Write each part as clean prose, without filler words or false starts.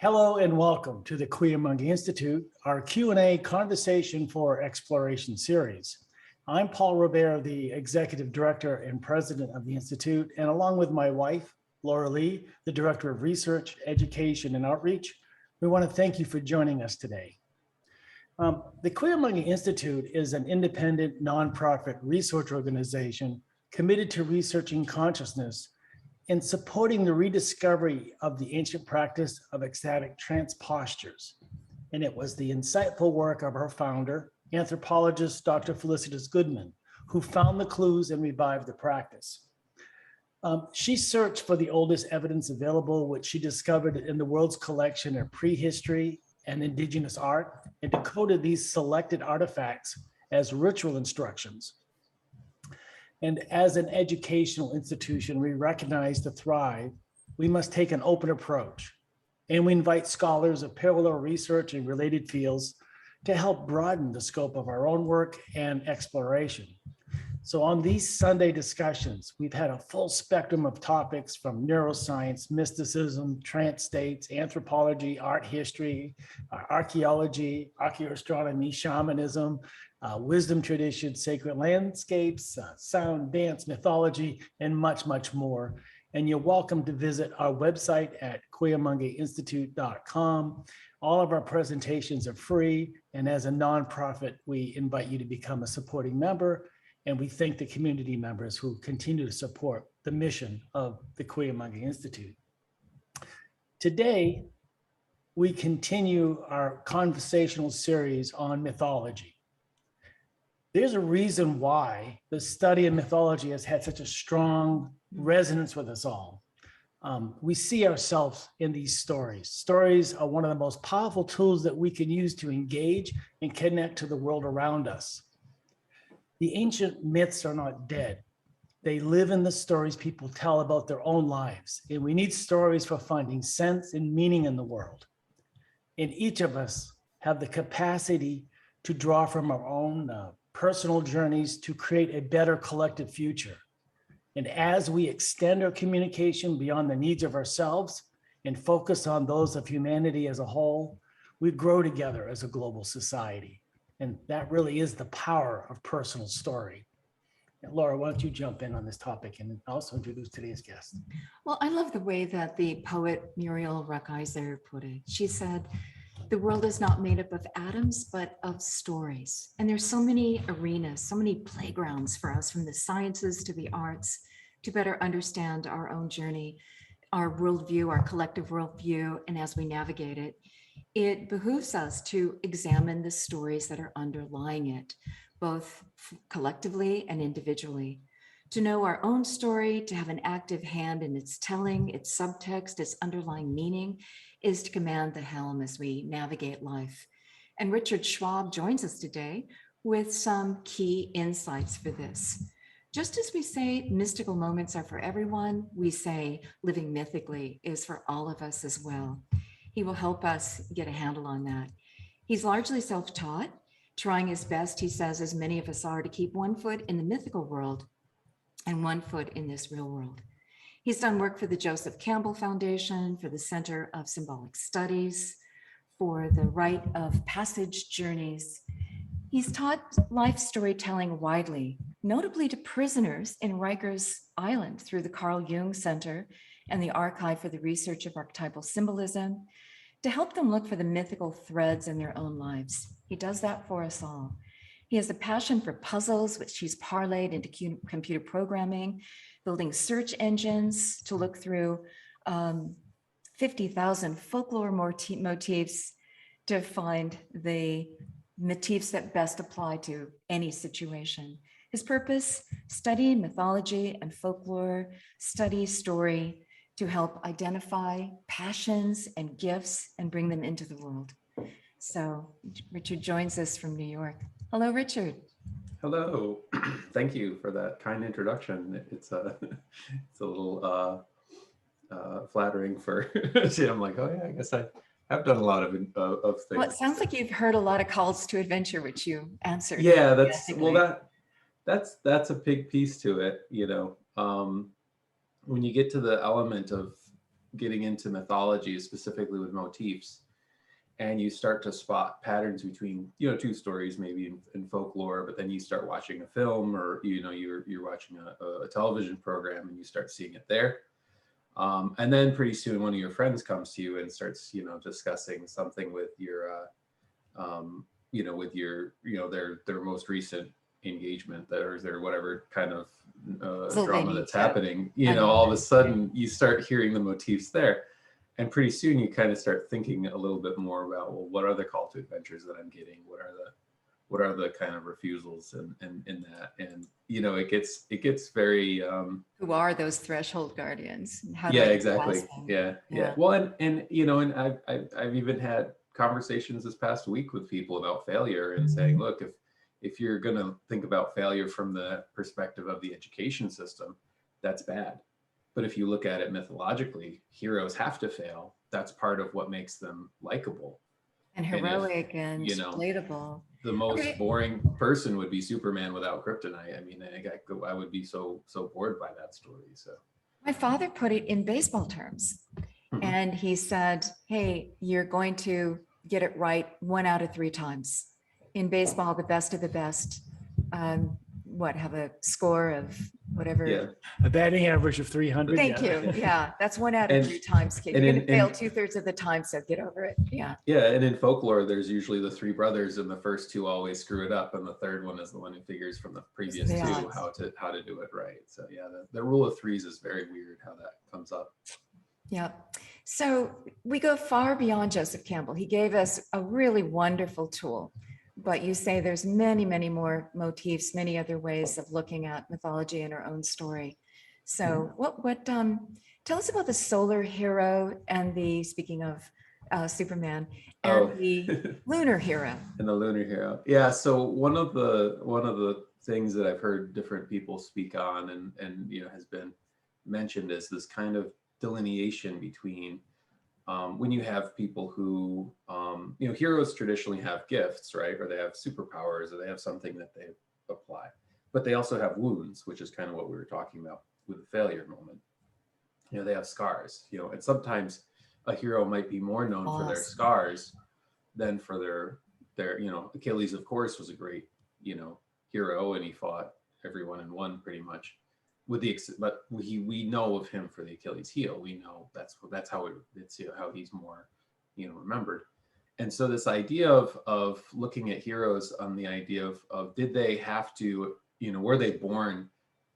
Hello and welcome to the Cuyamungue Institute, our Q&A Conversation for Exploration series. I'm Paul Robear, the Executive Director and President of the Institute, and along with my wife, Laura Lee, the Director of Research, Education, and Outreach, we want to thank you for joining us today. The Cuyamungue Institute is an independent, nonprofit research organization committed to researching consciousness and supporting the rediscovery of the ancient practice of ecstatic trance postures. And it was the insightful work of our founder, anthropologist Dr. Felicitas Goodman, who found the clues and revived the practice. She searched for the oldest evidence available, which she discovered in the world's collection of prehistory and indigenous art, and decoded these selected artifacts as ritual instructions. And as an educational institution, we recognize to thrive, we must take an open approach. And we invite scholars of parallel research and related fields to help broaden the scope of our own work and exploration. So on these Sunday discussions, we've had a full spectrum of topics from neuroscience, mysticism, trance states, anthropology, art history, archaeology, archaeoastronomy, shamanism, wisdom traditions, sacred landscapes, sound, dance, mythology, and much, much more. And you're welcome to visit our website at CuyamungueInstitute.com. All of our presentations are free, and as a nonprofit, we invite you to become a supporting member, and we thank the community members who continue to support the mission of the Cuyamungue Institute. Today, we continue our conversational series on mythology. There's a reason why the study of mythology has had such a strong resonance with us all. We see ourselves in these stories. Stories are one of the most powerful tools that we can use to engage and connect to the world around us. The ancient myths are not dead. They live in the stories people tell about their own lives, and we need stories for finding sense and meaning in the world. And each of us have the capacity to draw from our own personal journeys to create a better collective future. And as we extend our communication beyond the needs of ourselves and focus on those of humanity as a whole, we grow together as a global society. And that really is the power of personal story. And Laura, why don't you jump in on this topic and also introduce today's guest? Well, I love the way that the poet Muriel Rukeyser put it. She said, the world is not made up of atoms, but of stories. And there's so many arenas, so many playgrounds for us, from the sciences to the arts, to better understand our own journey, our worldview, our collective worldview, and as we navigate it, it behooves us to examine the stories that are underlying it, both collectively and individually. To know our own story, to have an active hand in its telling, its subtext, its underlying meaning, is to command the helm as we navigate life. And Richard Schwab joins us today with some key insights for this. Just as we say mystical moments are for everyone, we say living mythically is for all of us as well. He will help us get a handle on that. He's largely self-taught, trying his best, he says, as many of us are, to keep one foot in the mythical world and one foot in this real world. He's done work for the Joseph Campbell Foundation, for the Center of Symbolic Studies, for the Rite of Passage Journeys. He's taught life storytelling widely, notably to prisoners in Rikers Island through the Carl Jung Center and the Archive for the Research of Archetypal Symbolism, to help them look for the mythical threads in their own lives. He does that for us all. He has a passion for puzzles, which he's parlayed into computer programming, building search engines to look through 50,000 folklore motifs to find the motifs that best apply to any situation. His purpose, study mythology and folklore, study story to help identify passions and gifts and bring them into the world. So Richard joins us from New York. Hello, Richard. Hello. Thank you for that kind introduction. It's a little flattering for. See, I'm like, oh yeah, I guess I have done a lot of things. Well, it sounds like you've heard a lot of calls to adventure, which you answered. Yeah, that's a big piece to it. You know, when you get to the element of getting into mythology, specifically with motifs, and you start to spot patterns between, you know, two stories maybe in folklore, but then you start watching a film, or, you know, you're watching a television program and you start seeing it there. And then pretty soon one of your friends comes to you and starts, you know, discussing something with your, you know, with your, you know, their most recent engagement, their whatever kind of So they drama need that's to happening, you know, all of a sudden you start hearing the motifs there. And pretty soon you kind of start thinking a little bit more about, well, what are the call to adventures that I'm getting? What are the kind of refusals and in that? And, you know, it gets very, Who are those threshold guardians? How do yeah, I get exactly. past them? Yeah. Well, and you know, and I've even had conversations this past week with people about failure and saying, look, if you're going to think about failure from the perspective of the education system, that's bad. But if you look at it mythologically, heroes have to fail. That's part of what makes them likable. And And if, heroic and you know, relatable. the most Okay. boring person would be Superman without kryptonite. I mean, I would be so bored by that story. So. My father put it in baseball terms. Mhm. And he said, hey, you're going to get it right 1 out of 3 times. In baseball, the best of the best, have a score of whatever. Yeah. A batting average of 300. Thank yeah. you. Yeah, that's 1 out of And- 3 times, kid. and You're going in- to fail and- 2/3 of the time, so get over it. Yeah. Yeah, and in folklore, there's usually the 3 brothers, and the first 2 always screw it up, and the third one is the one who figures from the previous the 2 odds. how to do it right. So yeah, the rule of 3s is very weird how that comes up. Yeah. So we go far beyond Joseph Campbell. He gave us a really wonderful tool, but you say there's many, many more motifs, many other ways of looking at mythology in our own story. So tell us about the solar hero and speaking of Superman, and the lunar hero. And the lunar hero. Yeah, so one of the things that I've heard different people speak on and you know has been mentioned is this kind of delineation between when you have people who you know, heroes traditionally have gifts, right, or they have superpowers, or they have something that they apply, but they also have wounds, which is kind of what we were talking about with the failure moment. You know, they have scars, you know, and sometimes a hero might be more known for their scars than for their, you know, Achilles, of course, was a great, you know, hero, and he fought everyone and won pretty much. But we know of him for the Achilles heel. We know that's how it's how he's more, you know, remembered. And so this idea of looking at heroes on the idea of did they have to, you know, were they born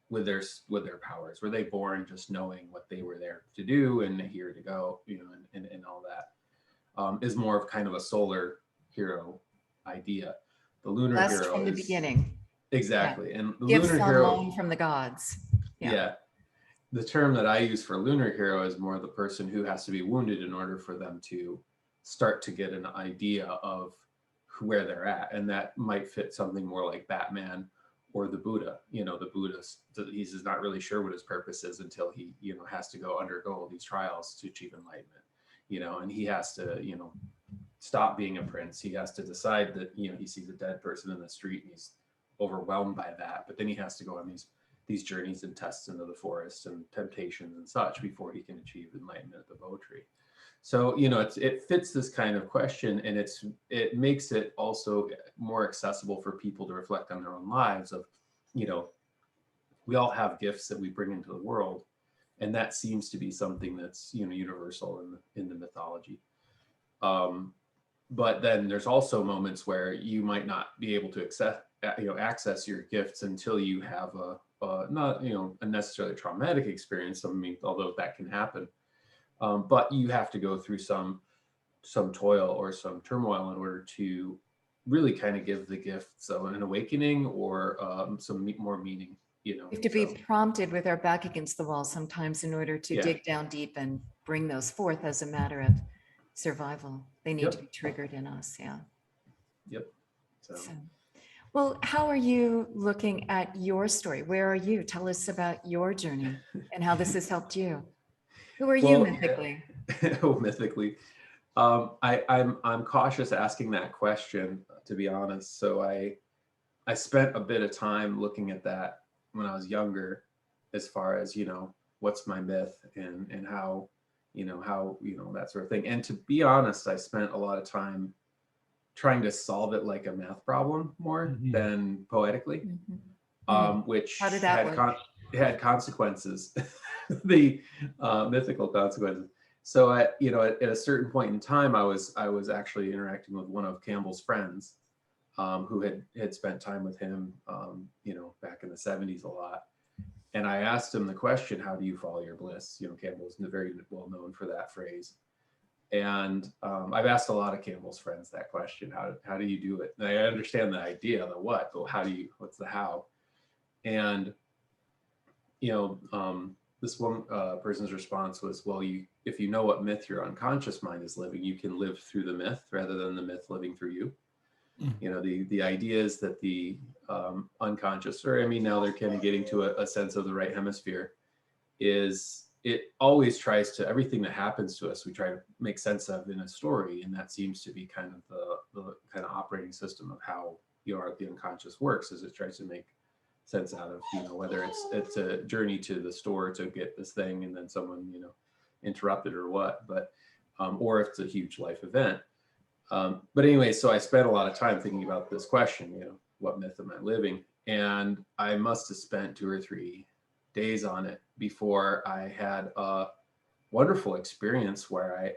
with their powers? Were they born just knowing what they were there to do and here to go, you know, and all that, is more of kind of a solar hero idea. The lunar Blessed hero from the is beginning. exactly, Yeah. and the Gifts lunar on hero. loan from the gods. Yeah. The term that I use for lunar hero is more the person who has to be wounded in order for them to start to get an idea of where they're at. And that might fit something more like Batman or the Buddha. You know, the Buddhist, he's not really sure what his purpose is until he, you know, has to go undergo all these trials to achieve enlightenment, you know, and he has to, you know, stop being a prince. He has to decide that, you know, he sees a dead person in the street and he's overwhelmed by that. But then he has to go on these journeys and tests into the forest and temptations and such before he can achieve enlightenment at the Bo Tree. So, you know, it fits this kind of question, and it makes it also more accessible for people to reflect on their own lives of, you know, we all have gifts that we bring into the world, and that seems to be something that's, you know, universal in the mythology. But then there's also moments where you might not be able to access your gifts until you have not, you know, a necessarily traumatic experience. I mean, although that can happen, but you have to go through some toil or some turmoil in order to really kind of give the gifts an awakening or some more meaning. You know, We have to be prompted with our back against the wall sometimes in order to Yeah. dig down deep and bring those forth as a matter of survival. They need Yep. to be triggered in us. Yeah. Yep. So. Well, how are you looking at your story? Where are you? Tell us about your journey and how this has helped you. Who are you mythically? Oh, mythically. I'm cautious asking that question, to be honest. So I spent a bit of time looking at that when I was younger, as far as, you know, what's my myth and how, how, that sort of thing. And to be honest, I spent a lot of time trying to solve it like a math problem more than poetically, which How did that work? had consequences, the mythical consequences. So at a certain point in time, I was actually interacting with one of Campbell's friends, who had spent time with him, back in the 70s a lot. And I asked him the question, how do you follow your bliss? Campbell's very well known for that phrase. And I've asked a lot of Campbell's friends that question, how do you do it? And I understand the idea, the what, but what's the how? And, this one person's response was, well, if you know what myth your unconscious mind is living, you can live through the myth rather than the myth living through you. The idea is that the unconscious, or now they're kind of getting to a sense of the right hemisphere, is it always tries to, everything that happens to us, we try to make sense of in a story. And that seems to be kind of the kind of operating system of how the unconscious works, is it tries to make sense out of, whether it's a journey to the store to get this thing and then someone, interrupted or what, but, or if it's a huge life event. But anyway, so I spent a lot of time thinking about this question, what myth am I living? And I must have spent 2 or 3 days on it before I had a wonderful experience where I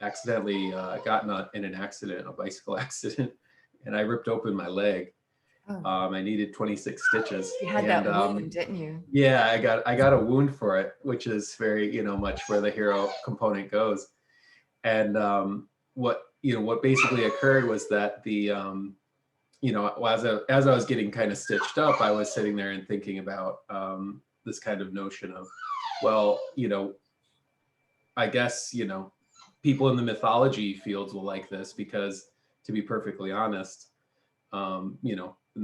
accidentally got in an accident, a bicycle accident, and I ripped open my leg. Oh. I needed 26 stitches. You had that wound, didn't you? Yeah, I got a wound for it, which is very, much where the hero component goes. And what basically occurred was that the, as I was getting kind of stitched up, I was sitting there and thinking about this kind of notion of, well, I guess, people in the mythology fields will like this because, to be perfectly honest, and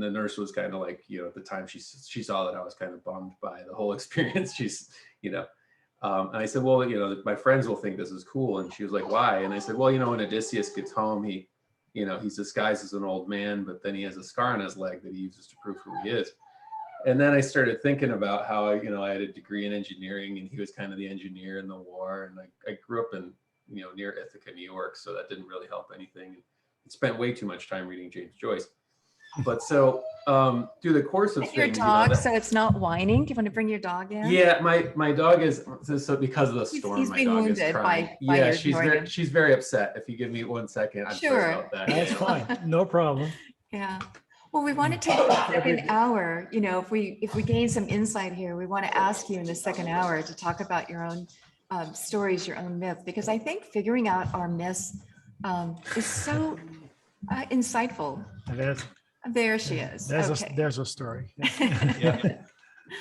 the nurse was kind of like, at the time she saw that I was kind of bummed by the whole experience. And I said, well, my friends will think this is cool. And she was like, why? And I said, well, when Odysseus gets home, he's disguised as an old man, but then he has a scar on his leg that he uses to prove who he is. And then I started thinking about how, I had a degree in engineering and he was kind of the engineer in the war. And I grew up in, near Ithaca, New York. So that didn't really help anything. And spent way too much time reading James Joyce. But so through the course of things, your dog, so it's not whining. Do you want to bring your dog in? Yeah, my dog is, so because of the storm, he's my being dog is wounded crying. by Yeah, your she's very upset. If you give me 1 second, I'm sorry about that. That's fine. No problem. Yeah. Well, we want to take the second hour, if we gain some insight here, we want to ask you in the second hour to talk about your own stories, your own myth, because I think figuring out our myths is so insightful. It is. There she is. There's a story. Yeah.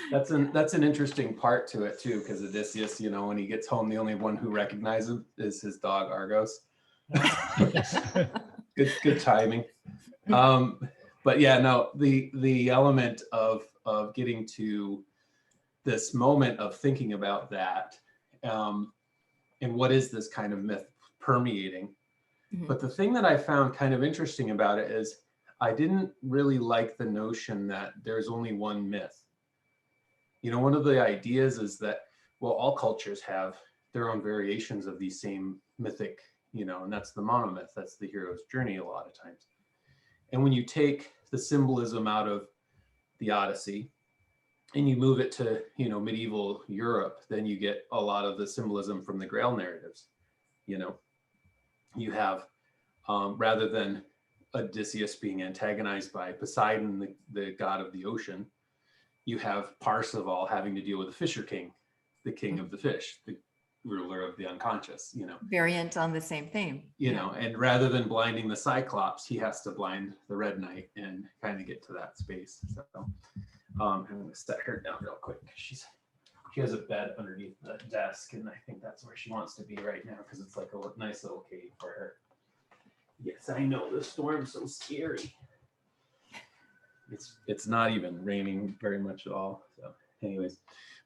That's an interesting part to it too, because Odysseus, when he gets home, the only one who recognizes him is his dog Argos. Good timing. But yeah, no, the element of getting to this moment of thinking about that, and what is this kind of myth permeating. But the thing that I found kind of interesting about it is I didn't really like the notion that there's only one myth. One of the ideas is that, well, all cultures have their own variations of these same mythic, and that's the monomyth, that's the hero's journey a lot of times. And when you take the symbolism out of the Odyssey and you move it to, medieval Europe, then you get a lot of the symbolism from the Grail narratives. You have, rather than Odysseus being antagonized by Poseidon, the god of the ocean, you have Parsifal having to deal with the Fisher King, the king of the fish, the ruler of the unconscious, Variant on the same theme. And rather than blinding the Cyclops, he has to blind the Red Knight and kind of get to that space. So I'm going to set her down real quick. She has a bed underneath the desk, and I think that's where she wants to be right now because it's like a nice little cave for her. Yes, I know, the storm's so scary. It's not even raining very much at all. So anyways,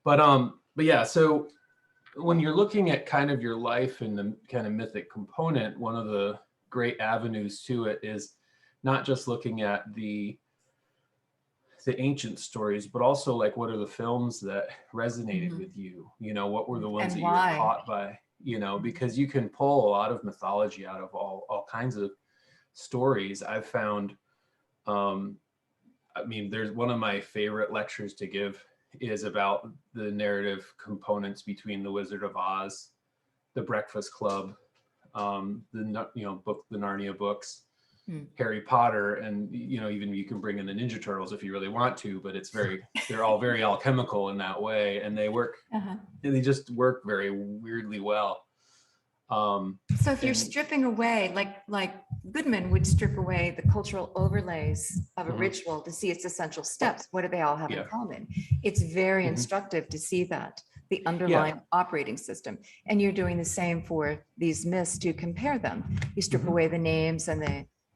but yeah, so when you're looking at kind of your life and the kind of mythic component, one of the great avenues to it is not just looking at the ancient stories, but also like what are the films that resonated with you? What were the ones And that you were why? caught by? you know, because you can pull a lot of mythology out of all kinds of stories. I've found, I mean, there's one of my favorite lectures to give is about the narrative components between the Wizard of Oz, the Breakfast Club, the Narnia books, Harry Potter, and even you can bring in the Ninja Turtles if you really want to, but they're all very alchemical in that way, and they work, they just work very weirdly well. So if you're stripping away, like Goodman would strip away the cultural overlays of a ritual to see its essential steps, what do they all have in common? It's very instructive to see that, the underlying operating system. And you're doing the same for these myths to compare them. You strip away the names and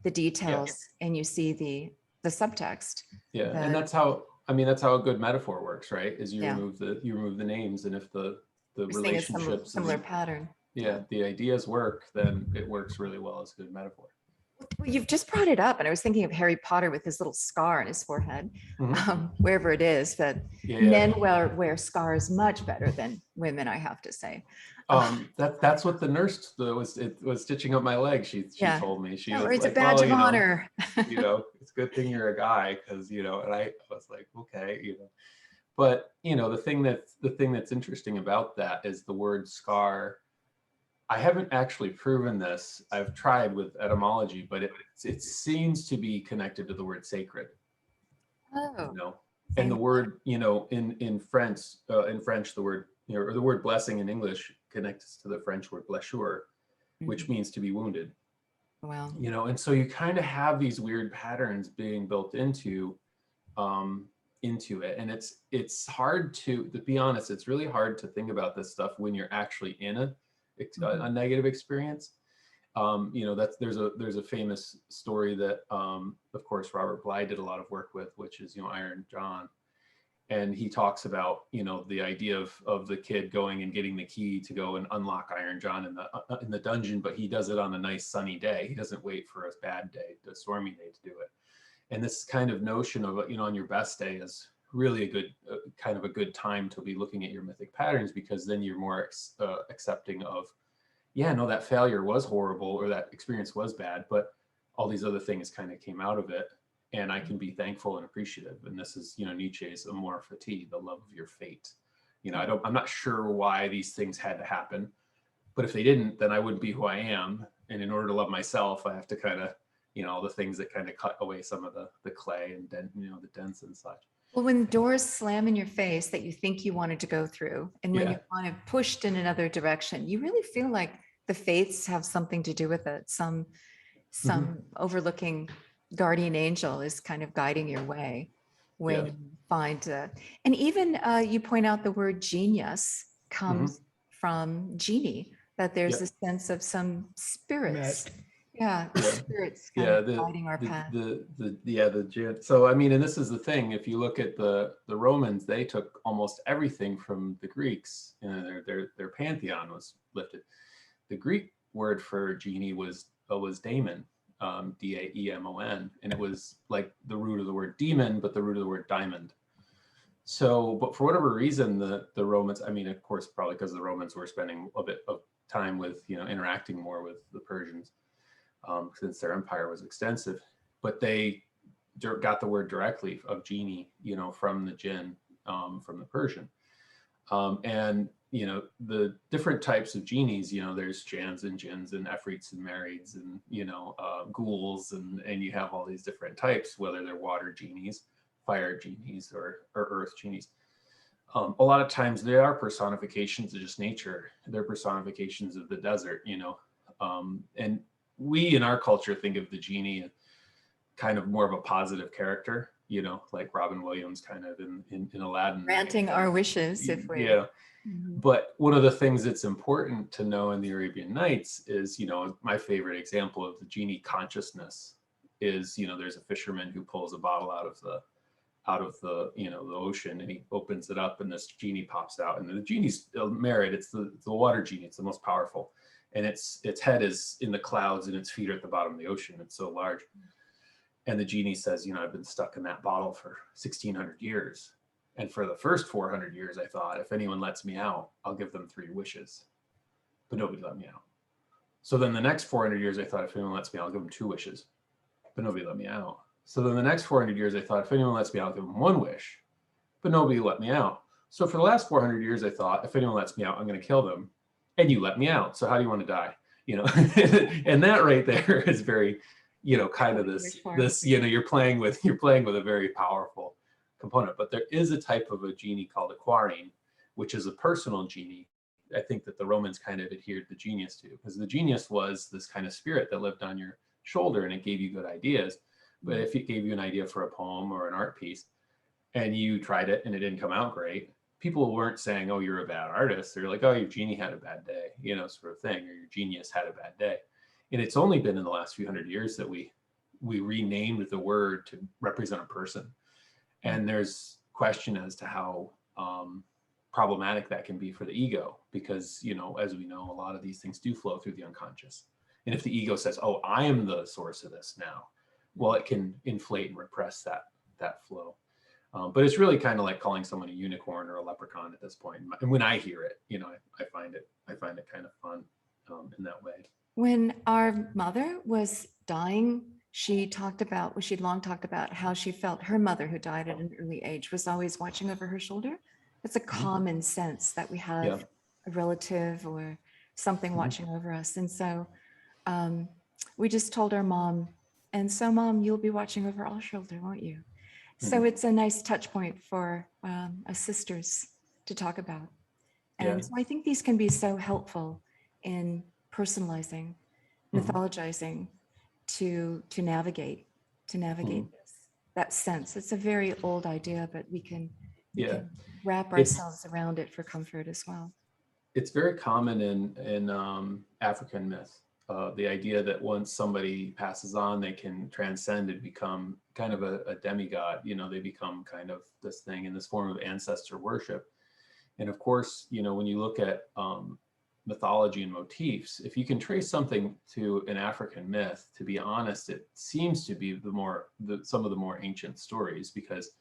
the details, and you see the subtext. Yeah, and that's how a good metaphor works, right? Is you remove the names, and if the relationships, similar pattern. The ideas work, then it works really well as a good metaphor. Well, you've just brought it up, and I was thinking of Harry Potter with his little scar on his forehead, wherever it is. That men wear scars much better than women, I have to say. That's what the nurse was stitching up my leg. She told me, she was it's like, a badge of honor. It's a good thing you're a guy, because and I was like, okay, but the thing that's interesting about that is the word scar. I haven't actually proven this. I've tried with etymology, but it seems to be connected to the word sacred. And the word, in French, the word, or the word blessing in English connects to the French word blessure, which means to be wounded. Wow. And so you kind of have these weird patterns being built into it, and it's hard to be honest. It's really hard to think about this stuff when you're actually in a negative experience. There's a famous story that of course Robert Bly did a lot of work with, which is Iron John, and he talks about the idea of the kid going and getting the key to go and unlock Iron John in the dungeon, but he does it on a nice sunny day. He doesn't wait for a bad day, a stormy day, to do it. And this kind of notion of on your best day is really a good kind of a good time to be looking at your mythic patterns, because then you're more accepting of, that failure was horrible, or that experience was bad, but all these other things kind of came out of it, and I can be thankful and appreciative. And this is Nietzsche's amor fati, the love of your fate. I'm not sure why these things had to happen, but if they didn't, then I wouldn't be who I am. And in order to love myself, I have to kind of all the things that kind of cut away some of the clay and the dents and such. Well, when doors slam in your face that you think you wanted to go through, and when you're kind of pushed in another direction, you really feel like the fates have something to do with it. Some overlooking guardian angel is kind of guiding your way when you find, and even you point out the word genius comes from genie, that there's a sense of some spirits. Spirits guiding our path. So and this is the thing. If you look at the Romans, they took almost everything from the Greeks. Their pantheon was lifted. The Greek word for genie was daemon, D-A-E-M-O-N, and it was like the root of the word demon, but the root of the word diamond. So, but for whatever reason, the Romans, of course, probably because the Romans were spending a bit of time with interacting more with the Persians. Since their empire was extensive, but they got the word directly of genie, from the jinn, from the Persian. And, the different types of genies, there's jans and jinns and efreets and marids and, ghouls, and you have all these different types, whether they're water genies, fire genies, or earth genies. A lot of times they are personifications of just nature. They're personifications of the desert, and we in our culture think of the genie kind of more of a positive character, like Robin Williams kind of in Aladdin. Granting our wishes, if we... But one of the things that's important to know in the Arabian Nights is, my favorite example of the genie consciousness is, there's a fisherman who pulls a bottle out of the the ocean, and he opens it up, and this genie pops out, and the genie's merit. It's the water genie. It's the most powerful. And its head is in the clouds and its feet are at the bottom of the ocean. It's so large. And the genie says, I've been stuck in that bottle for 1,600 years. And for the first 400 years, I thought, if anyone lets me out, I'll give them 3 wishes. but nobody let me out. So then the next 400 years, I thought, if anyone lets me out, I'll give them 2 wishes, but nobody let me out. So then the next 400 years, I thought, if anyone lets me out, I'll give them 1 wish, but nobody let me out. So for the last 400 years, I thought, if anyone lets me out, I'm going to kill them, and you let me out. So how do you want to die? You know, and that right there is very, you know, kind of this, you know, you're playing with a very powerful component. But there is a type of a genie called a quarine, which is a personal genie. I think that the Romans kind of adhered the genius to, because the genius was this kind of spirit that lived on your shoulder and it gave you good ideas. But if it gave you an idea for a poem or an art piece and you tried it and it didn't come out great, people weren't saying, oh, you're a bad artist. They're like, oh, your genie had a bad day, you know, sort of thing, or your genius had a bad day. And it's only been in the last few hundred years that we renamed the word to represent a person. And there's question as to how problematic that can be for the ego, because, you know, as we know, a lot of these things do flow through the unconscious. And if the ego says, oh, I am the source of this now, well, it can inflate and repress that flow. But it's really kind of like calling someone a unicorn or a leprechaun at this point. And when I hear it, you know, I find it kind of fun in that way. When our mother was dying, she'd long talked about how she felt her mother, who died at an early age, was always watching over her shoulder. It's a common sense that we have a relative or something watching over us. And so we just told our mom, and so Mom, you'll be watching over our shoulder, won't you? So it's a nice touch point for us sisters to talk about. And so I think these can be so helpful in personalizing, mythologizing, to navigate this, that sense. It's a very old idea, but we can wrap ourselves around it for comfort as well. It's very common in African myth. The idea that once somebody passes on, they can transcend and become kind of a demigod. You know, they become kind of this thing in this form of ancestor worship. And of course, you know, when you look at mythology and motifs, if you can trace something to an African myth, to be honest, it seems to be some of the more ancient stories, because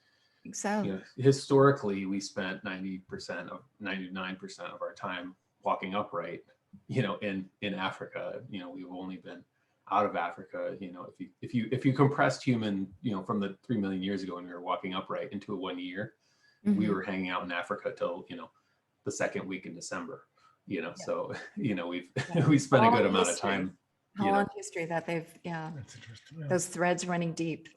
you know, historically we spent 99% of our time walking upright, you know, in Africa. You know, we've only been out of Africa, you know, if you compressed human, you know, from the 3 million years ago when we were walking upright into 1 year, we were hanging out in Africa till, you know, the second week in December, you know. So, you know, we spent a good amount of time. How long history that they've, That's interesting. those threads running deep.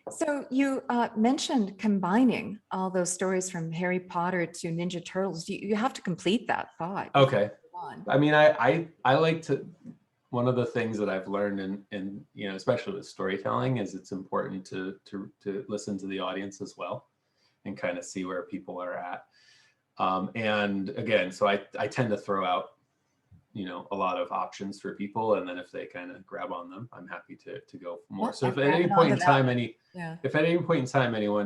So you mentioned combining all those stories from Harry Potter to Ninja Turtles. You have to complete that thought. Okay. I mean, I like to, one of the things that I've learned in you know, especially with storytelling, is it's important to listen to the audience as well and kind of see where people are at. And again, so I tend to throw out, you know, a lot of options for people, and then if they kind of grab on them, I'm happy to go for more. So if at any point in time anyone,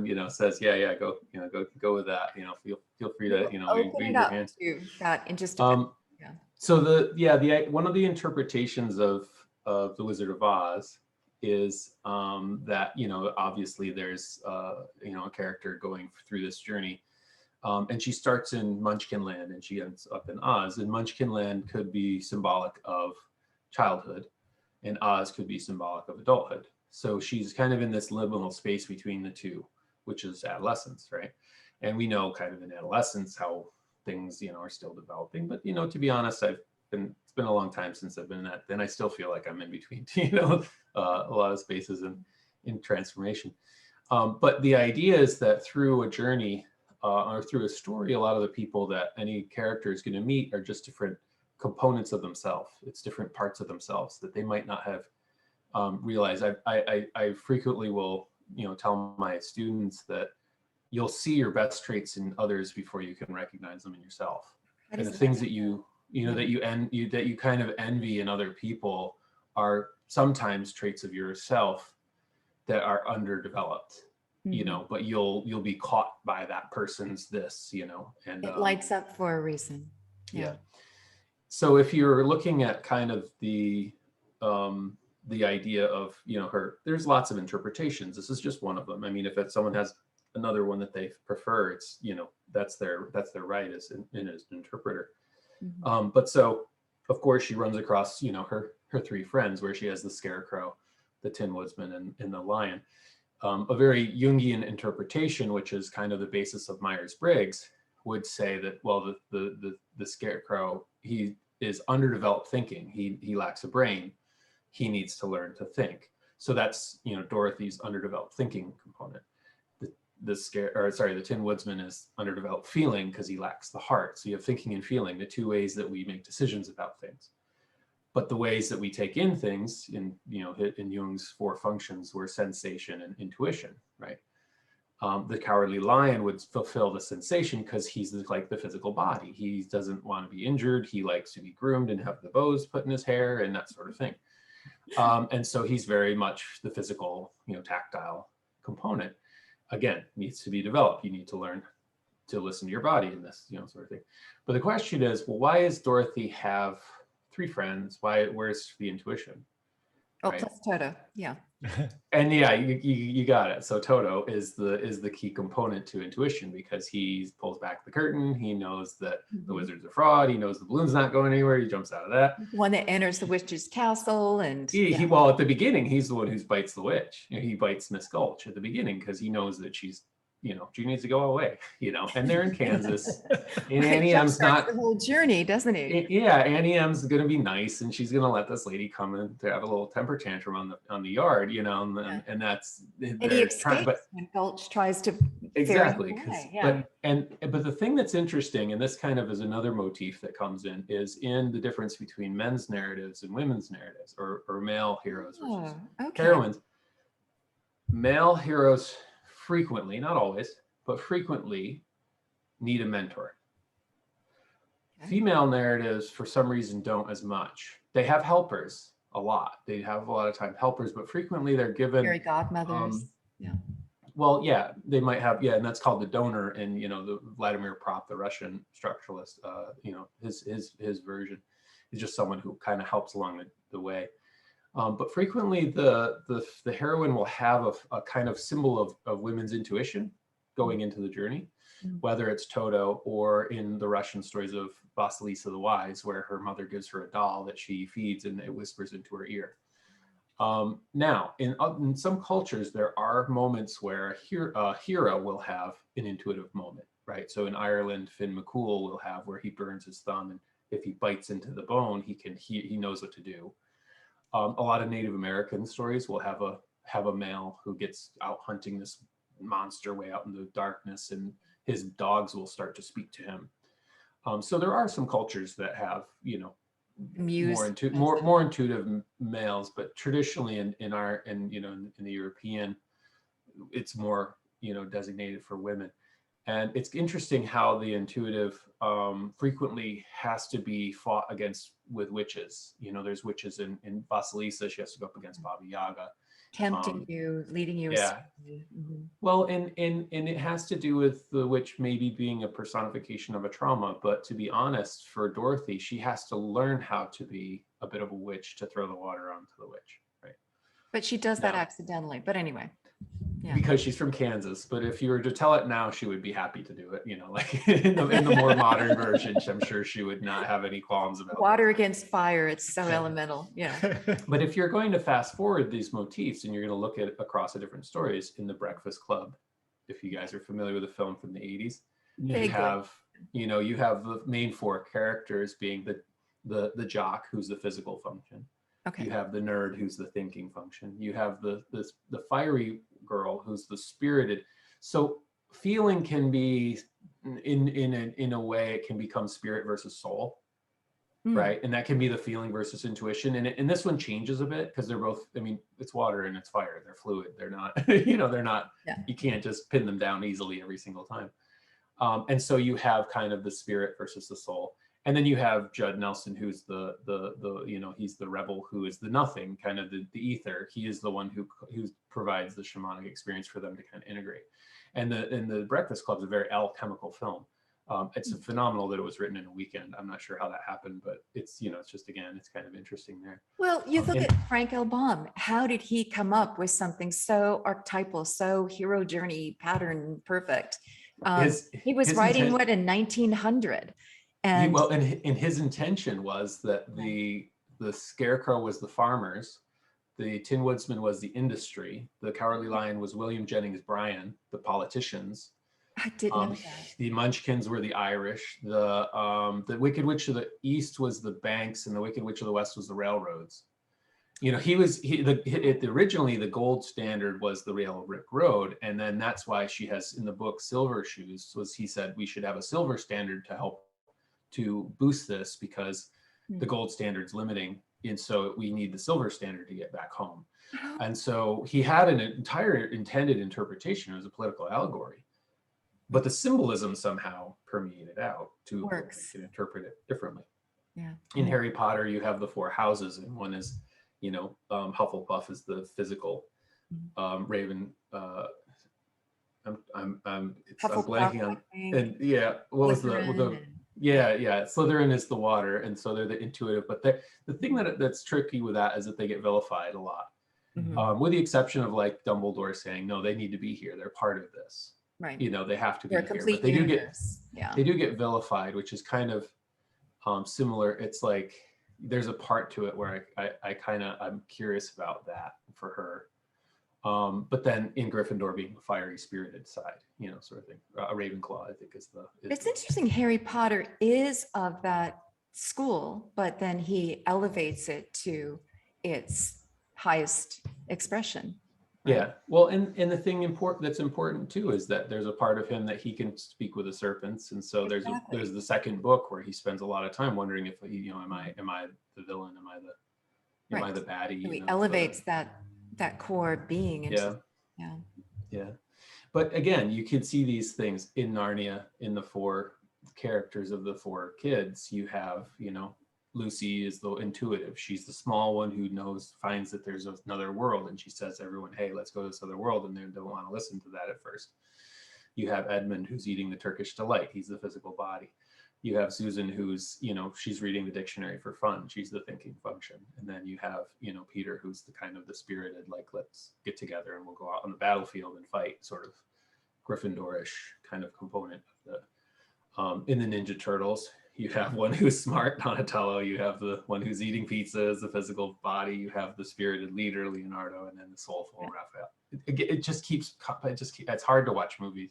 you know, says, go with that, you know, feel free to, you know, raise your hand. That in just a So the one of the interpretations of the Wizard of Oz is that, you know, obviously there's you know, a character going through this journey. And she starts in Munchkin Land and she ends up in Oz. And Munchkin Land could be symbolic of childhood, and Oz could be symbolic of adulthood. So she's kind of in this liminal space between the two, which is adolescence, right? And we know kind of in adolescence how things, you know, are still developing. But, you know, to be honest, it's been a long time since I've been in that. Then I still feel like I'm in between, you know, a lot of spaces in transformation. But the idea is that through a journey, or through a story, a lot of the people that any character is going to meet are just different components of themselves. It's different parts of themselves that they might not have realized. I frequently will, you know, tell my students that you'll see your best traits in others before you can recognize them in yourself. And the things that you know, that you kind of envy in other people are sometimes traits of yourself that are underdeveloped. You know, but you'll be caught by that person's this, you know, and it lights up for a reason. Yeah. So if you're looking at kind of the idea of, you know, there's lots of interpretations. This is just one of them. I mean, if someone has another one that they prefer, it's, you know, that's their right as an interpreter. But so, of course, she runs across, her three friends, where she has the scarecrow, the Tin Woodsman, and the lion. A very Jungian interpretation, which is kind of the basis of Myers-Briggs, would say that, well, the scarecrow, he is underdeveloped thinking. He lacks a brain. He needs to learn to think. So that's, Dorothy's underdeveloped thinking component. The Tin Woodsman is underdeveloped feeling because he lacks the heart. So you have thinking and feeling, the two ways that we make decisions about things. But the ways that we take in things in Jung's four functions were sensation and intuition, right? The cowardly lion would fulfill the sensation because he's like the physical body. He doesn't want to be injured. He likes to be groomed and have the bows put in his hair and that sort of thing. And so he's very much the physical, tactile component. Again, needs to be developed. You need to learn to listen to your body in this, sort of thing. But the question is, well, why does Dorothy have three friends? Where's the intuition? Oh, right? plus Toto, yeah. And yeah, you got it. So Toto is the key component to intuition, because he pulls back the curtain. He knows that the wizard's a fraud. He knows the balloon's not going anywhere. He jumps out of that. One that enters the witch's castle, and Well, at the beginning, he's the one who bites the witch. He bites Miss Gulch at the beginning because he knows that she's, she needs to go away. And they're in Kansas. And Annie M's not the whole journey, doesn't he? Yeah, Annie M's gonna be nice, and she's gonna let this lady come in to have a little temper tantrum on the yard, and that's. And he escapes when Gulch tries to. Exactly. But the thing that's interesting, and this kind of is another motif that comes in, is in the difference between men's narratives and women's narratives, or male heroes versus heroines. Male heroes frequently, not always, but frequently need a mentor. Female narratives, for some reason, don't as much. They have helpers a lot. They have a lot of time helpers, but frequently they're given fairy godmothers. Well, yeah, they might have, and that's called the donor. And the Vladimir Prop, the Russian structuralist, his version is just someone who kind of helps along the way. But frequently, the heroine will have a kind of symbol of women's intuition going into the journey, whether it's Toto or in the Russian stories of Vasilisa the Wise, where her mother gives her a doll that she feeds and it whispers into her ear. Now, in some cultures, there are moments where a hero will have an intuitive moment, right? So in Ireland, Finn McCool will have where he burns his thumb, and if he bites into the bone, he knows what to do. A lot of Native American stories will have a male who gets out hunting this monster way out in the darkness, and his dogs will start to speak to him. So there are some cultures that have, more intuitive males, but traditionally in the European, it's more designated for women. And it's interesting how the intuitive frequently has to be fought against with witches. There's witches in Vasilisa. She has to go up against Baba Yaga, tempting you, leading you astray. Well, and it has to do with the witch maybe being a personification of a trauma. But to be honest, for Dorothy, she has to learn how to be a bit of a witch to throw the water onto the witch, right? But she does that accidentally. But anyway. Yeah. Because she's from Kansas, but if you were to tell it now, she would be happy to do it. Like in the more modern version, I'm sure she would not have any qualms about water against fire. It's so elemental. Yeah. But if you're going to fast forward these motifs and you're going to look at across the different stories in The Breakfast Club, if you guys are familiar with the film from the 80s, you have the main four characters being the jock, who's the physical function. Okay. You have the nerd, who's the thinking function. You have the fiery girl, who's the spirited. So feeling can be in a way, it can become spirit versus soul, right? And that can be the feeling versus intuition. And this one changes a bit because they're both. I mean, it's water and it's fire. They're fluid. They're not. They're not. Yeah. You can't just pin them down easily every single time. And so you have kind of the spirit versus the soul. And then you have Judd Nelson, who's the he's the rebel, who is the nothing, kind of the ether. He is the one who provides the shamanic experience for them to kind of integrate. And the Breakfast Club is a very alchemical film. It's phenomenal that it was written in a weekend. I'm not sure how that happened, but it's just, again, it's kind of interesting there. Well, you look at Frank L. Baum. How did he come up with something so archetypal, so hero journey pattern perfect? He was writing in 1900. And Well, and his intention was that the scarecrow was the farmers, the Tin Woodsman was the industry, the Cowardly Lion was William Jennings Bryan, the politicians. I didn't know that. The Munchkins were the Irish. The Wicked Witch of the East was the banks, and the Wicked Witch of the West was the railroads. You know, originally the gold standard was the Rail Brick Road, and then that's why she has in the book Silver Shoes. Was he said we should have a silver standard to help to boost this because the gold standard's limiting, and so we need the silver standard to get back home. And so he had an entire intended interpretation. It was a political allegory, but the symbolism somehow permeated out to Works. you can interpret it differently. Yeah. In Harry Potter, you have the 4 houses, and one is, you know, Hufflepuff is the physical, Raven. I'm blanking on, and yeah, what was the yeah, Slytherin is the water, and so they're the intuitive. But the thing that's tricky with that is that they get vilified a lot, with the exception of like Dumbledore saying, no, they need to be here. They're part of this. Right. You know, they have to be They're a here. complete But they universe. they do get vilified, which is kind of similar. It's like there's a part to it where I'm curious about that for her. But then in Gryffindor being the fiery spirited side, you know, sort of thing. A Ravenclaw, I think, is It's interesting. Harry Potter is of that school, but then he elevates it to its highest expression. Right? Yeah. Well, and the thing that's important too is that there's a part of him that he can speak with the serpents, and so there's the second book where he spends a lot of time wondering if he, you know, am I the villain? Am I the baddie? So he elevates that core being into, yeah. But again, you can see these things in Narnia. In the 4 characters of the 4 kids, you have, you know, Lucy is the intuitive. She's the small one who finds that there's another world, and she says to everyone, hey, let's go to this other world, and they don't want to listen to that at first. You have Edmund, who's eating the Turkish delight. He's the physical body. You have Susan, who's, you know, she's reading the dictionary for fun. She's the thinking function. And then you have, you know, Peter, who's the kind of the spirited, like, let's get together and we'll go out on the battlefield and fight, sort of Gryffindor-ish kind of component of the, in the Ninja Turtles, you have one who's smart, Donatello. You have the one who's eating pizza as the physical body. You have the spirited leader, Leonardo, and then the soulful Raphael. It just keeps, it's hard to watch movies.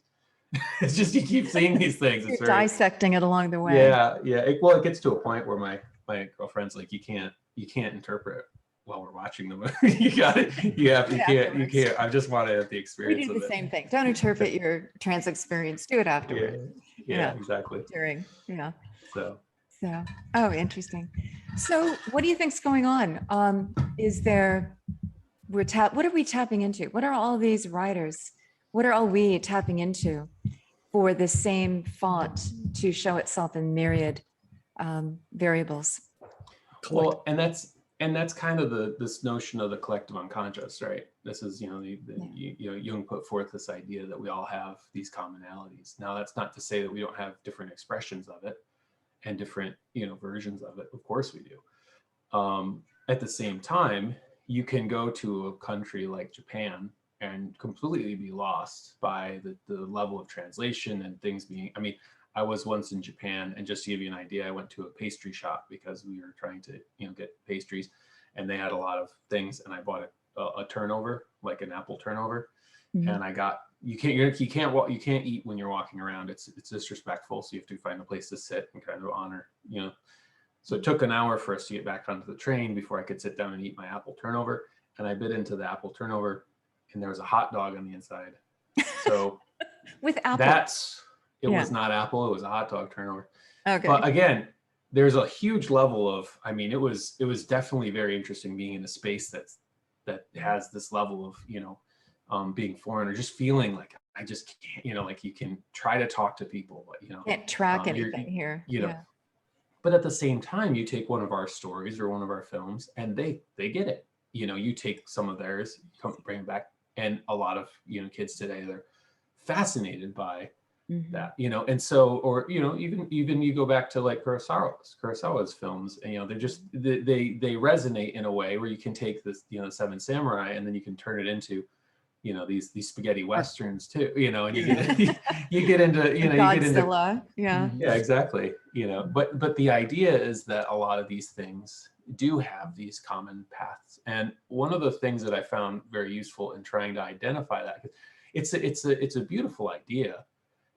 It's just, you keep seeing these things. You're dissecting it along the way. Yeah. It gets to a point where my girlfriend's like, you can't interpret while we're watching the movie. You can't. I just want to have the experience. We do the same thing. Don't interpret your trans experience. Do it afterwards. Yeah, exactly. During, So, oh, interesting. So what do you think's going on? What are we tapping into? What are all these writers? What are all we tapping into for the same font to show itself in myriad variables? Well, and that's kind of this notion of the collective unconscious, right? This is, Jung put forth this idea that we all have these commonalities. Now, that's not to say that we don't have different expressions of it and different, versions of it. Of course we do. At the same time, you can go to a country like Japan and completely be lost by the level of translation and things being, I was once in Japan, and just to give you an idea, I went to a pastry shop because we were trying to, get pastries, and they had a lot of things, and I bought a turnover, like an apple turnover. Mm-hmm. And I got, you can't eat when you're walking around. It's disrespectful. So you have to find a place to sit and kind of honor, So it took an hour for us to get back onto the train before I could sit down and eat my apple turnover. And I bit into the apple turnover, and there was a hot dog on the inside. So with apple. It was not apple, it was a hot dog turnover. Okay. But again, there's a huge level of, it was definitely very interesting being in a space that has this level of, being foreign, or just feeling like I just can't, like you can try to talk to people, but can't track anything here. But at the same time, you take one of our stories or one of our films and they get it. You take some of theirs, bring it back, and a lot of kids today, they're fascinated by that, and so, or even you go back to like Kurosawa's films, and they're just they resonate in a way where you can take this, the Seven Samurai, and then you can turn it into these spaghetti westerns too, and you get you get into, Godzilla. Yeah. yeah, exactly. But the idea is that a lot of these things do have these common paths. And one of the things that I found very useful in trying to identify that, it's a beautiful idea.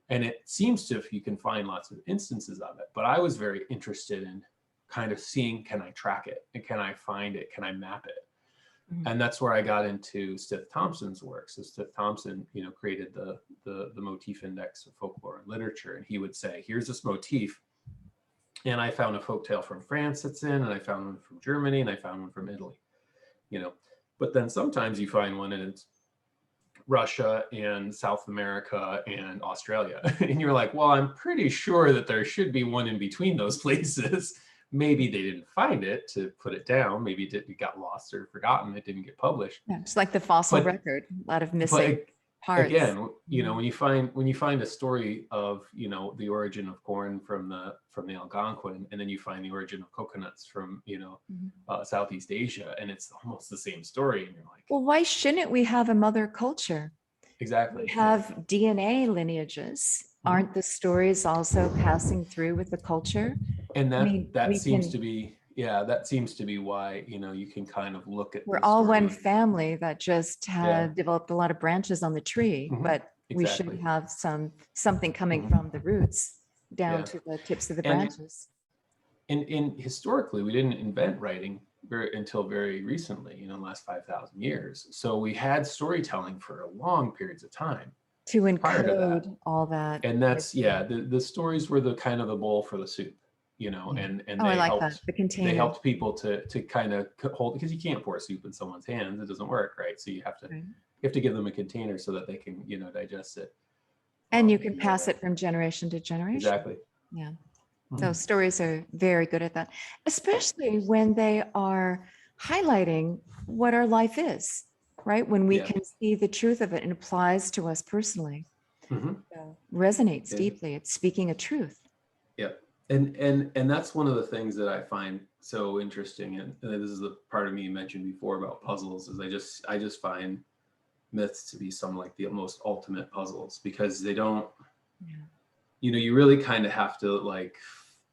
And it seems to, if you can find lots of instances of it, but I was very interested in kind of seeing, can I track it? And can I find it? Can I map it? Mhm. And that's where I got into Stith Thompson's work. So Stith Thompson, created the motif index of folklore and literature. And he would say, here's this motif. And I found a folktale from France that's in, and I found one from Germany, and I found one from Italy, But then sometimes you find one and it's Russia and South America and Australia. And you're like, well, I'm pretty sure that there should be one in between those places. Maybe they didn't find it to put it down. Maybe it got lost or forgotten. It didn't get published. Yeah, it's like the fossil But- record, a lot of missing parts. Again, when you find a story of, the origin of corn from the Algonquin, and then you find the origin of coconuts from, Southeast Asia, and it's almost the same story. And you're like, Well, why shouldn't we have a mother culture? exactly. We have DNA lineages. Aren't the stories also passing through with the culture? And I mean, that we seems can- to be, that seems to be why, you can kind of look at We're the all story. one family that just have developed a lot of branches on the tree, Mhm, but we should exactly. have something coming Mhm. from the roots down Yeah. to the tips of the And- branches. And historically, we didn't invent writing until very recently, in the last 5,000 years. So we had storytelling for long periods of time. To prior to that. encode all that. And that's, the stories were the kind of the bowl for the soup, and Oh, I they like helped, that, the container. they helped people to kind of hold, because you can't pour soup in someone's hands. It doesn't work, right? So you have to, Right. give them a container so that they can, digest it. And you can pass it from generation to generation. Exactly. Yeah. Mhm. So stories are very good at that, especially when they are highlighting what our life is, right? When we Yeah. can see the truth of it and applies to us personally. Mhm. So resonates Yeah. deeply. It's speaking a truth. Yeah. And that's one of the things that I find so interesting. And this is the part of me you mentioned before about puzzles, is I just find myths to be some like the most ultimate puzzles, because they don't, Yeah. you really kind of have to like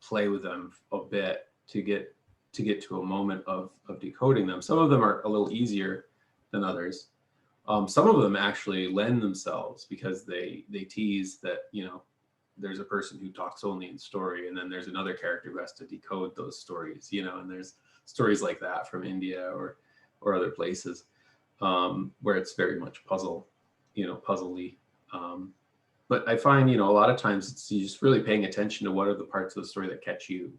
play with them a bit to get to a moment of decoding them. Some of them are a little easier than others. Some of them actually lend themselves, because they tease that, there's a person who talks only in story, and then there's another character who has to decode those stories, and there's stories like that from India or other places, where it's very much puzzly. But I find, a lot of times it's just really paying attention to what are the parts of the story that catch you.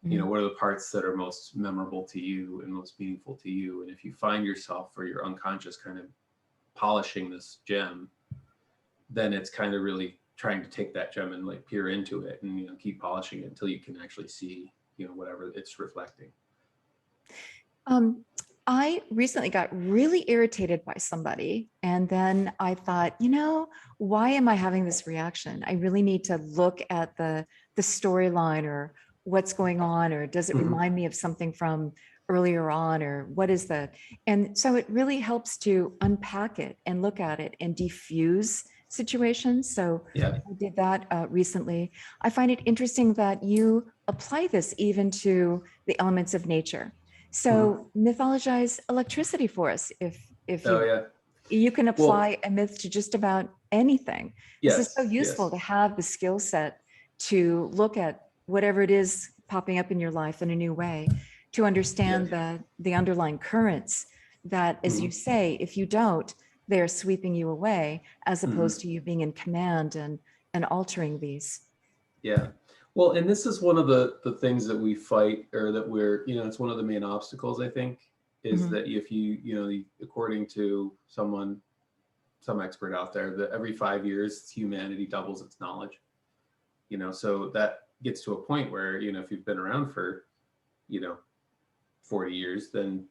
What are the parts that are most memorable to you and most meaningful to you? And if you find yourself, or your unconscious, kind of polishing this gem, then it's kind of really trying to take that gem and like peer into it, and keep polishing it until you can actually see, whatever it's reflecting. I recently got really irritated by somebody, and then I thought, why am I having this reaction? I really need to look at the storyline, or what's going on, or does it Mhm. remind me of something from earlier on, or what is that? And so it really helps to unpack it and look at it and diffuse situations. So Yeah. I did that recently. I find it interesting that you apply this even to the elements of nature. So mythologize electricity for us, if Oh you, yeah. you can apply a myth to just about anything. Yes. This is so useful yes. to have the skill set to look at whatever it is popping up in your life in a new way, to understand the underlying currents that, as you say, if you don't, they're sweeping you away, as opposed to you being in command and altering these. Yeah. Well, and this is one of the things that we fight, or that we're, it's one of the main obstacles, I think, is that if you, according to some expert out there, that every 5 years humanity doubles its knowledge. So that gets to a point where, if you've been around for, 40 years, then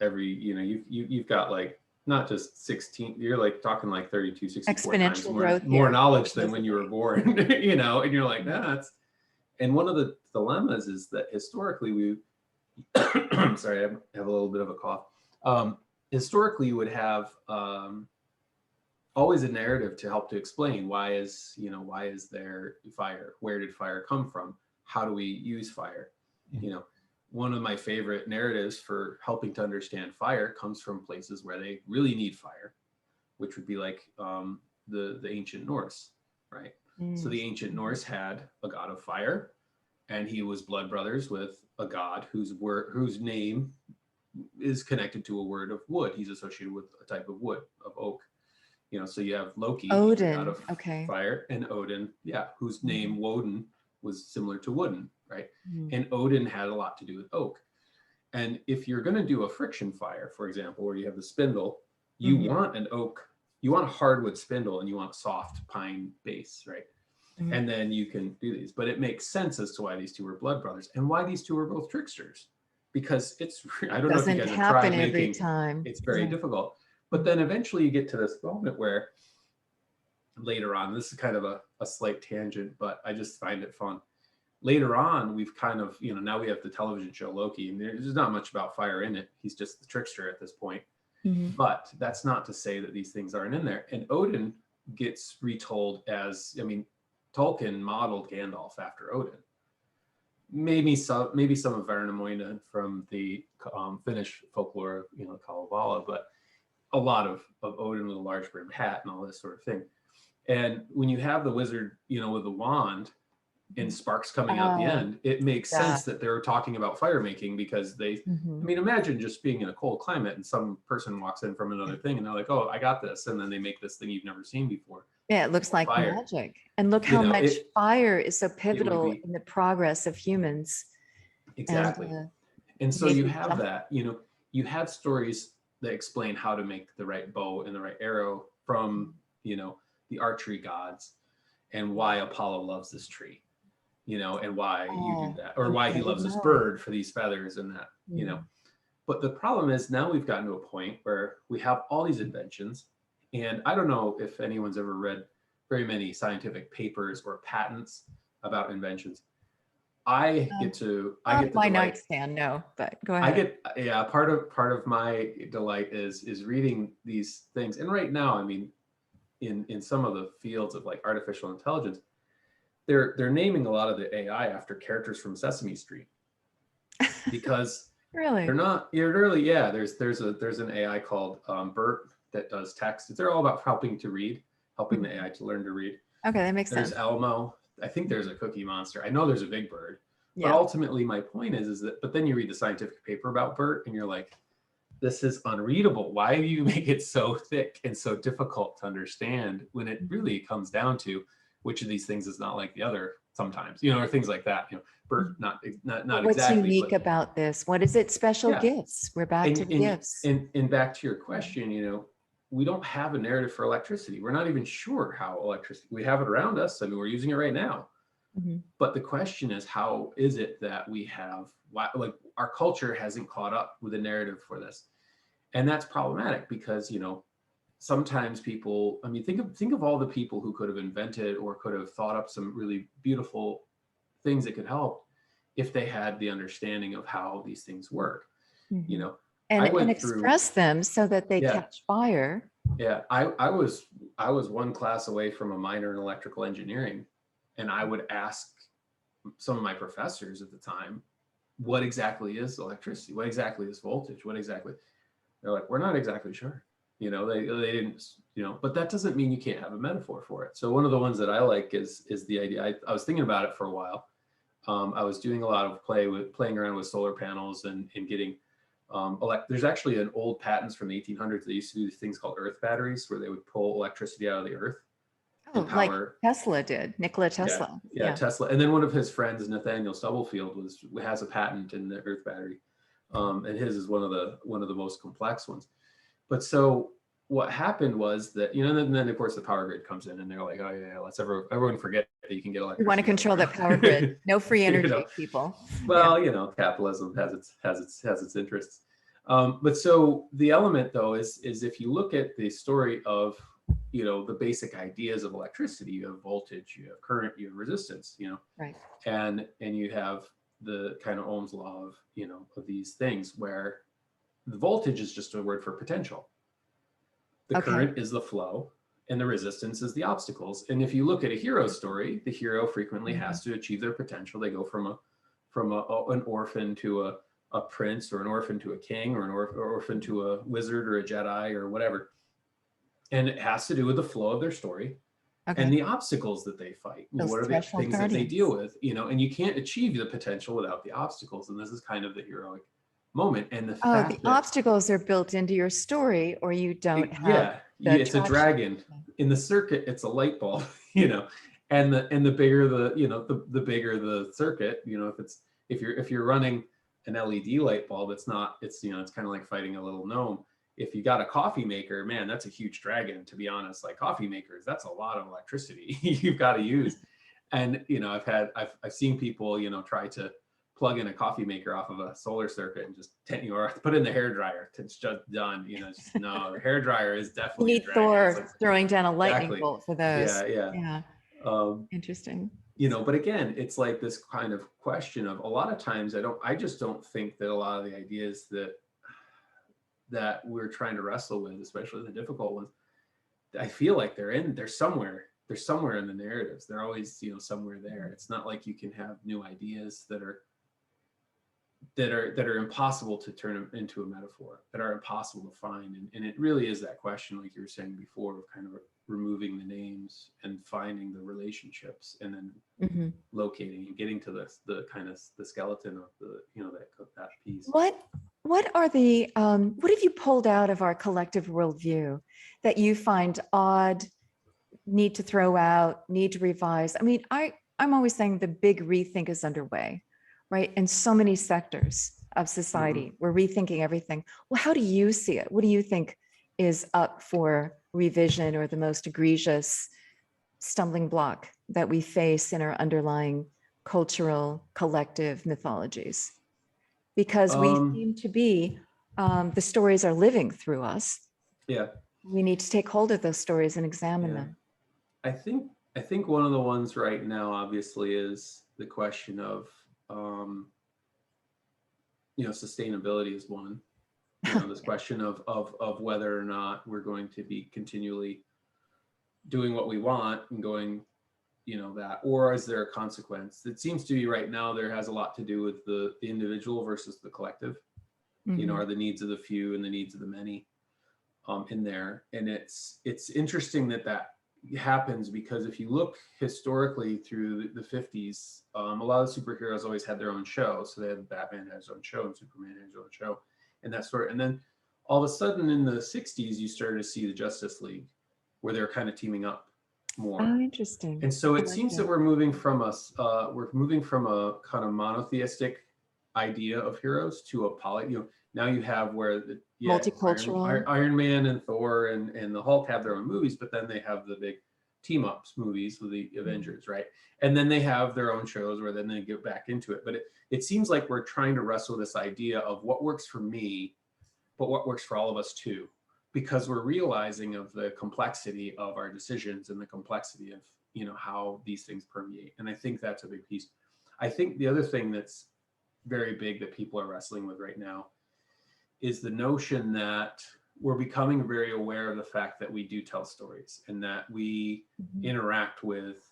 you've got like, not just 16, you're like talking like 32, 64 times Exponential growth more here. knowledge than when you were born, and you're like, that's, and one of the dilemmas is that historically sorry, I have a little bit of a cough. Historically, you would have always a narrative to help to explain why is there fire? Where did fire come from? How do we use fire? You know, one of my favorite narratives for helping to understand fire comes from places where they really need fire, which would be like the ancient Norse, right? So the ancient Norse had a god of fire, and he was blood brothers with a god whose name is connected to a word of wood. He's associated with a type of wood, of oak. You know, so you have Loki, the god Odin, of okay. fire, and Odin, whose name Woden was similar to wooden, right? Mhm. And Odin had a lot to do with oak. And if you're going to do a friction fire, for example, where you have the spindle, you want an oak, you want a hardwood spindle, and you want a soft pine base, right? And then you can do these. But it makes sense as to why these two were blood brothers and why these two are both tricksters. Because I don't know if you Doesn't guys have happen tried every making, time. it's very difficult. But then eventually you get to this moment where later on, this is kind of a slight tangent, but I just find it fun. Later on, we've kind of, now we have the television show Loki, and there's not much about fire in it. He's just the trickster at this point. But that's not to say that these things aren't in there. And Odin gets retold as, Tolkien modeled Gandalf after Odin. Maybe some of Varnamoinen from the Finnish folklore of, Kalevala, but a lot of Odin with a large brimmed hat and all this sort of thing. And when you have the wizard, with the wand and sparks coming out the end, it makes sense that they're talking about fire making, because they, imagine just being in a cold climate and some person walks in from another thing and they're like, oh, I got this. And then they make this thing you've never seen before. Yeah, it looks like fire. magic. And look how much fire is so pivotal be, in the progress of humans. Exactly. And so you have that, you have stories that explain how to make the right bow and the right arrow from, the archery gods, and why Apollo loves this tree, and why you do that, or why he loves this bird for these feathers and that, But the problem is now we've gotten to a point where we have all these inventions, and I don't know if anyone's ever read very many scientific papers or patents about inventions. I get the my delight. Nightstand, no, but go ahead. Part of my delight is reading these things, and right now, in some of the fields of like artificial intelligence, they're naming a lot of the AI after characters from Sesame Street, because Really? they're not. There's an AI called Bert that does text. They're all about helping the AI to learn to read. Okay, that makes sense. There's Elmo. I think there's a Cookie Monster. I know there's a Big Bird. But ultimately, my point is that. But then you read the scientific paper about Bert, and you're like, this is unreadable. Why do you make it so thick and so difficult to understand, when it really comes down to which of these things is not like the other sometimes, or things like that. Bert, not What's exactly. unique about this? What is it? Special gifts. We're back to the gifts. And back to your question, we don't have a narrative for electricity. We're not even sure how electricity, we have it around us. We're using it right now. But the question is, how is it that we have, like, our culture hasn't caught up with a narrative for this? And that's problematic because, sometimes people, think of all the people who could have invented or could have thought up some really beautiful things that could help if they had the understanding of how these things work, And express them so that they catch fire. Yeah, I was one class away from a minor in electrical engineering, and I would ask some of my professors at the time, what exactly is electricity? What exactly is voltage? What exactly? They're like, we're not exactly sure. They didn't, but that doesn't mean you can't have a metaphor for it. So one of the ones that I like is the idea. I was thinking about it for a while. I was doing a lot of playing around with solar panels and getting, there's actually an old patents from the 1800s. They used to do these things called earth batteries, where they would pull electricity out of the earth. Oh, like Tesla did, Nikola Tesla. Yeah, Tesla. And then one of his friends, Nathaniel Stubblefield, has a patent in the earth battery. And his is one of the most complex ones. But so what happened was that, and then of course the power grid comes in, and they're like, oh yeah, let's everyone forget that you can get electricity. We want to control that power grid. No free energy, people. Well, capitalism has its interests. But so the element though is if you look at the story of, the basic ideas of electricity, you have voltage, you have current, you have resistance, right. And you have the kind of Ohm's law of, of these things, where the voltage is just a word for potential. The current is the flow, and the resistance is the obstacles. And if you look at a hero story, the hero frequently has to achieve their potential. They go from an orphan to a prince, or an orphan to a king, or an orphan to a wizard or a Jedi or whatever. And it has to do with the flow of their story and the obstacles that they fight. Those What are the threshold things that they guardians. deal with? And you can't achieve the potential without the obstacles. And this is kind of the heroic moment. And the Oh, fact the that obstacles are built into your story, or you don't have the it's a attraction. dragon. In the circuit, it's a light bulb, and the bigger the bigger the circuit, if you're running an LED light bulb, it's kind of like fighting a little gnome. If you got a coffee maker, man, that's a huge dragon, to be honest. Like coffee makers, that's a lot of electricity you've got to use. And I've seen people try to plug in a coffee maker off of a solar circuit and just put in the hair dryer. It's just done. No, the hair dryer is You definitely need Thor throwing down a lightning Exactly. bolt for those. Yeah. Interesting. But again, it's like this kind of question of, a lot of times I just don't think that a lot of the ideas that we're trying to wrestle with, especially the difficult ones, I feel like they're somewhere in the narratives. They're always, somewhere there. It's not like you can have new ideas that are impossible to turn into a metaphor, that are impossible to find. And it really is that question, like you were saying before, of kind of removing the names and finding the relationships, and then locating and getting to the kind of the skeleton of that piece. What are the what have you pulled out of our collective worldview that you find odd, need to throw out, need to revise? I mean, I'm always saying the big rethink is underway, right? In so many sectors of society, we're rethinking everything. Well, how do you see it? What do you think is up for revision, or the most egregious stumbling block that we face in our underlying cultural collective mythologies? Because we seem to be, the stories are living through us. Yeah. We need to take hold of those stories and examine them. I think one of the ones right now, obviously, is the question of, sustainability is one. This question of whether or not we're going to be continually doing what we want and going, that, or is there a consequence? It seems to be right now there has a lot to do with the individual versus the collective. Are the needs of the few and the needs of the many in there. And it's interesting that happens, because if you look historically through the 50s, a lot of superheroes always had their own show. So they had Batman had his own show, and Superman had his own show, and that sort of. And then all of a sudden in the 60s, you started to see the Justice League, where they're kind of teaming up more. Oh, interesting. And so it seems that we're moving from a kind of monotheistic idea of heroes to a now you have where multicultural. Iron Man and Thor and the Hulk have their own movies, but then they have the big team ups movies with the Avengers, right? And then they have their own shows where then they get back into it. But it seems like we're trying to wrestle this idea of what works for me, but what works for all of us too, because we're realizing of the complexity of our decisions and the complexity of how these things permeate. And I think that's a big piece. I think the other thing that's very big that people are wrestling with right now is the notion that we're becoming very aware of the fact that we do tell stories, and that we interact with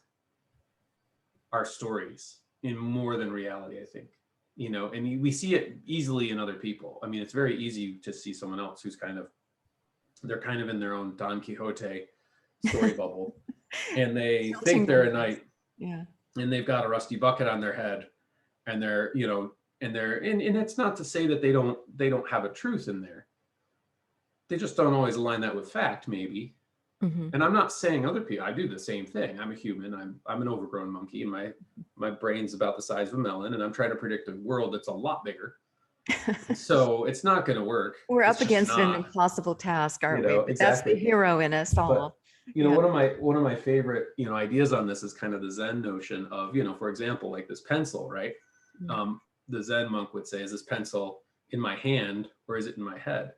our stories in more than reality, I think. And we see it easily in other people. I mean, it's very easy to see someone else who's they're kind of in their own Don Quixote story bubble, and they think they're a knight, and they've got a rusty bucket on their head, and they're and it's not to say that they don't have a truth in there. They just don't always align that with fact, maybe. And I'm not saying other people. I do the same thing. I'm a human. I'm an overgrown monkey, and my brain's about the size of a melon, and I'm trying to predict a world that's a lot bigger. So it's not going to work. We're up against an impossible task, aren't we? But exactly. That's the hero in us all. But, one of my favorite ideas on this is kind of the Zen notion of for example, like this pencil, right? The Zen monk would say, is this pencil in my hand or is it in my head?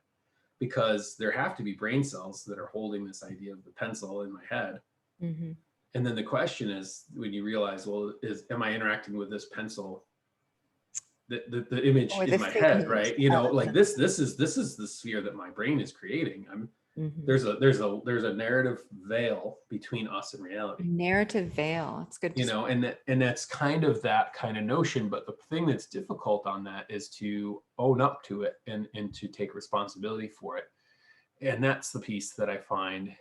Because there have to be brain cells that are holding this idea of the pencil in my head. And then the question is, when you realize, well, am I interacting with this pencil, the image in my head, right? Like this is the sphere that my brain is creating. there's a narrative veil between us and reality. Narrative veil. It's good. And that's kind of that kind of notion. But the thing that's difficult on that is to own up to it and to take responsibility for it. And that's the piece that I find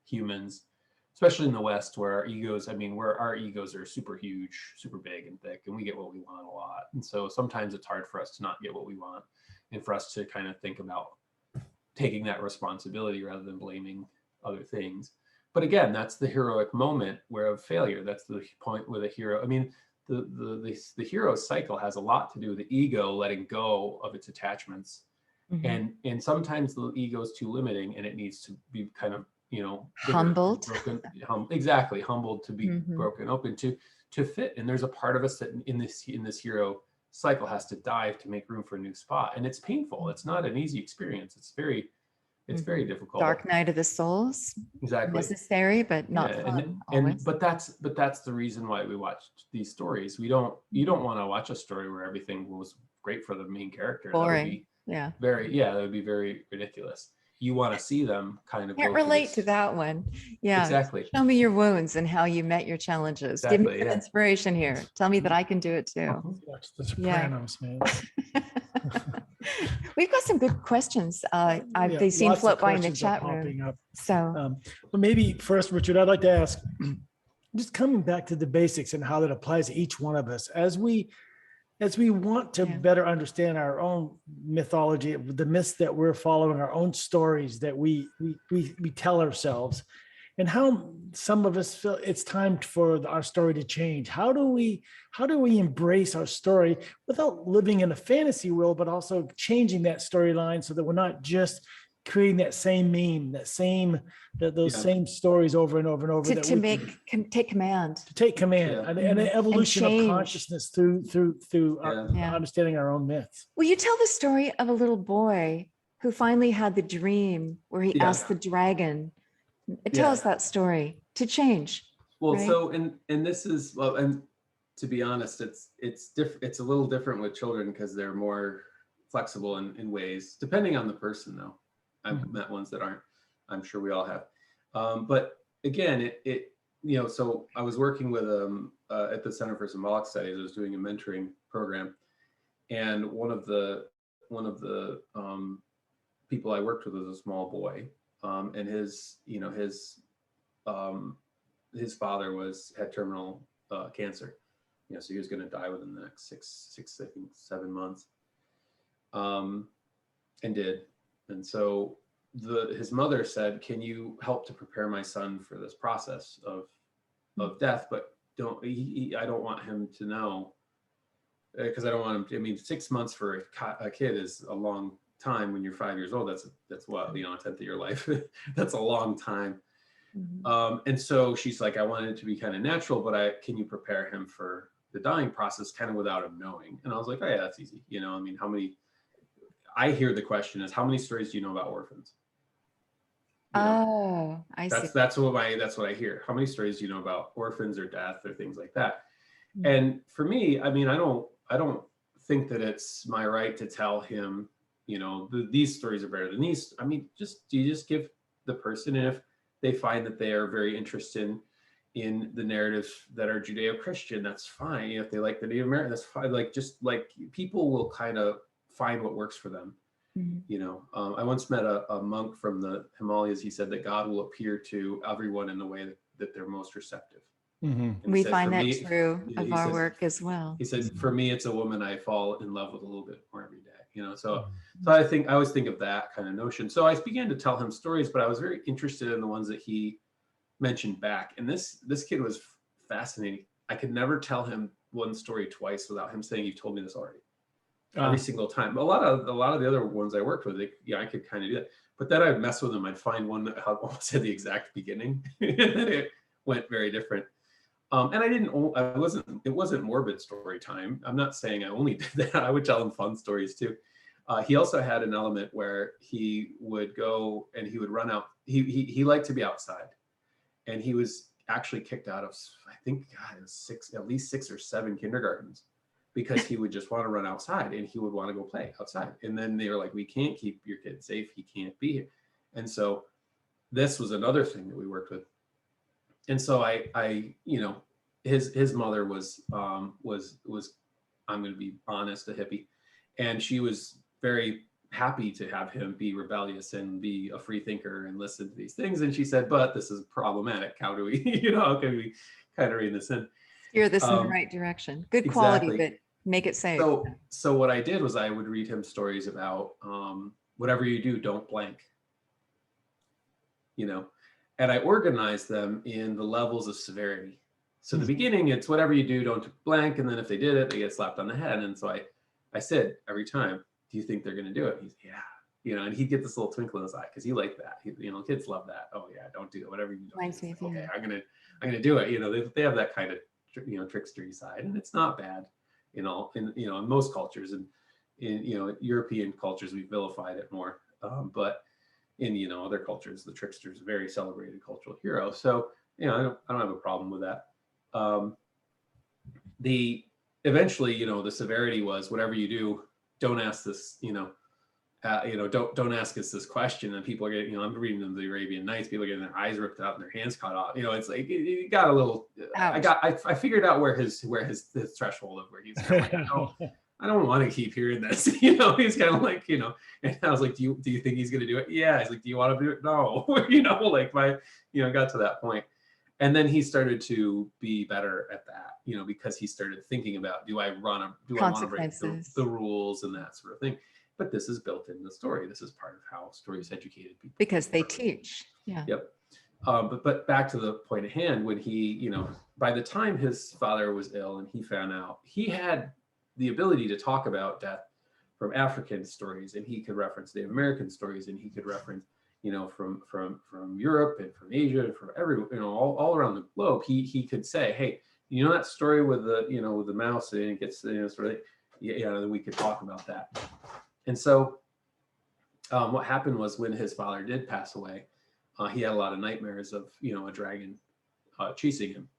humans, especially in the West, where our egos are super huge, super big and thick, and we get what we want a lot. And so sometimes it's hard for us to not get what we want, and for us to kind of think about taking that responsibility rather than blaming other things. But again, that's the heroic moment of failure. That's the point where the hero, the hero's cycle has a lot to do with the ego letting go of its attachments. And sometimes the ego is too limiting, and it needs to be kind of, humbled. Exactly, humbled to be broken open to fit. And there's a part of us that in this hero cycle has to dive to make room for a new spot, and it's painful. It's not an easy experience. It's very difficult. Dark night of the souls. Exactly. Necessary, but not fun. But that's the reason why we watch these stories. You don't want to watch a story where everything was great for the main character. Boring. That would be very ridiculous. You want to see them kind of can't relate to that one. Yeah, exactly. Show me your wounds and how you met your challenges. Exactly, give me some inspiration here. Tell me that I can do it too. Watch The Sopranos, man. We've got some good questions. They seem lots of float by in the questions are chat room. popping up. So Well, maybe first, Richard, I'd like to ask, just coming back to the basics and how that applies to each one of us as we want to better understand our own mythology, the myths that we're following, our own stories that we tell ourselves, and how some of us feel it's time for our story to change. How do we embrace our story without living in a fantasy world, but also changing that storyline so that we're not just creating that same meme, same stories over and over and over. Take command. To take command, and an evolution of consciousness through understanding our own myths. Well, you tell the story of a little boy who finally had the dream where he asked the dragon. Tell us that story to change. Well, right? so and this is and to be honest, it's different. It's a little different with children because they're more flexible in ways, depending on the person, though. I've met ones that aren't. I'm sure we all have. But again, so I was working with at the Center for Symbolic Studies. I was doing a mentoring program, and one of the people I worked with was a small boy, and his father had terminal cancer. So he was going to die within the next six, I think 7 months, and did. And so his mother said, "Can you help to prepare my son for this process of death? But I don't want him to know, because I don't want him. 6 months for a kid is a long time when you're 5 years old. That's what, a tenth of your life. That's a long time." And so she's like, "I wanted it to be kind of natural, but can you prepare him for the dying process kind of without him knowing?" And I was like, "Oh yeah, that's easy. How many?" I hear the question is, how many stories do you know about orphans? I see. That's what I hear. How many stories do you know about orphans or death or things like that? And for me, I don't think that it's my right to tell him, these stories are better than these. You just give the person, and if they find that they are very interested in the narratives that are Judeo-Christian, that's fine. If they like the Native American, that's fine. Just people will kind of find what works for them. I once met a monk from the Himalayas. He said that God will appear to everyone in the way that they're most receptive. We find that true of our work as well. He said, "For me, it's a woman I fall in love with a little bit more every day." So I always think of that kind of notion. So I began to tell him stories, but I was very interested in the ones that he mentioned back. And this kid was fascinating. I could never tell him one story twice without him saying, "You've told me this already." Every single time. A lot of the other ones I worked with, I could kind of do that. But then I'd mess with them. I'd find one that almost at the exact beginning, and then it went very different. And it wasn't morbid story time. I'm not saying I only did that. I would tell him fun stories too. He also had an element where he would go and he would run out. He liked to be outside, and he was actually kicked out of, I think, at least 6 or 7 kindergartens, because he would just want to run outside and he would want to go play outside. And then they were like, "We can't keep your kid safe. He can't be here." And so this was another thing that we worked with. And so I you know, his mother was I'm going to be honest, a hippie, and she was very happy to have him be rebellious and be a free thinker and listen to these things. And she said, but this is problematic. How do we, you know, how can we kind of rein this in? Steer this in the right direction. Good quality, Exactly. but make it safe. So what I did was I would read him stories about whatever you do, don't blank, you know, and I organized them in the levels of severity. So the beginning, it's whatever you do, don't blank. And then if they did it, they get slapped on the head. And so I said every time, do you think they're going to do it? He's, yeah. You know, and he'd get this little twinkle in his eye because he liked that. You know, kids love that. Oh yeah, don't do it. Whatever you do. Okay, I'm gonna do it. You know, they have that kind of, you know, trickstery side, and it's not bad. You know, in most cultures, and in European cultures, we vilified it more. But in other cultures, the trickster is a very celebrated cultural hero. So I don't have a problem with that. Eventually, the severity was whatever you do, don't ask this, don't ask us this question. And people are getting, I'm reading them the Arabian Nights, people are getting their eyes ripped out and their hands cut off. It's like, it got a little, I figured out where his threshold of where he's like, I don't want to keep hearing this. He's kind of like, and I was like, do you think he's going to do it? Yeah. He's like, do you want to do it? No. Got to that point. And then he started to be better at that, because he started thinking about, do I want to break the rules and that sort of thing? But this is built in the story. This is part of how stories educated people. Because they teach. Yeah. Yep. But back to the point at hand, when he, by the time his father was ill and he found out, he had the ability to talk about death from African stories, and he could reference Native American stories, and he could reference, from Europe and from Asia and from all around the globe. He could say, hey, that story with the mouse, and it gets sort of, then we could talk about that. And so what happened was, when his father did pass away, he had a lot of nightmares of a dragon chasing him,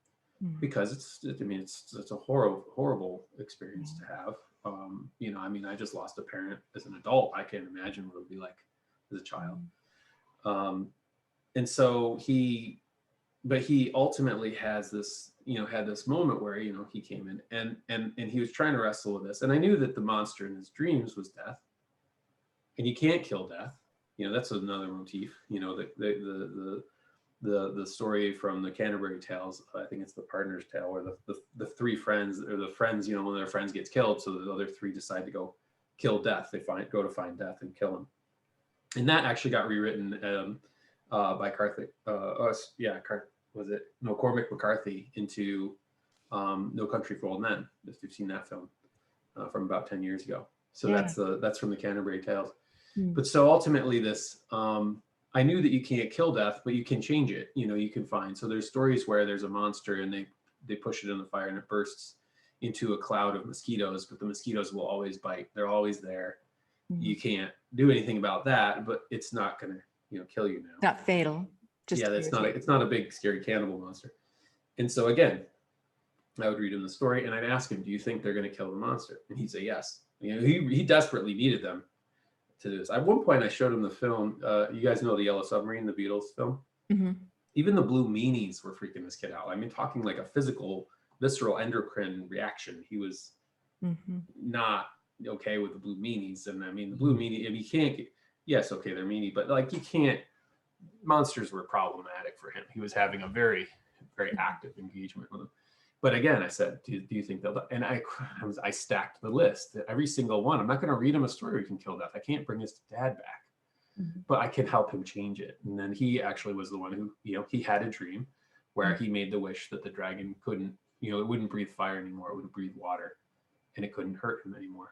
because it's a horrible experience to have. I just lost a parent as an adult. I can't imagine what it would be like as a child. And so he ultimately has this, had this moment where, he came in and he was trying to wrestle with this. And I knew that the monster in his dreams was death, and you can't kill death. That's another motif, the story from the Canterbury Tales. I think it's the Partner's Tale, where the three friends, or the friends, one of their friends gets killed, so the other three decide to go kill death. They go to find death and kill him. And that actually got rewritten by Cormac McCarthy into No Country for Old Men, if you've seen that film from about 10 years ago. So that's from the Canterbury Tales. But so ultimately this, I knew that you can't kill death, but you can change it. You can find, so there's stories where there's a monster and they push it in the fire and it bursts into a cloud of mosquitoes, but the mosquitoes will always bite. They're always there. You can't do anything about that, but it's not going to, kill you now. Not fatal. It's not a big scary cannibal monster. And so again, I would read him the story and I'd ask him, do you think they're going to kill the monster? And he'd say yes. He desperately needed them to do this. At one point I showed him the film. You guys know The Yellow Submarine, the Beatles film? Mm-hmm. Even the blue meanies were freaking this kid out. I mean, talking like a physical, visceral endocrine reaction. He was not okay with the blue meanies. And I mean, the blue meanie, if you can't get, yes, okay, they're meanie, but like you can't, monsters were problematic for him. He was having a very, very active engagement with them. But again, I said, do you think they'll die? And I stacked the list, every single one. I'm not going to read him a story where he can kill death. I can't bring his dad back, but I can help him change it. And then he actually was the one who, he had a dream where he made the wish that the dragon couldn't, it wouldn't breathe fire anymore. It would breathe water, and it couldn't hurt him anymore.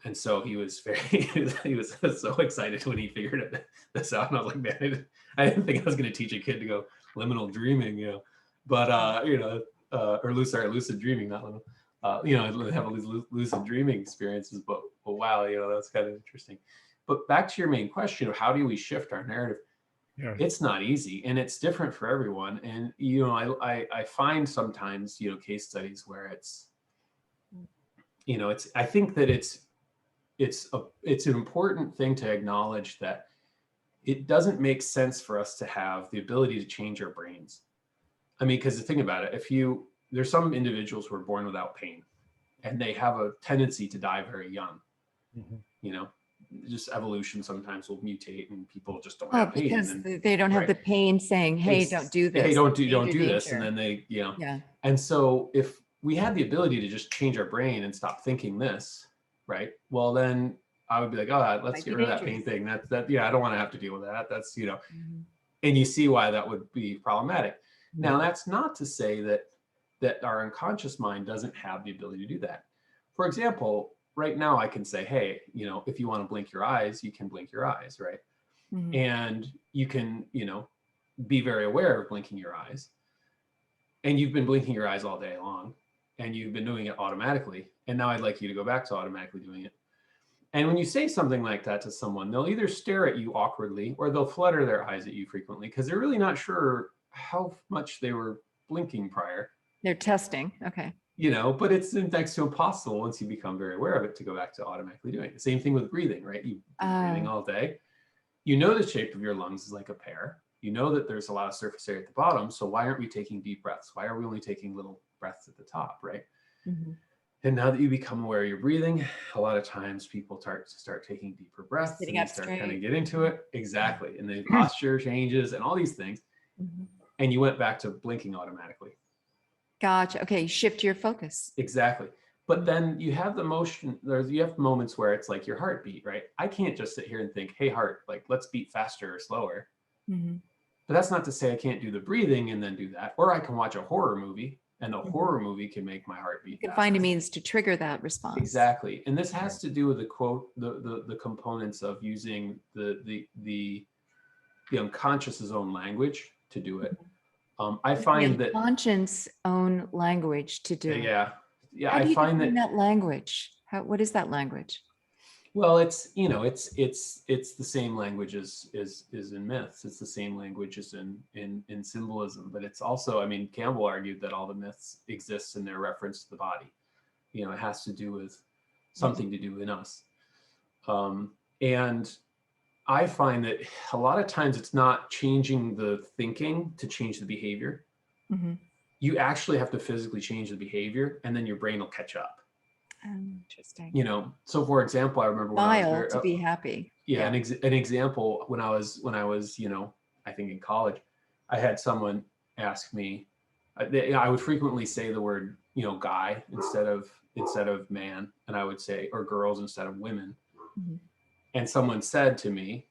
And so he was he was so excited when he figured this out. And I was like, man, I didn't think I was going to teach a kid to go liminal dreaming, but or lucid dreaming, not liminal, have all these lucid dreaming experiences. But wow, that's kind of interesting. But back to your main question of how do we shift our narrative? Yeah. It's not easy, and it's different for everyone. And I find sometimes case studies where it's I think that it's an important thing to acknowledge that it doesn't make sense for us to have the ability to change our brains. I mean, because the thing about it, there's some individuals who are born without pain and they have a tendency to die very young. You know, just evolution sometimes will mutate and people just don't have pain. Because And then, they don't have right. the pain saying, hey, don't do this. Hey, don't do Danger, this. And danger. then they, you know, Yeah. and so if we had the ability to just change our brain and stop thinking this, right? Well, then I would be like, oh, let's Might get be rid of that pain dangerous. thing. Yeah, I don't want to have to deal with that. That's, you know, Mhm. and you see why that would be problematic. Mhm. Now, that's not to say that our unconscious mind doesn't have the ability to do that. For example, right now I can say, hey, you know, if you want to blink your eyes, you can blink your eyes, right? Mhm. And you can, you know, be very aware of blinking your eyes. And you've been blinking your eyes all day long and you've been doing it automatically. And now I'd like you to go back to automatically doing it. And when you say something like that to someone, they'll either stare at you awkwardly or they'll flutter their eyes at you frequently because they're really not sure how much they were blinking prior. They're testing. Okay. You know, but it's next to impossible once you become very aware of it to go back to automatically doing it. The same thing with breathing, right? You've been breathing all day. You know the shape of your lungs is like a pear. You know that there's a lot of surface area at the bottom. So why aren't we taking deep breaths? Why are we only taking little breaths at the top, right? Mhm. And now that you become aware of your breathing, a lot of times people start taking deeper breaths sitting and they up start kind of straight. get into it. Exactly. And the posture changes and all these things. Mhm. And you went back to blinking automatically. Gotcha. Okay. Shift your focus. Exactly. But then you have the motion, you have moments where it's like your heartbeat, right? I can't just sit here and think, hey, heart, like let's beat faster or slower. Mhm. But that's not to say I can't do the breathing and then do that. Or I can watch a horror movie and the Mhm. horror movie can make my heart You beat can faster. find a means to trigger that response. Exactly. And this has to do with the components of using the unconscious's own language to do it. I find The that, conscience own language to do it. yeah, How I do you find define that, that language? What is that language? well, it's, you know, it's the same language as in myths. It's the same language as in symbolism, but it's also, I mean, Campbell argued that all the myths exist in their reference to the body. You know, it has to do with something to do in us. And I find that a lot of times it's not changing the thinking to change the behavior. Mhm. You actually have to physically change the behavior and then your brain will catch up. Interesting. You know, so for example, I remember when I was Smile very, to be happy. yeah, an example when I was, you know, I think in college, I had someone ask me, I would frequently say the word, you know, guy instead of man, and I would say, or girls instead of women. Mhm. And someone said to me,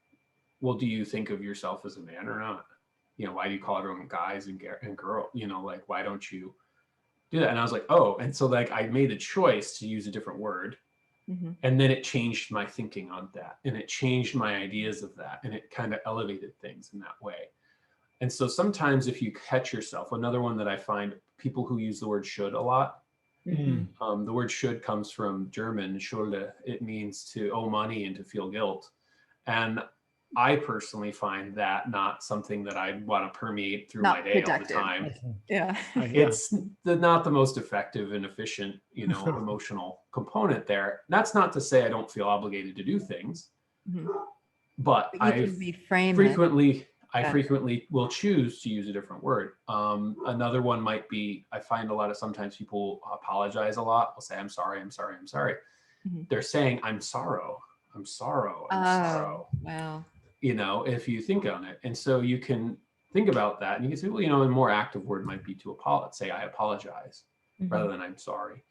well, do you think of yourself as a man or not? You know, why do you call everyone guys and girl? You know, like, why don't you do that? And I was like, oh, and so like I made the choice to use a different word. Mhm. And then it changed my thinking on that. And it changed my ideas of that. And it kind of elevated things in that way. And so sometimes if you catch yourself, another one that I find people who use the word should a lot, Mhm. the word should comes from German, schulde. It means to owe money and to feel guilt. And I personally find that not something that I want to permeate through my Not day all the productive. time. Okay. Yeah. Yeah. It's not the most effective and efficient, you know, emotional component there. That's not to say I don't feel obligated to do things, Mhm. but But you can reframe it. I better. frequently will choose to use a different word. Another one might be, I find sometimes people apologize a lot. They'll say, I'm sorry, I'm sorry, I'm sorry. Mhm. They're saying, I'm sorrow, I'm sorrow, I'm Oh, sorrow, wow. you know, if you think on it. And so you can think about that and you can say, well, you know, a more active word might be to say, I apologize rather than I'm sorry.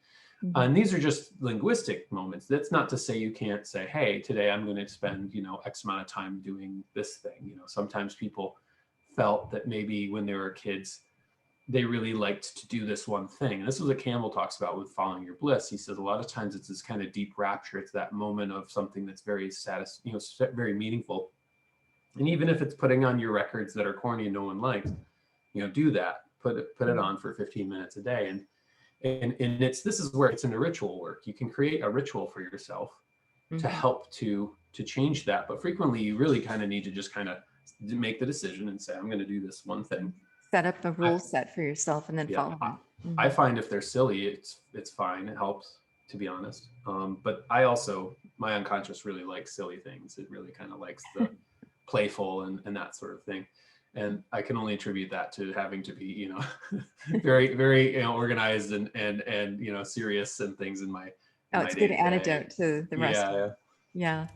Mhm. And these are just linguistic moments. That's not to say you can't say, hey, today I'm going to spend, you know, X amount of time doing this thing. You know, sometimes people felt that maybe when they were kids, they really liked to do this one thing. And this is what Campbell talks about with following your bliss. He says a lot of times it's this kind of deep rapture. It's that moment of something that's very very meaningful. And even if it's putting on your records that are corny and no one likes, you know, do that. Put it on for 15 minutes a day. And this is where it's into ritual work. You can create a ritual for yourself to help to change that. But frequently you really kind of need to just kind of make the decision and say, I'm going to do this one thing. Set up a rule set for yourself and then Yeah, follow it. I find if they're silly, it's fine. It helps, to be honest. But I also, my unconscious really likes silly things. It really kind of likes playful and that sort of thing. And I can only attribute that to having to be, very, very, organized and serious and things in my. Oh, it's a good antidote to the rest of it. Yeah.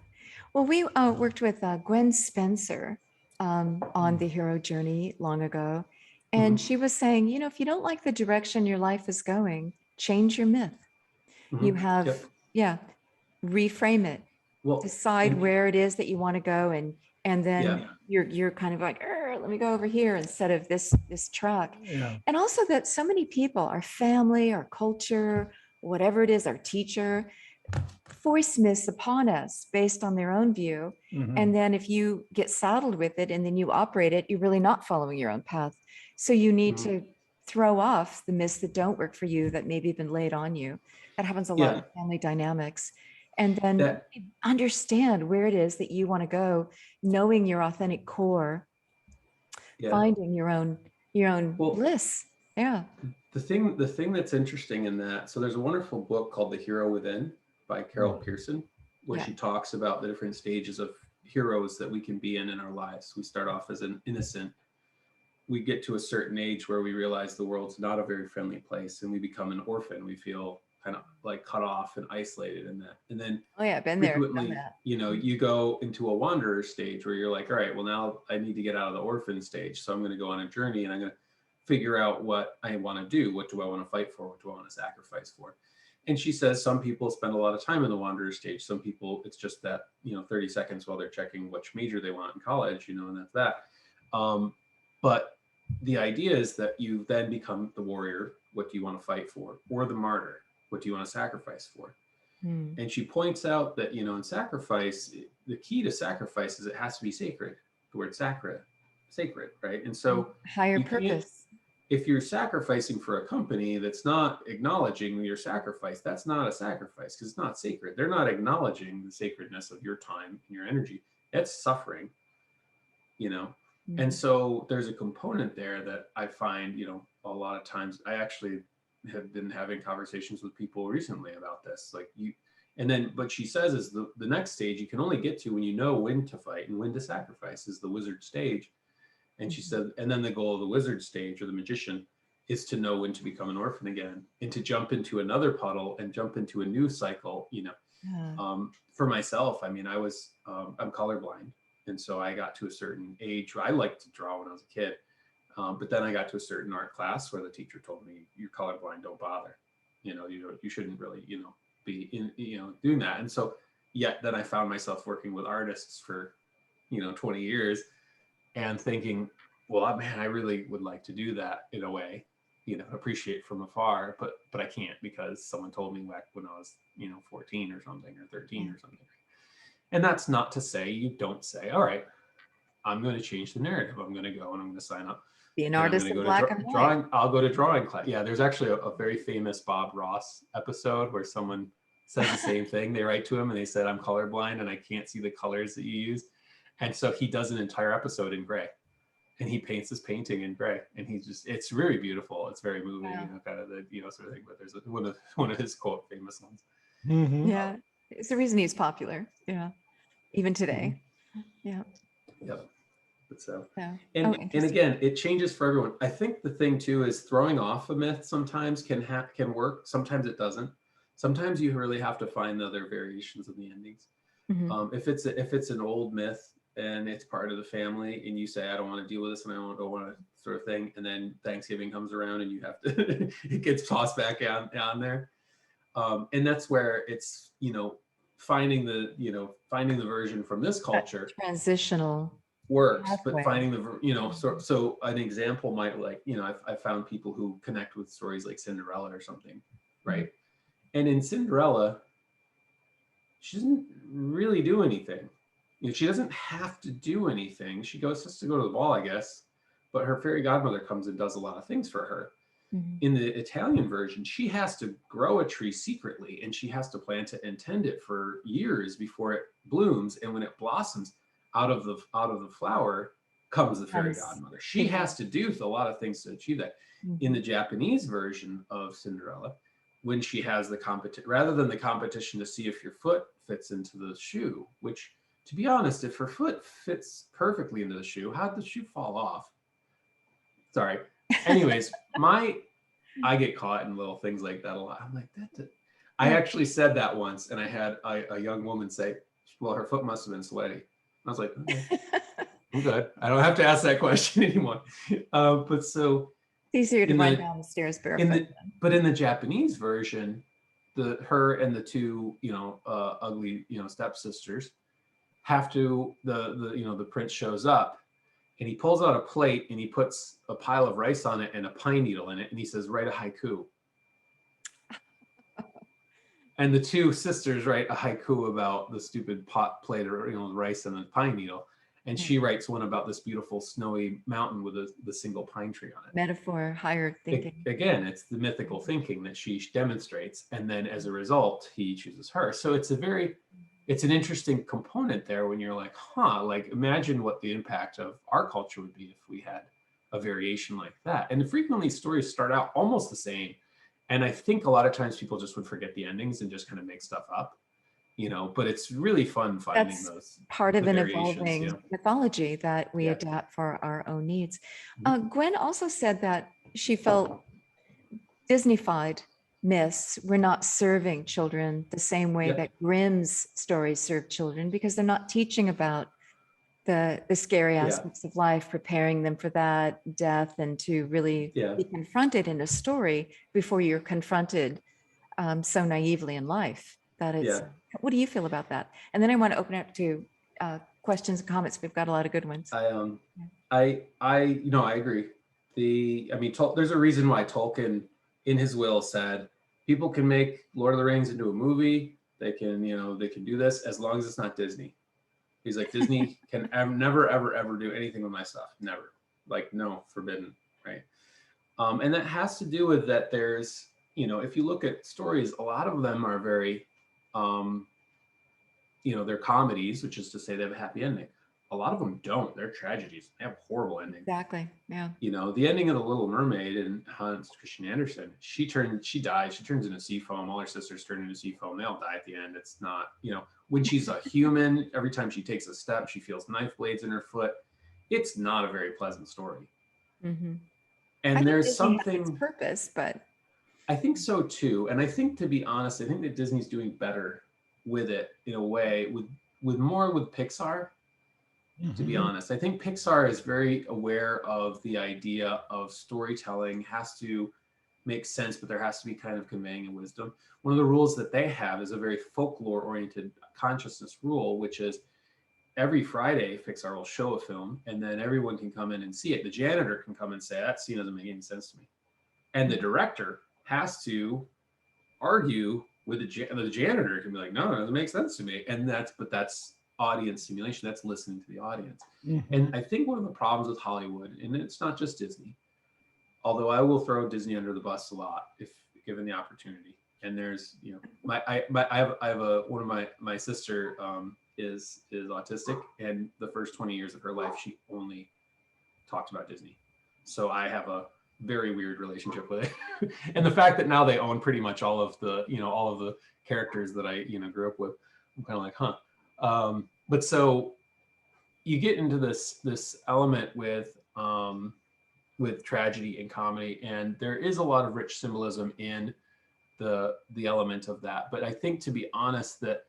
Well, we worked with Gwen Spencer on the hero journey long ago. And she was saying, if you don't like the direction your life is going, change your myth. You have, reframe it. Well, decide where it is that you want to go, and then you're kind of like, let me go over here instead of this track. Yeah. And also that so many people, our family, our culture, whatever it is, our teacher, force myths upon us based on their own view. And then if you get saddled with it and then you operate it, you're really not following your own path. So you need to throw off the myths that don't work for you, that maybe have been laid on you. That happens a lot in family dynamics. And then understand where it is that you want to go, knowing your authentic core, finding your own bliss. Yeah. The thing that's interesting in that, so there's a wonderful book called The Hero Within by Carol Pearson, where she talks about the different stages of heroes that we can be in our lives. We start off as an innocent. We get to a certain age where we realize the world's not a very friendly place, and we become an orphan. We feel kind of like cut off and isolated in that. And then been there, you go into a wanderer stage where you're like, all right, well, now I need to get out of the orphan stage. So I'm going to go on a journey and I'm going to figure out what I want to do. What do I want to fight for? What do I want to sacrifice for? And she says some people spend a lot of time in the wanderer stage. Some people, it's just that, 30 seconds while they're checking which major they want in college, and that's that. But the idea is that you then become the warrior. What do you want to fight for? Or the martyr. What do you want to sacrifice for? And she points out that, in sacrifice, the key to sacrifice is it has to be sacred. The word sacred, right? And so higher purpose. If you're sacrificing for a company that's not acknowledging your sacrifice, that's not a sacrifice because it's not sacred. They're not acknowledging the sacredness of your time and your energy. That's suffering, And so there's a component there that I find, a lot of times I actually have been having conversations with people recently about this, but she says is the next stage you can only get to when you know when to fight and when to sacrifice is the wizard stage. And she said, and then the goal of the wizard stage or the magician is to know when to become an orphan again and to jump into another puddle and jump into a new cycle, For myself, I'm colorblind. And so I got to a certain age where I liked to draw when I was a kid. But then I got to a certain art class where the teacher told me, "You're colorblind, don't bother. You shouldn't really, be doing that." And so, then I found myself working with artists for, 20 years, and thinking, well, man, I really would like to do that in a way, appreciate from afar, but I can't because someone told me back when I was, 14 or something or 13 or something. And that's not to say you don't say, all right, I'm going to change the narrative. I'm going to go and I'm going to sign up. Be an artist in black and white. Drawing. I'll go to drawing class. Yeah, there's actually a very famous Bob Ross episode where someone says the same thing. They write to him and they said, "I'm colorblind and I can't see the colors that you use." And so he does an entire episode in gray, and he paints his painting in gray, and it's really beautiful. It's very moving, kind of the sort of thing. But there's one of his quote famous ones. Yeah, it's the reason he's popular. Yeah, even today. Yeah. Yep. So, and again, it changes for everyone. I think the thing too is throwing off a myth sometimes can work. Sometimes it doesn't. Sometimes you really have to find other variations of the endings. If it's an old myth and it's part of the family, and you say, "I don't want to deal with this, and I don't want to," sort of thing, and then Thanksgiving comes around and you have to, it gets tossed back on there, and that's where it's finding the version from this culture. Transitional. Works, but finding the so an example might I've found people who connect with stories like Cinderella or something, right? And in Cinderella, she doesn't really do anything. She doesn't have to do anything. She has to go to the ball, I guess, but her fairy godmother comes and does a lot of things for her. In the Italian version, she has to grow a tree secretly, and she has to plant it and tend it for years before it blooms, and when it blossoms, out of the flower comes the fairy godmother. She has to do a lot of things to achieve that. In the Japanese version of Cinderella, when she has the competition, rather than the competition to see if your foot fits into the shoe, which to be honest, if her foot fits perfectly into the shoe, how'd the shoe fall off? Sorry. Anyways, I get caught in little things like that a lot. I'm like, I actually said that once, and I had a young woman say, well, her foot must have been sweaty. I was like, okay, I'm good. I don't have to ask that question anymore. But so It's easier to in run the- down the stairs barefoot. but in the Japanese version, her and the two, ugly, stepsisters have to, the prince shows up and he pulls out a plate and he puts a pile of rice on it and a pine needle in it. And he says, write a haiku. And the two sisters write a haiku about the stupid pot plate or, rice and the pine needle. And she writes one about this beautiful snowy mountain with the single pine tree on it. Metaphor, higher thinking. Again, it's the mythical thinking that she demonstrates. And then as a result, he chooses her. So it's an interesting component there when you're like, like imagine what the impact of our culture would be if we had a variation like that. And frequently stories start out almost the same. And I think a lot of times people just would forget the endings and just kind of make stuff up, but it's really fun finding That's those. part of the an variations, evolving yeah. mythology that we Yeah. adapt for our own needs. Gwen also said that she felt Disneyfied myths were not serving children the same way Yep. that Grimm's stories serve children, because they're not teaching about the scary Yeah. aspects of life, preparing them for that death, and to really Yeah. be confronted in a story before you're confronted so naively in life. That is, Yeah. what do you feel about that? And then I want to open it up to questions and comments. We've got a lot of good ones. I agree. There's a reason why Tolkien in his will said people can make Lord of the Rings into a movie. They can do this as long as it's not Disney. He's like, Disney can never, ever, ever do anything with my stuff. Never. Like, no, forbidden. Right. And that has to do with that. There's, if you look at stories, a lot of them are very, they're comedies, which is to say they have a happy ending. A lot of them don't. They're tragedies. They have horrible endings. Exactly. Yeah. The ending of The Little Mermaid and Hans Christian Andersen, she dies. She turns into sea foam. All her sisters turn into sea foam. They all die at the end. It's not, when she's a human, every time she takes a step, she feels knife blades in her foot. It's not a very pleasant story. Mm-hmm. And there's Disney has something. its purpose, but I think so too. And I think, to be honest, I think that Disney's doing better with it in a way, with more with Pixar. To be honest, I think Pixar is very aware of the idea of storytelling has to make sense, but there has to be kind of conveying a wisdom. One of the rules that they have is a very folklore-oriented consciousness rule, which is every Friday, Pixar will show a film, and then everyone can come in and see it. The janitor can come and say, that scene doesn't make any sense to me. And the director has to argue with the janitor. Can be like, no, it doesn't make sense to me. And that's audience simulation. That's listening to the audience. And I think one of the problems with Hollywood, and it's not just Disney, although I will throw Disney under the bus a lot if given the opportunity. And there's, my sister is autistic, and the first 20 years of her life she only talked about Disney. So I have a very weird relationship with it. And the fact that now they own pretty much all of the characters that I grew up with, I'm kind of like, but so you get into this element with tragedy and comedy, and there is a lot of rich symbolism in the element of that. But I think, to be honest, that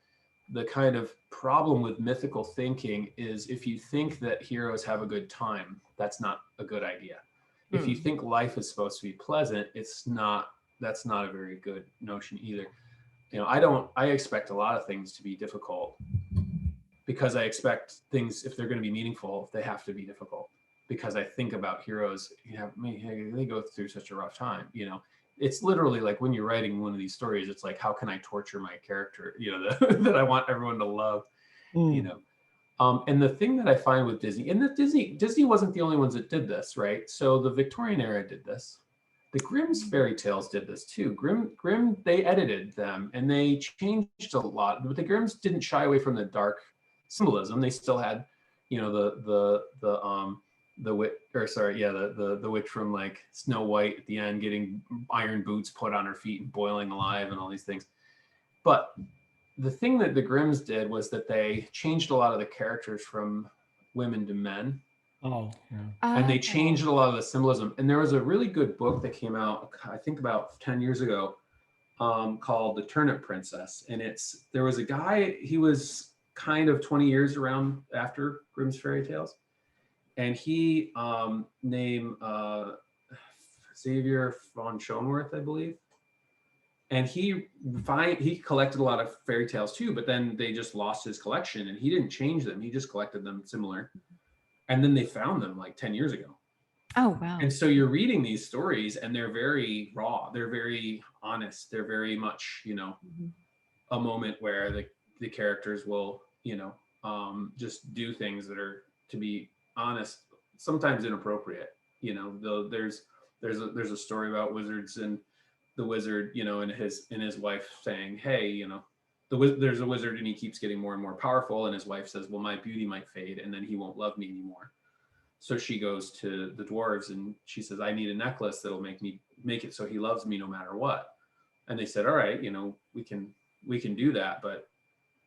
the kind of problem with mythical thinking is if you think that heroes have a good time, that's not a good idea. If you think life is supposed to be pleasant, that's not a very good notion either. I expect a lot of things to be difficult, because I expect things, if they're going to be meaningful, they have to be difficult. Because I think about heroes, they go through such a rough time. It's literally like when you're writing one of these stories, it's like, how can I torture my character? That I want everyone to love. And the thing that I find with Disney, and that Disney wasn't the only ones that did this, right? So the Victorian era did this. The Grimm's fairy tales did this too. Grimm, they edited them and they changed a lot, but the Grimm's didn't shy away from the dark symbolism. They still had, the witch from like Snow White at the end getting iron boots put on her feet and boiling alive and all these things. But the thing that the Grimms did was that they changed a lot of the characters from women to men, Oh, yeah. and they Oh, changed a lot of the symbolism. And there was a really good book that came out, I think about 10 years ago, called The Turnip Princess. And there was a guy, he was kind of 20 years around after Grimm's fairy tales. And he named Xavier von Schoenworth, I believe. And he collected a lot of fairy tales too, but then they just lost his collection, and he didn't change them. He just collected them similar. And then they found them like 10 years ago. oh, wow. And so you're reading these stories and they're very raw. They're very honest. They're very much, Mhm. a moment where the characters will, just do things that are, to be honest, sometimes inappropriate. Though there's a story about wizards, and the wizard, and his wife saying, hey, there's a wizard and he keeps getting more and more powerful, and his wife says, well, my beauty might fade and then he won't love me anymore. So she goes to the dwarves and she says, I need a necklace that'll make it so he loves me no matter what. And they said, all right, we can do that, but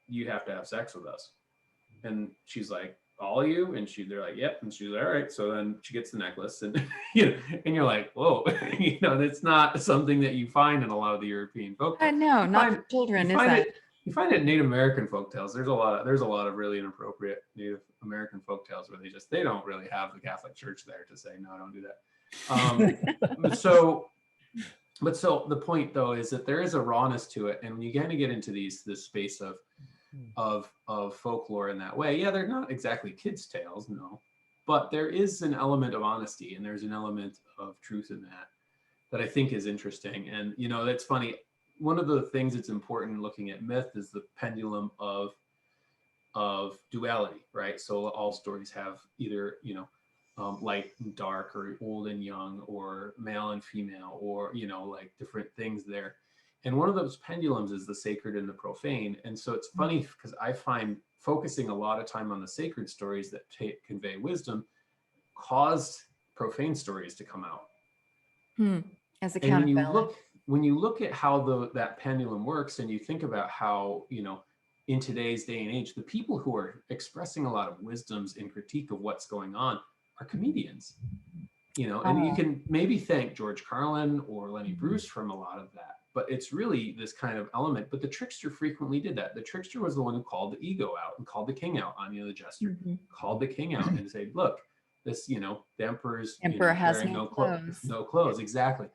you have to have sex with us. And she's like, all of you? And they're like, yep. And she's like, all right. So then she gets the necklace, and and you're like, whoa, that's not something that you find in a lot of the European folk. No, not for children, is that? You find it in Native American folktales. There's a lot of really inappropriate Native American folktales where they don't really have the Catholic Church there to say, no, don't do that. So the point though is that there is a rawness to it, and when you kind of get into this space of folklore in that way, yeah, they're not exactly kids' tales, no, but there is an element of honesty, and there's an element of truth in that I think is interesting. And that's funny. One of the things that's important looking at myth is the pendulum of duality, right? So all stories have either light and dark, or old and young, or male and female, or like different things there. And one of those pendulums is the sacred and the profane. And so it's funny because I find focusing a lot of time on the sacred stories that convey wisdom caused profane stories to come out. As a And counterbalance. when you look at how that pendulum works, and you think about how, in today's day and age, the people who are expressing a lot of wisdoms and critique of what's going on are comedians, and you can maybe thank George Carlin or Lenny Bruce from a lot of that, but it's really this kind of element. But the trickster frequently did that. The trickster was the one who called the ego out and called the king out. Anya the jester called the king out and said, look, this, the emperor's Has wearing no clothes. no clothes. Exactly.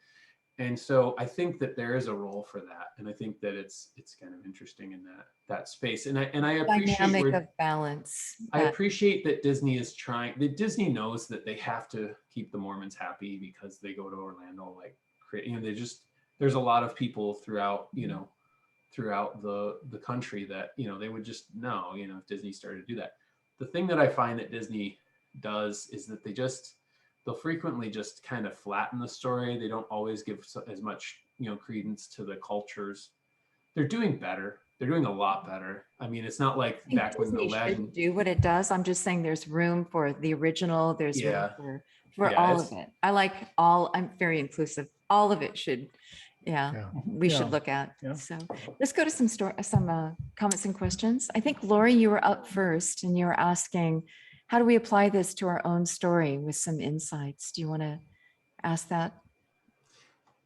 And so I think that there is a role for that, and I think that it's kind of interesting in that space. And I appreciate Dynamic of balance. I appreciate that Disney is trying. That Disney knows that they have to keep the Mormons happy because they go to Orlando, there's a lot of people throughout the country that they would just know, if Disney started to do that. The thing that I find that Disney does is that they'll frequently just kind of flatten the story. They don't always give as much, credence to the cultures. They're doing better. They're doing a lot better. I mean, it's not like back when the legend. Do what it does. I'm just saying there's room for the original. There's room for all of it. I like all. I'm very inclusive. All of it should. We should look at. Yeah. So let's go to some comments and questions. I think Lori, you were up first, and you were asking, how do we apply this to our own story with some insights? Do you want to ask that?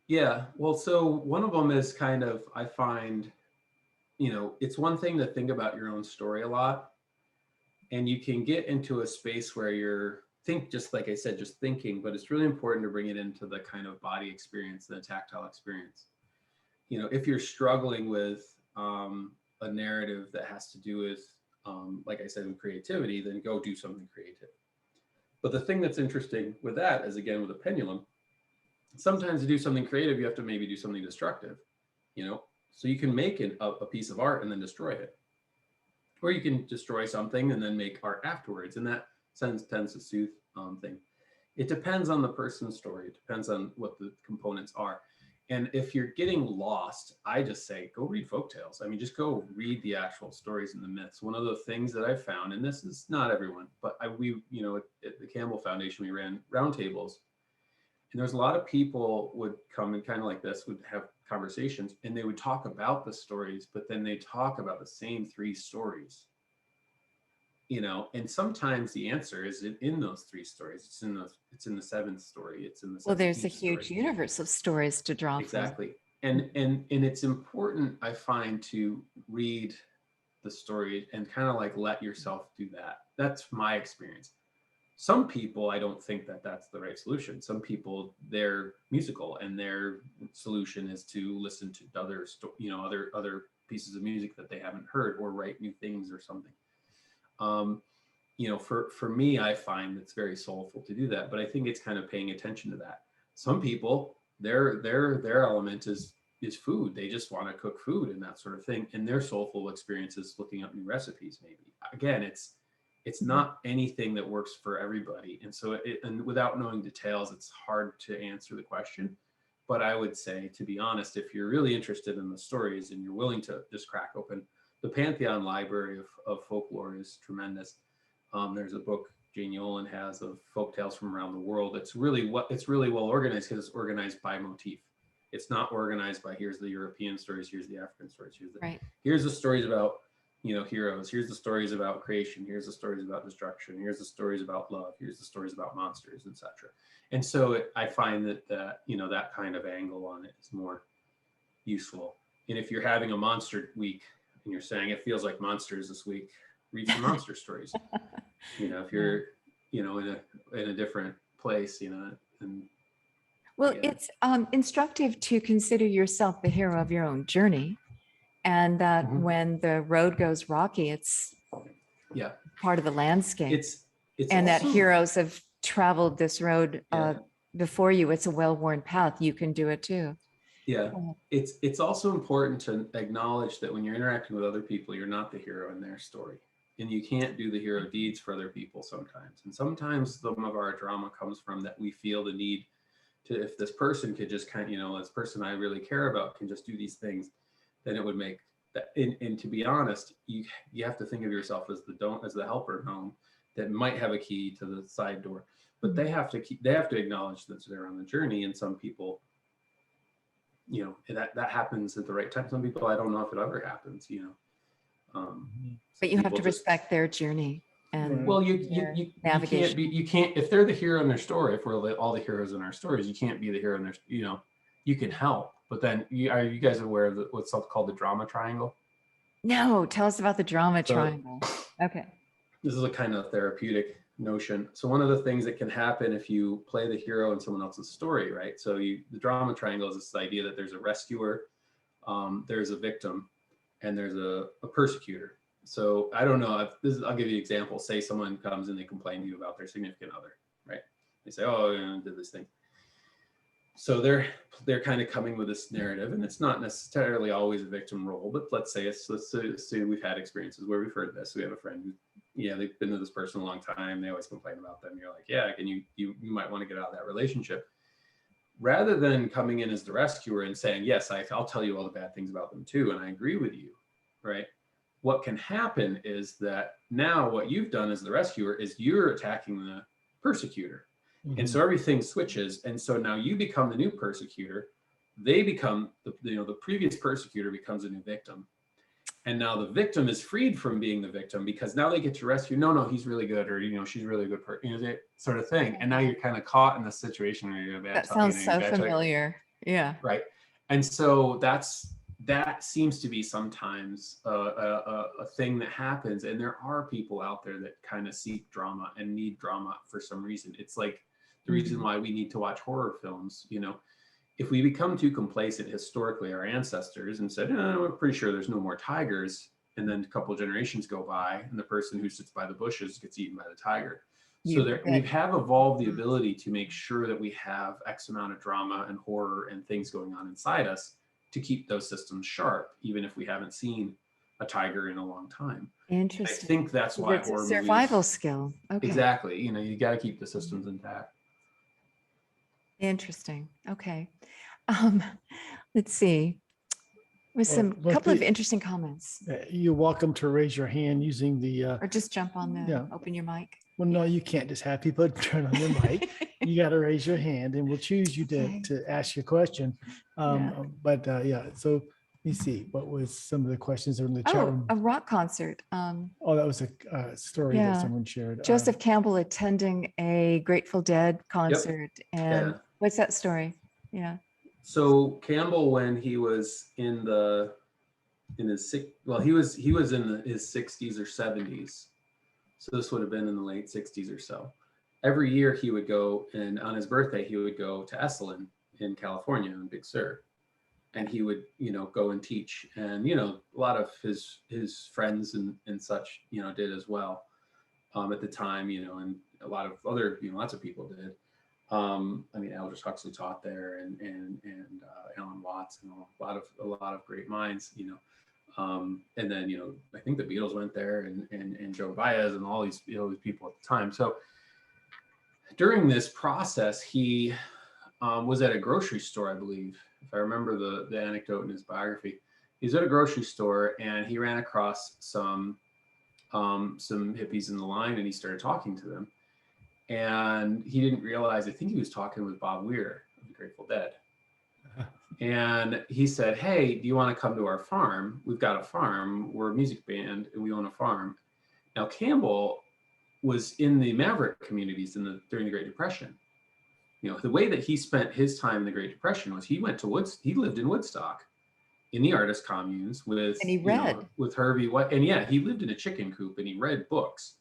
Yeah, well, so one of them is kind of, I find, it's one thing to think about your own story a lot, and you can get into a space where just like I said, just thinking, but it's really important to bring it into the kind of body experience, the tactile experience. If you're struggling with a narrative that has to do with, like I said, with creativity, then go do something creative. But the thing that's interesting with that is, again, with a pendulum, sometimes to do something creative, you have to maybe do something destructive, so you can make a piece of art and then destroy it, or you can destroy something and then make art afterwards. And that tends to soothe thing. It depends on the person's story. It depends on what the components are. And if you're getting lost, I just say, go read folktales. I mean, just go read the actual stories and the myths. One of the things that I found, and this is not everyone, but we, at the Campbell Foundation, we ran roundtables. And there's a lot of people would come and kind of like this, would have conversations, and they would talk about the stories, but then they talk about the same 3 stories, you know, and sometimes the answer is in those 3 stories. It's in the 7th story. It's in the 17th Well, there's a story. huge universe of stories to draw from. Exactly. And it's important, I find, to read the story and kind of like let yourself do that. That's my experience. Some people, I don't think that that's the right solution. Some people, they're musical, and their solution is to listen to other pieces of music that they haven't heard, or write new things or something. You know, for me, I find it's very soulful to do that, but I think it's kind of paying attention to that. Some people, their element is food. They just want to cook food and that sort of thing, and their soulful experience is looking up new recipes. Maybe again, it's not anything that works for everybody, and so and without knowing details, it's hard to answer the question. But I would say, to be honest, if you're really interested in the stories and you're willing to just crack open the Pantheon library of folklore, is tremendous. There's a book Jane Yolen has of folk tales from around the world. It's really well organized, because it's organized by motif. It's not organized by, here's the European stories, here's the African stories, here's the stories about, you know, heroes, here's the stories about creation, here's the stories about destruction, here's the stories about love, here's the stories about monsters, etc. And so I find that you know, that kind of angle on it is more useful. And if you're having a monster week and you're saying it feels like monsters this week, read some monster stories. You know, if you're, you know, in a different place, you know, and well, it's instructive to consider yourself the hero of your own journey, and that when the road goes rocky, it's part of the landscape. It's and also, that heroes have traveled this road before you. It's a well-worn path. You can do it too. Yeah, it's also important to acknowledge that when you're interacting with other people, you're not the hero in their story, and you can't do the hero deeds for other people sometimes. And sometimes some of our drama comes from that we feel the need to, if this person could just kind of, you know, this person I really care about can just do these things, then it would make that. And to be honest, you have to think of yourself as the helper gnome that might have a key to the side door, but they have to acknowledge that they're on the journey. And some people, you know, that happens at the right time. Some people, I don't know if it ever happens, you know. But you have to respect their journey. And well, you can't, if they're the hero in their story, if we're all the heroes in our stories, you can't be the hero in their, you know, you can help, but then are you guys aware of what's called the drama triangle? No, tell us about the drama triangle. Okay. This is a kind of therapeutic notion. So one of the things that can happen if you play the hero in someone else's story, right? So the drama triangle is this idea that there's a rescuer, there's a victim, and there's a persecutor. So I don't know, I'll give you an example. Say someone comes and they complain to you about their significant other, right? They say, oh, you know, I did this thing. So they're kind of coming with this narrative, and it's not necessarily always a victim role, but let's say we've had experiences where we've heard this. We have a friend who, yeah, they've been with this person a long time. They always complain about them. You're like, yeah, and you might want to get out of that relationship. Rather than coming in as the rescuer and saying, yes, I'll tell you all the bad things about them too, and I agree with you, right? What can happen is that now what you've done as the rescuer is you're attacking the persecutor. Mm-hmm. And so everything switches. And so now you become the new persecutor. They become, the previous persecutor becomes a new victim. And now the victim is freed from being the victim because now they get to rescue. No, he's really good, or, you know, she's really a good person, you know, that sort of thing. And now you're kind of caught in this situation where you're a bad. That sounds so familiar. Yeah. Right. And so that seems to be sometimes a thing that happens. And there are people out there that kind of seek drama and need drama for some reason. It's like the reason why we need to watch horror films. You know, if we become too complacent historically, our ancestors, and said, we're pretty sure there's no more tigers, and then a couple of generations go by and the person who sits by the bushes gets eaten by the tiger. So we have evolved the ability to make sure that we have X amount of drama and horror and things going on inside us to keep those systems sharp, even if we haven't seen a tiger in a long time. Interesting. I think that's why it's a survival skill. Okay. Exactly. You know, you got to keep the systems intact. Interesting. Okay. Let's see. With some couple of interesting comments. You're welcome to raise your hand using the or just jump on open your mic. Well, no, you can't just have people turn on their mic. You got to raise your hand and we'll choose you Okay. to ask your question. Yeah. Yeah, so let me see, what was some of the questions in the chat Oh, room? a rock concert. Oh, that was a story that Yeah. someone shared. Joseph Campbell attending a Grateful Dead concert. And Yeah. what's that story? Yeah. So Campbell, when he was in his his 60s or 70s, so this would have been in the late 60s or so. Every year he would go, and on his birthday he would go to Esalen in California in Big Sur, and he would go and teach, and a lot of his friends and such did as well at the time, and a lot of other lots of people did. I mean, Aldous Huxley taught there, and Alan Watts, and a lot of great minds, and then I think the Beatles went there, and Joe Baez, and all these these people at the time. So during this process, he was at a grocery store, I believe, if I remember the anecdote in his biography. He was at a grocery store and he ran across some hippies in the line, and he started talking to them. And he didn't realize, I think he was talking with Bob Weir of the Grateful Dead. And he said, "Hey, do you want to come to our farm? We've got a farm. We're a music band and we own a farm." Now, Campbell was in the Maverick communities during the Great Depression. The way that he spent his time in the Great Depression was he lived in Woodstock in the artist communes with, And he read. with Herbie White. And yeah, he lived in a chicken coop and he read books,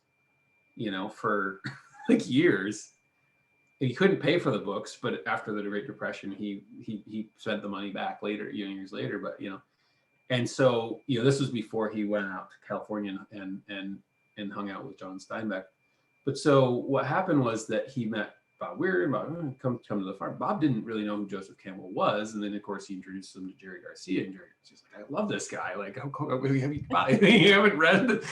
for like years. He couldn't pay for the books, but after the Great Depression, he spent the money back later, years later. But and so this was before he went out to California and hung out with John Steinbeck. But so what happened was that he met Bob Weir, about come to the farm. Bob didn't really know who Joseph Campbell was, and then of course he introduced him to Jerry Garcia, and Jerry Garcia's like, "I love this guy. Like, you haven't read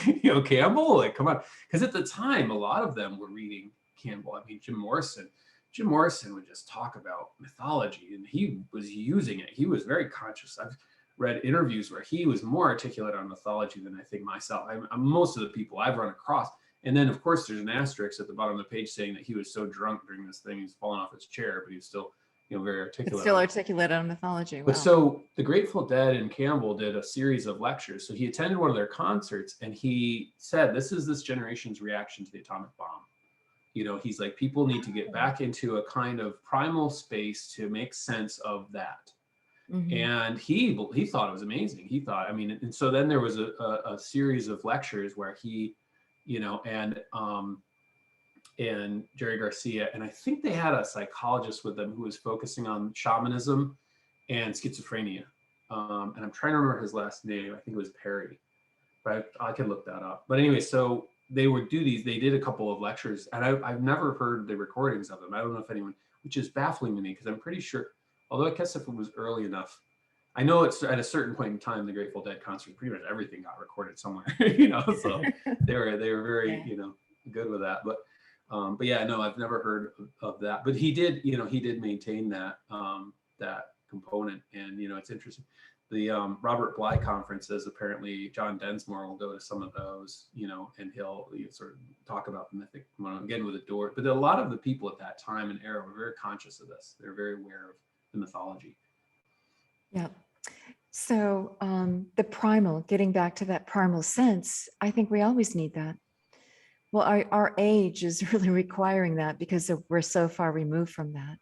Campbell? Like, come on." Because at the time, a lot of them were reading Campbell. I mean, Jim Morrison would just talk about mythology, and he was using it. He was very conscious. I've read interviews where he was more articulate on mythology than I think myself. Most of the people I've run across. And then, of course, there's an asterisk at the bottom of the page saying that he was so drunk during this thing, he's fallen off his chair, but he's still, very articulate. It's still articulate on mythology. Wow. But so the Grateful Dead and Campbell did a series of lectures. So he attended one of their concerts, and he said, "This is this generation's reaction to the atomic bomb." He's like, people need to get back into a kind of primal space to make sense of that. Mm-hmm. And he thought it was amazing. He thought, and so then there was a series of lectures where he, and Jerry Garcia, and I think they had a psychologist with them who was focusing on shamanism and schizophrenia. And I'm trying to remember his last name. I think it was Perry, but I could look that up. But anyway, so they would do these. They did a couple of lectures, and I've never heard the recordings of them. I don't know if anyone, which is baffling to me because I'm pretty sure, although I guess if it was early enough, I know it's at a certain point in time, the Grateful Dead concert, pretty much everything got recorded somewhere, so they were very, good with that. But yeah, no, I've never heard of that, but he did maintain that, that component. And, it's interesting. The Robert Bly conferences, apparently John Densmore will go to some of those, and he'll sort of talk about the mythic, again, with a door. But a lot of the people at that time and era were very conscious of this. They're very aware of the mythology. Yeah. So the primal, getting back to that primal sense, I think we always need that. Well, our age is really requiring that because we're so far removed from that.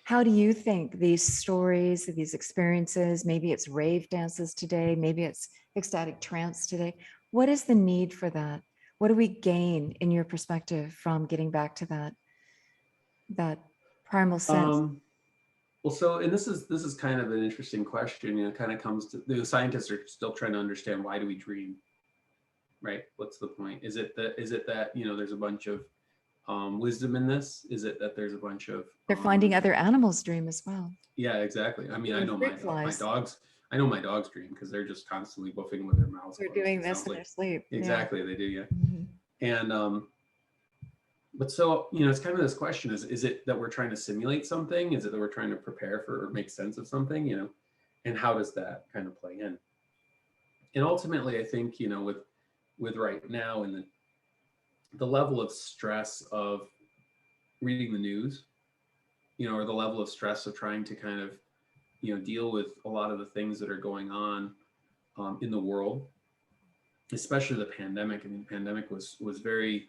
How do you think these stories, these experiences, maybe it's rave dances today, maybe it's ecstatic trance today, what is the need for that? What do we gain in your perspective from getting back to that primal sense? Well, so, and this is kind of an interesting question. It kind of comes to, the scientists are still trying to understand, why do we dream, right? What's the point? Is it that there's a bunch of wisdom in this? Is it that there's a bunch of they're finding other animals dream as well? Yeah, exactly. I mean, I know my dogs. I know my dogs dream because they're just constantly woofing with their mouths. They're doing this in their sleep. Exactly, yeah. They do, yeah. Mm-hmm. And but so, it's kind of this question, is it that we're trying to simulate something? Is it that we're trying to prepare for or make sense of something, and how does that kind of play in? And ultimately, I think, with right now in the level of stress of reading the news, or the level of stress of trying to kind of, deal with a lot of the things that are going on in the world, especially the pandemic. I mean, the pandemic was very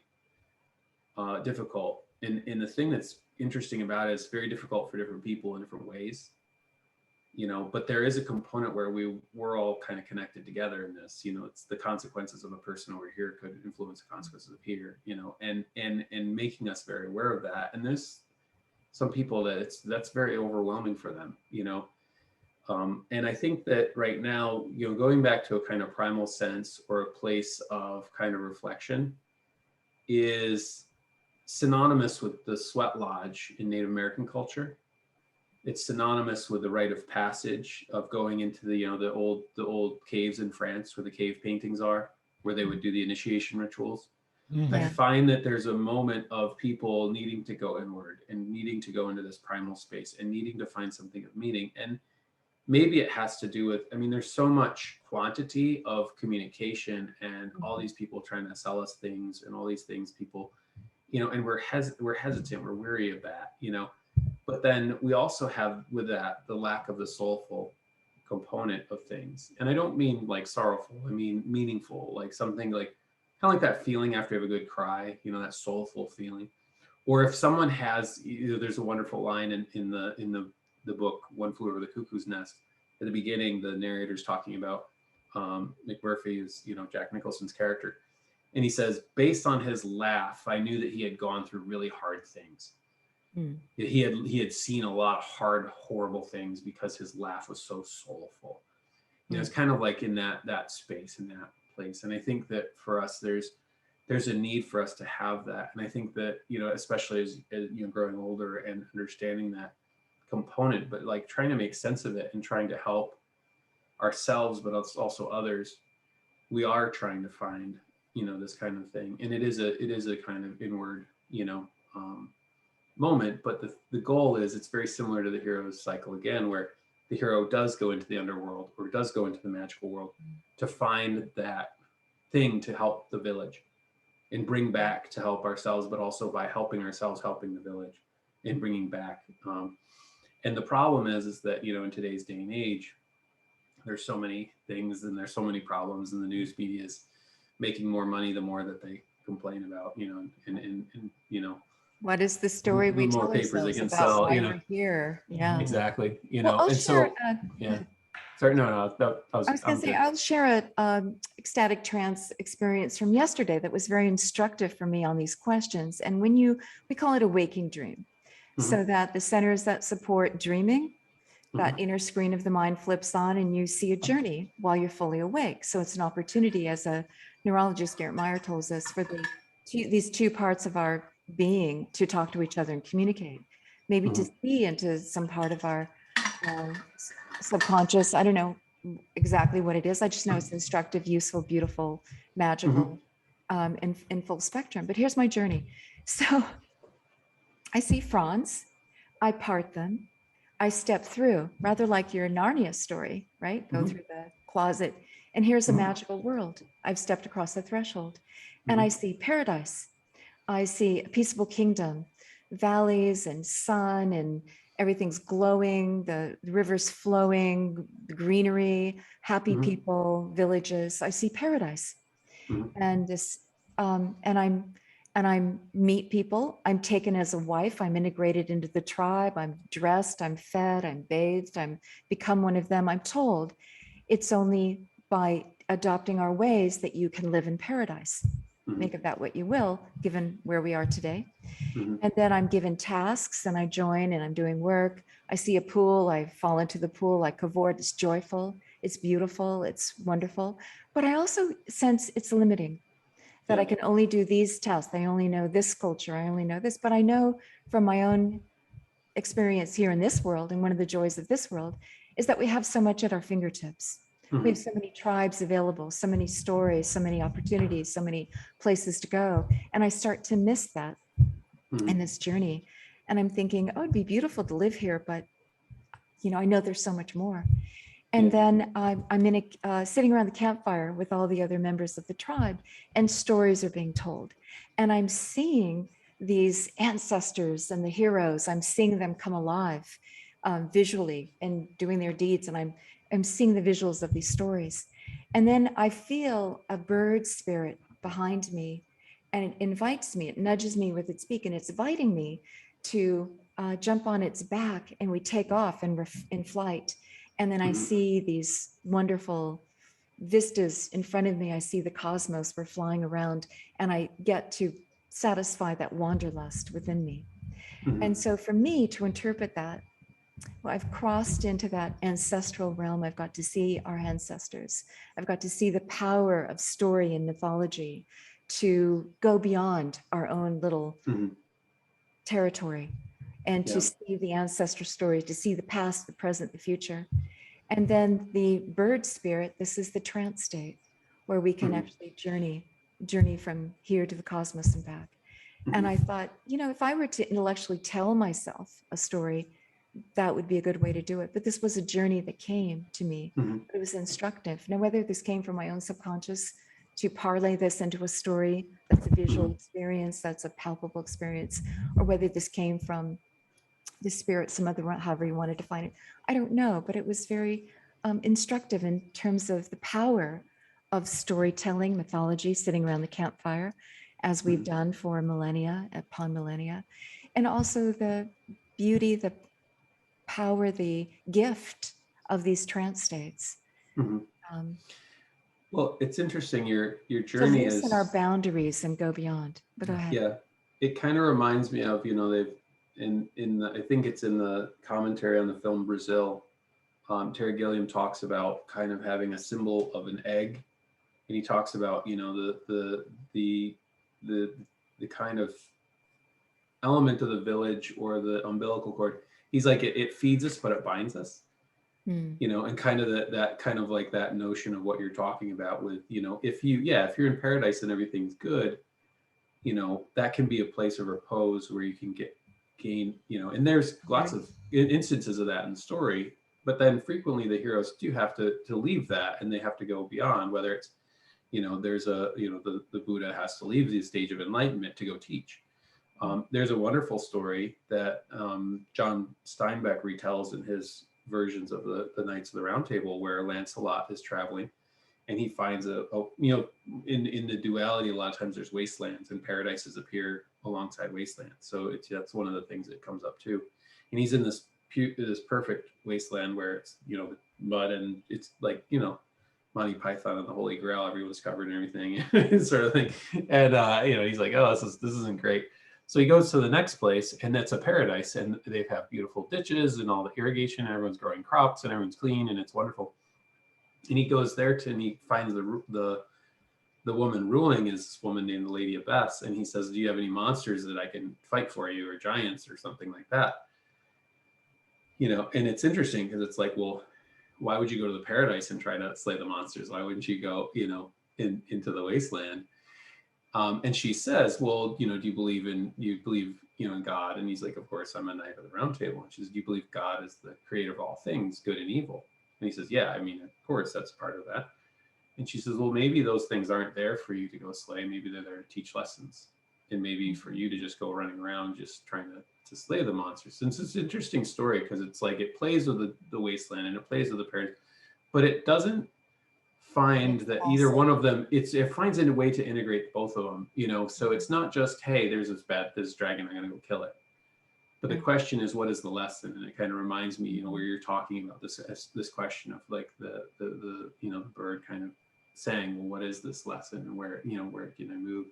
difficult. And the thing that's interesting about it is very difficult for different people in different ways, but there is a component where we're all kind of connected together in this. It's the consequences of a person over here could influence the consequences of here, and making us very aware of that. And there's some people that's very overwhelming for them, and I think that right now, going back to a kind of primal sense or a place of kind of reflection is synonymous with the sweat lodge in Native American culture. It's synonymous with the rite of passage of going into the old caves in France where the cave paintings are, where they would do the initiation rituals. Mhm. I find that there's a moment of people needing to go inward and needing to go into this primal space and needing to find something of meaning. And maybe it has to do with, there's so much quantity of communication and all these people trying to sell us things and all these things people, and we're hesitant, we're weary of that, but then we also have with that the lack of the soulful component of things. And I don't mean like sorrowful, I mean meaningful, like something like kind of like that feeling after you have a good cry, that soulful feeling. Or if someone has, there's a wonderful line in the book One Flew Over the Cuckoo's Nest. At the beginning, the narrator's talking about McMurphy is Jack Nicholson's character, and he says, based on his laugh, I knew that he had gone through really hard things. He had seen a lot of hard, horrible things because his laugh was so soulful. It's kind of like in that space, in that place. And I think that for us, there's a need for us to have that. And I think that, especially as growing older and understanding that component, but like trying to make sense of it and trying to help ourselves, but also others, we are trying to find, this kind of thing. And it is a kind of inward, moment, but the goal is, it's very similar to the hero's cycle again, where the hero does go into the underworld or does go into the magical world to find that thing to help the village and bring back to help ourselves, but also by helping ourselves, helping the village and bringing back. And the problem is that, in today's day and age, there's so many things and there's so many problems, and the news media is making more money the more that they complain about, and What is the story we more tell papers they ourselves can about sell, why we're here? Yeah. exactly, Well, I'll and share, so, yeah. Sorry, no, I was going to say, good. I'll share a ecstatic trance experience from yesterday that was very instructive for me on these questions. And we call it a waking dream, so that the centers that support dreaming, that inner screen of the mind flips on and you see a journey while you're fully awake. So it's an opportunity, as a neurologist, Garrett Meyer tells us, for these two parts of our being to talk to each other and communicate, maybe to see into some part of our subconscious. I don't know exactly what it is. I just know it's instructive, useful, beautiful, magical, in full spectrum. But here's my journey. So I see fronds, I part them, I step through, rather like your Narnia story, right? Go through the closet, and here's a magical world. I've stepped across the threshold, and I see paradise. I see a peaceable kingdom, valleys and sun, and everything's glowing, the river's flowing, the greenery, happy people, villages. I see paradise. And this, and I meet people. I'm taken as a wife. I'm integrated into the tribe. I'm dressed, I'm fed, I'm bathed, I'm become one of them. I'm told it's only by adopting our ways that you can live in paradise. Make of that what you will, given where we are today. And then I'm given tasks and I join and I'm doing work. I see a pool, I fall into the pool, I cavort. It's joyful, it's beautiful, it's wonderful. But I also sense it's limiting, that I can only do these tasks. I only know this culture, I only know this. But I know from my own experience here in this world, and one of the joys of this world is that we have so much at our fingertips. We have so many tribes available, so many stories, so many opportunities, so many places to go. And I start to miss that in this journey. And I'm thinking, oh, it'd be beautiful to live here, but I know there's so much more. And then I'm in sitting around the campfire with all the other members of the tribe, and stories are being told. And I'm seeing these ancestors and the heroes, I'm seeing them come alive visually and doing their deeds. And I'm seeing the visuals of these stories. And then I feel a bird spirit behind me, and it invites me, it nudges me with its beak, and it's inviting me to jump on its back, and we take off in flight. And then I see these wonderful vistas in front of me. I see the cosmos, we're flying around, and I get to satisfy that wanderlust within me. And so for me to interpret that, well, I've crossed into that ancestral realm. I've got to see our ancestors. I've got to see the power of story and mythology to go beyond our own little territory, and to see the ancestral story, to see the past, the present, the future. And then the bird spirit, this is the trance state where we can actually journey from here to the cosmos and back. And I thought, you know, if I were to intellectually tell myself a story, that would be a good way to do it. But this was a journey that came to me. It was instructive. Now, whether this came from my own subconscious to parlay this into a story that's a visual experience, that's a palpable experience, or whether this came from the spirit, some other, however you want to define it, I don't know. But it was very instructive in terms of the power of storytelling, mythology, sitting around the campfire, as we've done for millennia upon millennia, and also the beauty, the power, the gift of these trance states. Well, it's interesting. Your To journey loosen is our boundaries and go beyond. But go ahead. yeah. It kind of reminds me of, you know, they've I think it's in the commentary on the film Brazil. Terry Gilliam talks about kind of having a symbol of an egg, and he talks about, you know, the kind of element of the village or the umbilical cord. He's like, it feeds us, but it binds us. You know, and kind of that kind of like that notion of what you're talking about with, you know, if you're in paradise and everything's good, you know, that can be a place of repose where you can gain, you know, and there's lots of instances of that in the story, but then frequently the heroes do have to leave that, and they have to go beyond, whether it's, you know, there's the Buddha has to leave the stage of enlightenment to go teach. There's a wonderful story that John Steinbeck retells in his versions of the Knights of the Round Table, where Lancelot is traveling, and he finds you know, in the duality, a lot of times there's wastelands, and paradises appear alongside wastelands. So that's one of the things that comes up too. And he's in this perfect wasteland where it's, you know, mud, and it's like, you know, Monty Python and the Holy Grail, everyone's covered and everything, sort of thing. And you know, he's like, oh, this isn't great. So he goes to the next place, and that's a paradise, and they have beautiful ditches and all the irrigation, and everyone's growing crops, and everyone's clean, and it's wonderful. And he goes there and he finds the woman ruling is this woman named the Lady Abbess, and he says, do you have any monsters that I can fight for you, or giants or something like that? You know, and it's interesting because it's like, well, why would you go to the paradise and try to slay the monsters? Why wouldn't you go, you know, into the wasteland? And she says, well, you know, do you believe, you know, in God? And he's like, of course, I'm a Knight of the Round Table. And she says, do you believe God is the creator of all things, good and evil? And he says, yeah, I mean, of course, that's part of that. And she says, well, maybe those things aren't there for you to go slay. Maybe they're there to teach lessons. And maybe for you to just go running around just trying to slay the monsters. And it's an interesting story because it's like it plays with the wasteland and it plays with the paradise, but it doesn't find that either one of them, it finds a way to integrate both of them, you know. So it's not just, hey, there's this dragon, I'm gonna go kill it. But the question is, what is the lesson? And it kind of reminds me, you know, where you're talking about this question of like the you know, the bird kind of saying, well, what is this lesson, and where can I move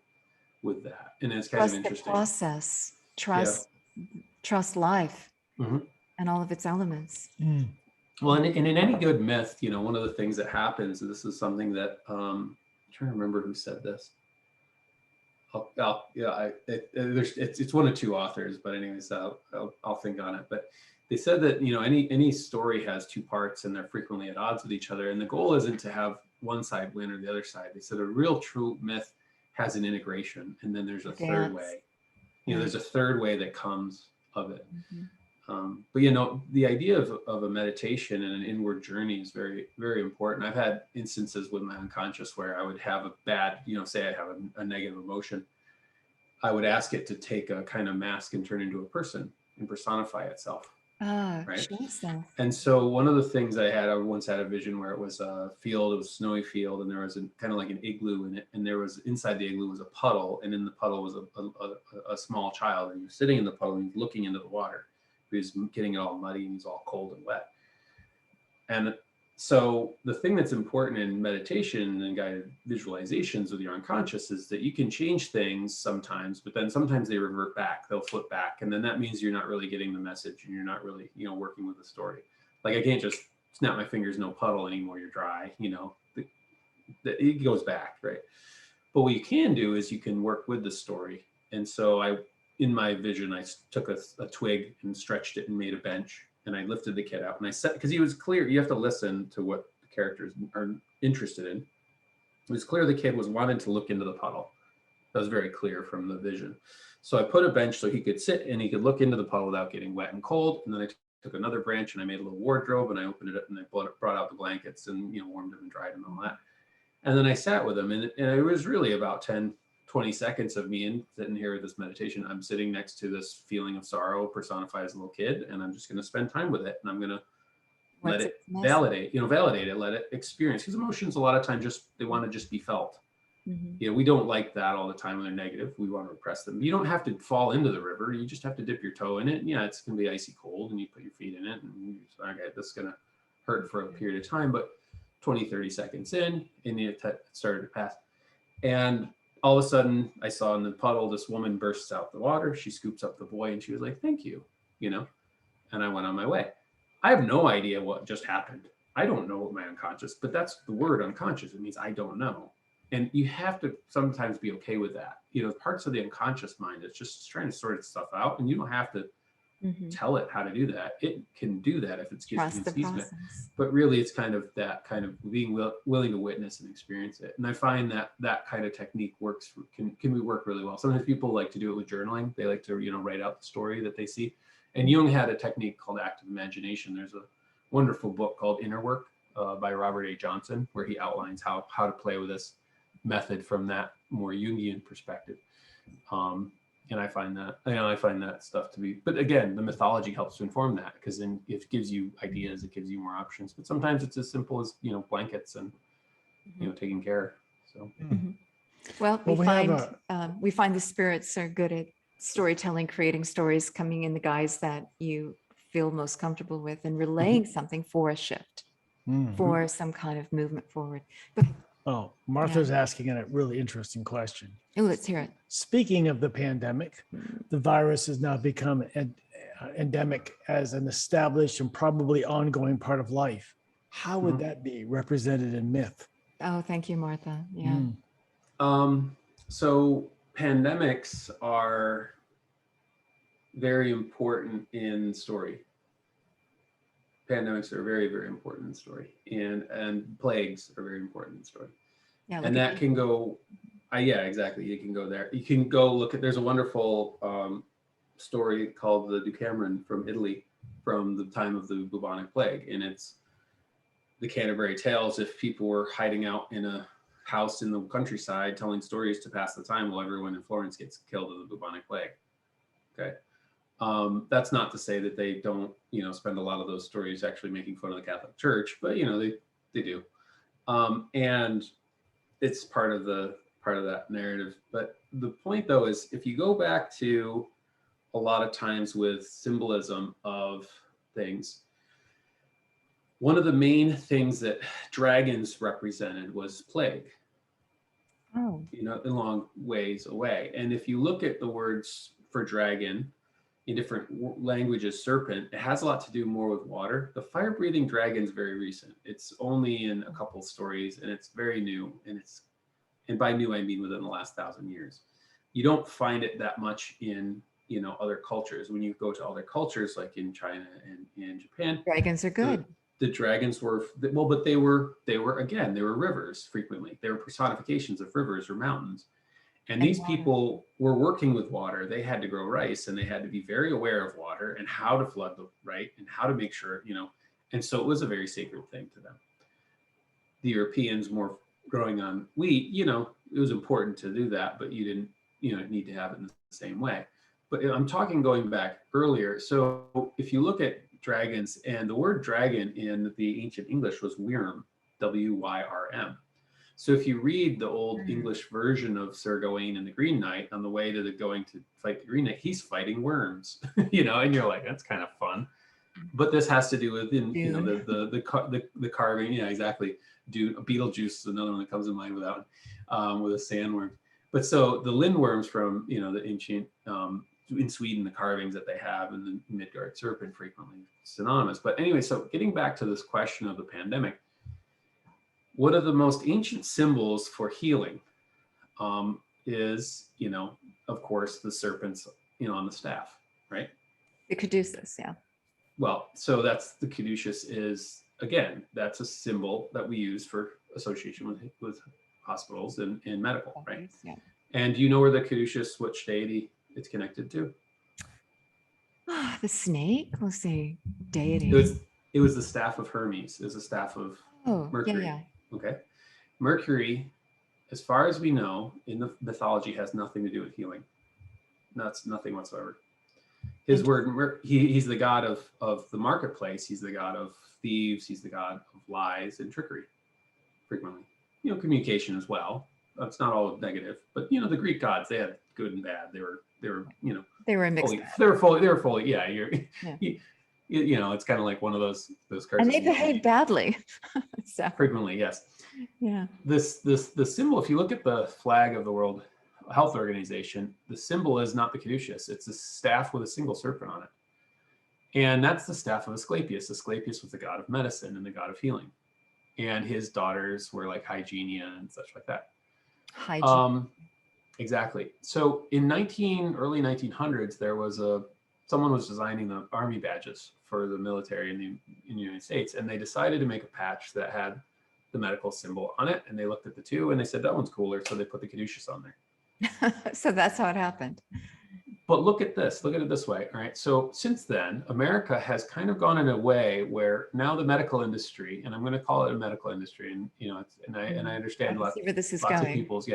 with that? And it's kind of interesting. The process, trust life and all of its elements. Well, and in any good myth, you know, one of the things that happens, and this is something that I'm trying to remember who said this. It's one of two authors, but anyways, I'll think on it. But they said that, you know, any story has two parts, and they're frequently at odds with each other. And the goal isn't to have one side win or the other side. They said a real true myth has an integration, and then there's a third way. You know, there's a third way that comes of it. But, you know, the idea of a meditation and an inward journey is very, very important. I've had instances with my unconscious where I would have a bad, you know, say I have a negative emotion, I would ask it to take a kind of mask and turn into a person and personify itself. Ah, Right. show self. And so one of the things I once had a vision where it was a field, it was a snowy field, and there was kind of like an igloo in it. And there was, inside the igloo was a puddle, and in the puddle was a small child, and he was sitting in the puddle and he was looking into the water. He was getting it all muddy and he's all cold and wet. And so the thing that's important in meditation and guided visualizations with your unconscious is that you can change things sometimes, but then sometimes they revert back, they'll flip back. And then that means you're not really getting the message and you're not really, working with the story. Like I can't just snap my fingers, no puddle anymore, you're dry, it goes back, right? But what you can do is you can work with the story. And so in my vision, I took a twig and stretched it and made a bench. And I lifted the kid out and I said, because he was clear, you have to listen to what the characters are interested in. It was clear the kid was wanting to look into the puddle. That was very clear from the vision. So I put a bench so he could sit and he could look into the puddle without getting wet and cold. And then I took another branch and I made a little wardrobe and I opened it up and I brought out the blankets and, warmed him and dried him and all that. And then I sat with him and it was really about 10-20 seconds of me and sitting here with this meditation. I'm sitting next to this feeling of sorrow personified as a little kid, and I'm just going to spend time with it. And I'm going to let it validate it, let it experience. Because emotions, a lot of times, they want to just be felt. Mm-hmm. We don't like that all the time when they're negative. We want to repress them. You don't have to fall into the river. You just have to dip your toe in it. And yeah, it's going to be icy cold, and you put your feet in it, and okay, this is going to hurt for a period of time, but 20-30 seconds in, and it started to pass. And all of a sudden, I saw in the puddle, this woman bursts out the water. She scoops up the boy and she was like, thank you, and I went on my way. I have no idea what just happened. I don't know what my unconscious, but that's the word unconscious. It means I don't know. And you have to sometimes be okay with that. Parts of the unconscious mind, it's just trying to sort stuff out, and you don't have to tell it how to do that. It can do that if it's Trust the easement. process. But really, it's kind of being willing to witness and experience it. And I find that kind of technique can work really well. Sometimes people like to do it with journaling. They like to write out the story that they see. And Jung had a technique called active imagination. There's a wonderful book called Inner Work by Robert A. Johnson, where he outlines how to play with this method from that more Jungian perspective. And I find that stuff to be, but again, the mythology helps to inform that, because then it gives you ideas, it gives you more options. But sometimes it's as simple as, blankets and, taking care. So. Mm-hmm. Well, we find the spirits are good at storytelling, creating stories, coming in the guise that you feel most comfortable with, and relaying something for a shift, for some kind of movement forward. But oh, Martha's asking a really interesting question. Oh, let's hear it. Speaking of the pandemic, the virus has now become endemic as an established and probably ongoing part of life. How would that be represented in myth? Oh, thank you, Martha. Yeah. So pandemics are very important in story. Pandemics are very, very important in story, and plagues are very important in story. Yeah, and that can go, yeah, exactly. You can go there. You can go look at, there's a wonderful story called the Decameron from Italy from the time of the bubonic plague. And it's the Canterbury Tales. If people were hiding out in a house in the countryside telling stories to pass the time while everyone in Florence gets killed of the bubonic plague. Okay. That's not to say that they don't, spend a lot of those stories actually making fun of the Catholic Church, but they do. And it's part of that narrative. But the point though is, if you go back to a lot of times with symbolism of things, one of the main things that dragons represented was plague. Oh. In long ways away. And if you look at the words for dragon in different languages, serpent, it has a lot to do more with water. The fire-breathing dragon is very recent. It's only in a couple stories, and it's very new. And by new, I mean within the last 1,000 years. You don't find it that much in other cultures. When you go to other cultures, like in China and in Japan, dragons are good. The dragons were, well, but they were rivers frequently. They were personifications of rivers or mountains. And these people were working with water. They had to grow rice, and they had to be very aware of water and how to flood the right and how to make sure, and so it was a very sacred thing to them. The Europeans, more growing on wheat, it was important to do that, but you didn't need to have it in the same way. But I'm talking going back earlier. So if you look at dragons, and the word dragon in the ancient English was wyrm, W-Y-R-M. So if you read the old English version of Sir Gawain and the Green Knight, on the way to going to fight the Green Knight, he's fighting worms, and you're like, that's kind of fun. But this has to do with the carving. Yeah, exactly. Beetlejuice is another one that comes to mind with that one, with a sandworm. But so the lindworms from the ancient in Sweden, the carvings that they have, and the Midgard serpent frequently synonymous. But anyway, so getting back to this question of the pandemic, one of the most ancient symbols for healing is, of course, the serpents, on the staff, right? The caduceus, yeah. Well, so that's the caduceus is, again, that's a symbol that we use for association with hospitals and medical, right? Yeah. And do you know where the caduceus, which deity it's connected to? The snake? Let's see. Deity. It was the staff of Hermes. It was the staff of Mercury. Yeah. Okay. Mercury, as far as we know, in the mythology, has nothing to do with healing. That's nothing whatsoever. His word, he's the god of the marketplace. He's the god of thieves. He's the god of lies and trickery, frequently. Communication as well. It's not all negative, but the Greek gods, they had good and bad. They were they were a mixed fully, bag. they were fully. Yeah, it's kind of like one of those cards. And they behave badly. So frequently, yes. Yeah. The symbol, if you look at the flag of the World Health Organization, the symbol is not the caduceus. It's a staff with a single serpent on it. And that's the staff of Asclepius. Asclepius was the god of medicine and the god of healing. And his daughters were like Hygienia and such like that. Hygiene. Exactly. So in early 1900s, there was someone was designing the army badges for the military in the United States, and they decided to make a patch that had the medical symbol on it. And they looked at the two and they said, that one's cooler. So they put the caduceus on there. So that's how it happened. But look at it this way. All right. So since then, America has kind of gone in a way where now the medical industry, and I'm going to call it a medical industry, and I understand I see where this is lots going. of people's,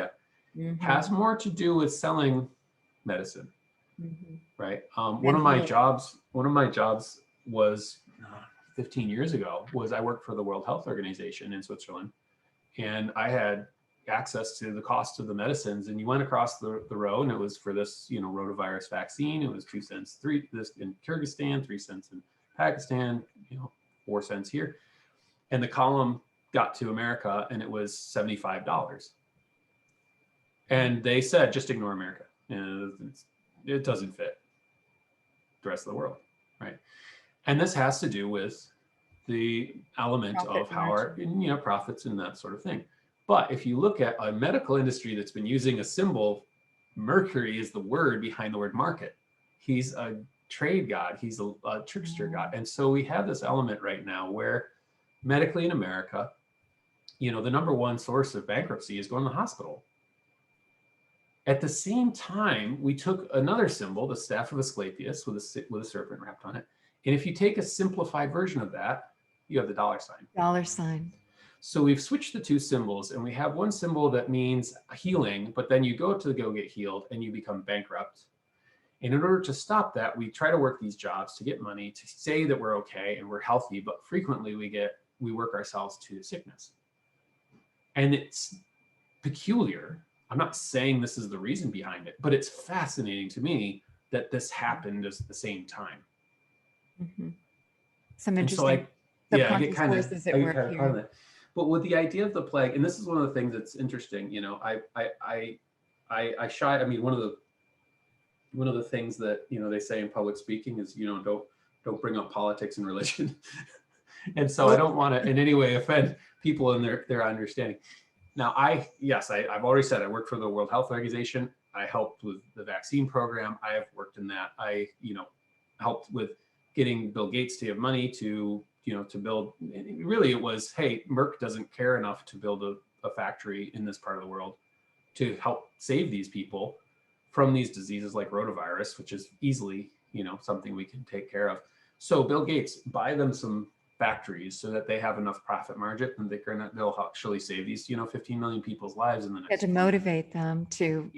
has more to do with selling medicine, right? One of my jobs was 15 years ago was I worked for the World Health Organization in Switzerland, and I had access to the cost of the medicines, and you went across the road, and it was for this rotavirus vaccine, it was 2 cents, this in Kyrgyzstan, 3 cents in Pakistan, 4 cents here, and the column got to America and it was $75, and they said, just ignore America, it doesn't fit the rest of the world, right? And this has to do with the element of how our profits and that sort of thing. But if you look at a medical industry that's been using a symbol, Mercury is the word behind the word market. He's a trade god. He's a trickster god. And so we have this element right now where medically in America, the number one source of bankruptcy is going to the hospital. At the same time, we took another symbol, the staff of Asclepius with a serpent wrapped on it. And if you take a simplified version of that, you have the dollar sign. Dollar sign. So we've switched the two symbols, and we have one symbol that means healing, but then you go to go get healed and you become bankrupt. And in order to stop that, we try to work these jobs to get money to say that we're okay and we're healthy, but frequently we work ourselves to sickness. And it's peculiar. I'm not saying this is the reason behind it, but it's fascinating to me that this happened at the same time. Some interesting. So I get kind of here. But with the idea of the plague, and this is one of the things that's interesting, I shy. I mean, one of the things that they say in public speaking is don't bring up politics and religion, and so I don't want to in any way offend people in their understanding. Now, I've already said I work for the World Health Organization. I helped with the vaccine program. I have worked in that. I helped with getting Bill Gates to have money to build. Really, it was, hey, Merck doesn't care enough to build a factory in this part of the world to help save these people from these diseases like rotavirus, which is easily, something we can take care of. So Bill Gates, buy them some factories so that they have enough profit margin and they'll actually save these, 15 million people's lives in the next. To motivate them to.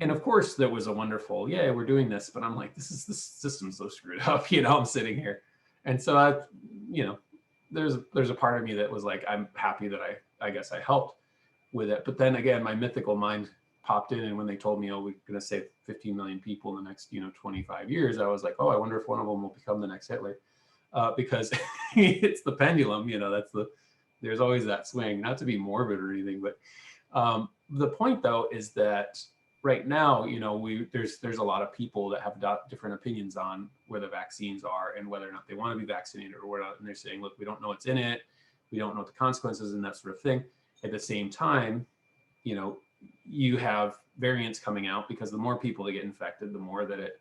And of course, there was a wonderful, yeah, we're doing this, but I'm like, this system's so screwed up, you know, I'm sitting here. And so you know, there's a part of me that was like, I'm happy that I guess I helped with it. But then again, my mythical mind popped in, and when they told me, oh, we're going to save 15 million people in the next, 25 years, I was like, oh, I wonder if one of them will become the next Hitler, because it's the pendulum, there's always that swing, not to be morbid or anything, but the point though is that right now, there's a lot of people that have different opinions on where the vaccines are and whether or not they want to be vaccinated or whatnot. And they're saying, look, we don't know what's in it. We don't know what the consequences and that sort of thing. At the same time, you have variants coming out, because the more people that get infected, the more that it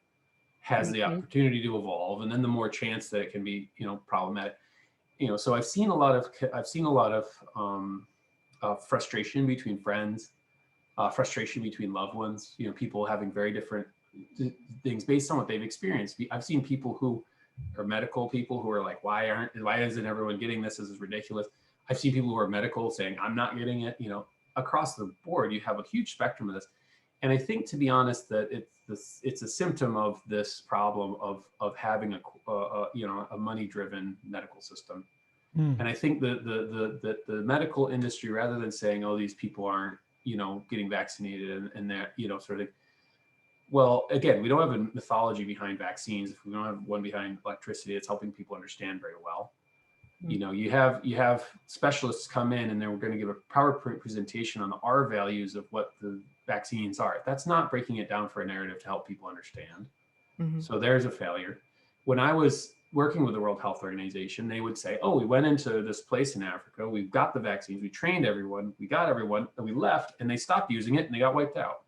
has the opportunity to evolve, and then the more chance that it can be, problematic. So I've seen a lot of frustration between friends, frustration between loved ones. People having very different things based on what they've experienced. I've seen people who are medical people who are like, why isn't everyone getting this? This is ridiculous. I've seen people who are medical saying, I'm not getting it. Across the board, you have a huge spectrum of this. And I think, to be honest, that it's a symptom of this problem of having a money-driven medical system. And I think the medical industry, rather than saying, oh, these people aren't, getting vaccinated and that, sort of, well, again, we don't have a mythology behind vaccines. If we don't have one behind electricity, it's helping people understand very well. You have specialists come in and they're going to give a PowerPoint presentation on the R values of what the vaccines are. That's not breaking it down for a narrative to help people understand. So there's a failure. When I was working with the World Health Organization, they would say, oh, we went into this place in Africa, we've got the vaccines, we trained everyone, we got everyone, and we left, and they stopped using it and they got wiped out.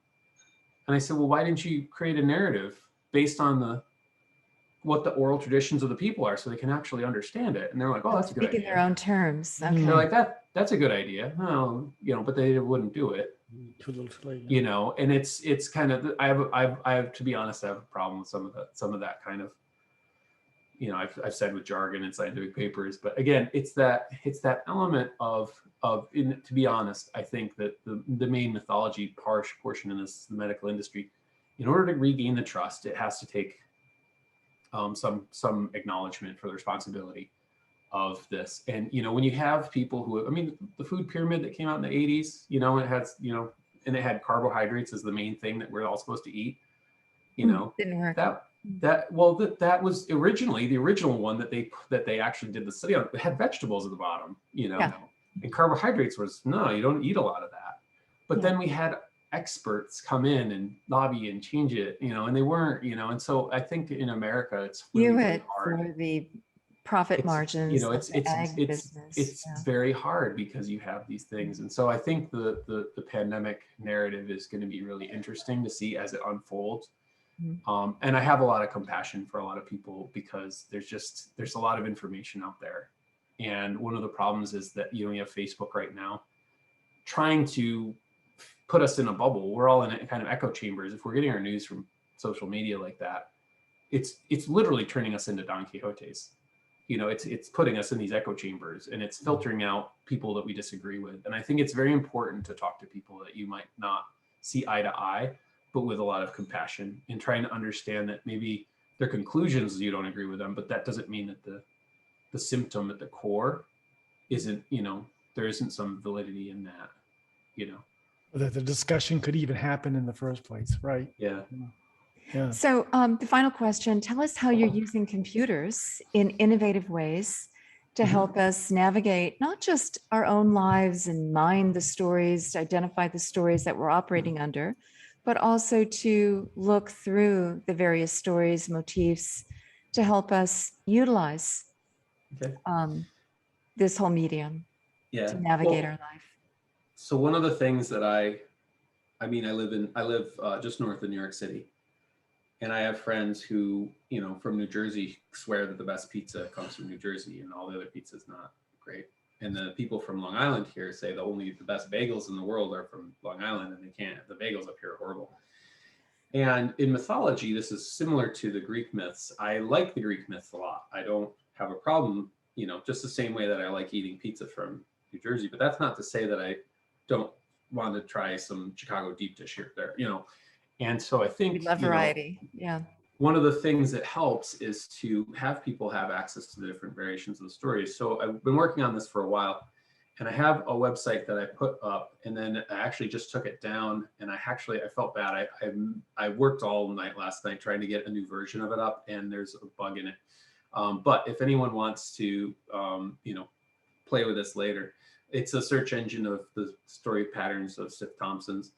And I said, well, why didn't you create a narrative based on what the oral traditions of the people are, so they can actually understand it? And they're like, oh, that's a good idea. Speak in their own terms. Okay. They're like, that's a good idea. Well, but they wouldn't do it. Too little too late. And it's kind of, I have, to be honest, I have a problem with some of that kind of, I've said with jargon and scientific papers, but again, it's that element of, to be honest, I think that the main mythology portion in this, the medical industry, in order to regain the trust, it has to take some acknowledgement for the responsibility of this. And, when you have people who, the food pyramid that came out in the 80s, it has, and it had carbohydrates as the main thing that we're all supposed to eat, Didn't work. that was originally the original one that they actually did the study on. It had vegetables at the bottom, and carbohydrates was, no, you don't eat a lot of that. But then we had experts come in and lobby and change it, and they weren't, and so I think in America it's really hard for the profit margins. It's very hard because you have these things. And so I think the pandemic narrative is going to be really interesting to see as it unfolds. And I have a lot of compassion for a lot of people, because there's a lot of information out there. And one of the problems is that, you have Facebook right now trying to put us in a bubble. We're all in a kind of echo chambers. If we're getting our news from social media like that, it's literally turning us into Don Quixotes. It's putting us in these echo chambers, and it's filtering out people that we disagree with. And I think it's very important to talk to people that you might not see eye to eye, but with a lot of compassion, and trying to understand that maybe their conclusions, you don't agree with them, but that doesn't mean that the symptom at the core isn't, there isn't some validity in that, That the discussion could even happen in the first place, right? Yeah. Yeah. So the final question, tell us how you're using computers in innovative ways to help us navigate not just our own lives and mind the stories, to identify the stories that we're operating under, but also to look through the various stories, motifs, to help us utilize this whole medium to navigate our life. So one of the things that I live just north of New York City, and I have friends who, from New Jersey swear that the best pizza comes from New Jersey and all the other pizza is not great. And the people from Long Island here say the best bagels in the world are from Long Island, and the bagels up here are horrible. And in mythology, this is similar to the Greek myths. I like the Greek myths a lot. I don't have a problem, just the same way that I like eating pizza from New Jersey, but that's not to say that I don't want to try some Chicago deep dish here, there, And so I We think, love you know, variety. Yeah. one of the things that helps is to have people have access to the different variations of the stories. So I've been working on this for a while, and I have a website that I put up, and then I actually just took it down, and I felt bad. I worked all night last night trying to get a new version of it up, and there's a bug in it. But if anyone wants to, you know, play with this later, it's a search engine of the story patterns of Sif Thompson's.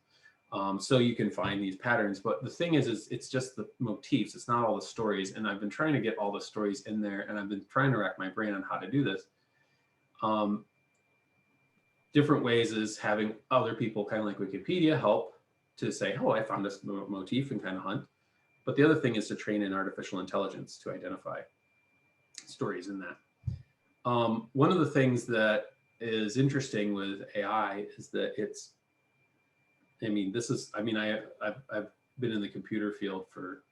So you can find these patterns, but the thing is it's just the motifs. It's not all the stories. And I've been trying to get all the stories in there, and I've been trying to rack my brain on how to do this. Different ways is having other people, kind of like Wikipedia, help to say, oh, I found this motif, and kind of hunt. But the other thing is to train in artificial intelligence to identify stories in that. One of the things that is interesting with AI is that it's, I mean, I've been in the computer field for,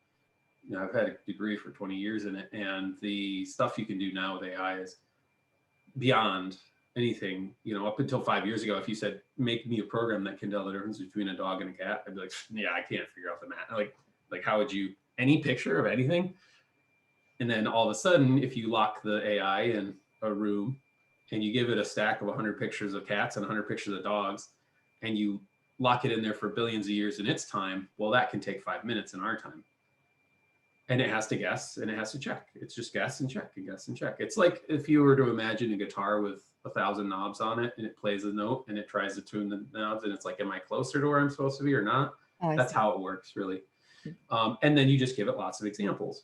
you know, I've had a degree for 20 years in it, and the stuff you can do now with AI is beyond anything. You know, up until 5 years ago, if you said, make me a program that can tell the difference between a dog and a cat, I'd be like, yeah, I can't figure out the math. Like how would you, any picture of anything? And then all of a sudden, if you lock the AI in a room and you give it a stack of 100 pictures of cats and 100 pictures of dogs, and you lock it in there for billions of years in its time, well, that can take 5 minutes in our time. And it has to guess, and it has to check. It's just guess and check and guess and check. It's like if you were to imagine a guitar with 1,000 knobs on it, and it plays a note, and it tries to tune the knobs, and it's like, am I closer to where I'm supposed to be or not? That's how it works, really. And then you just give it lots of examples.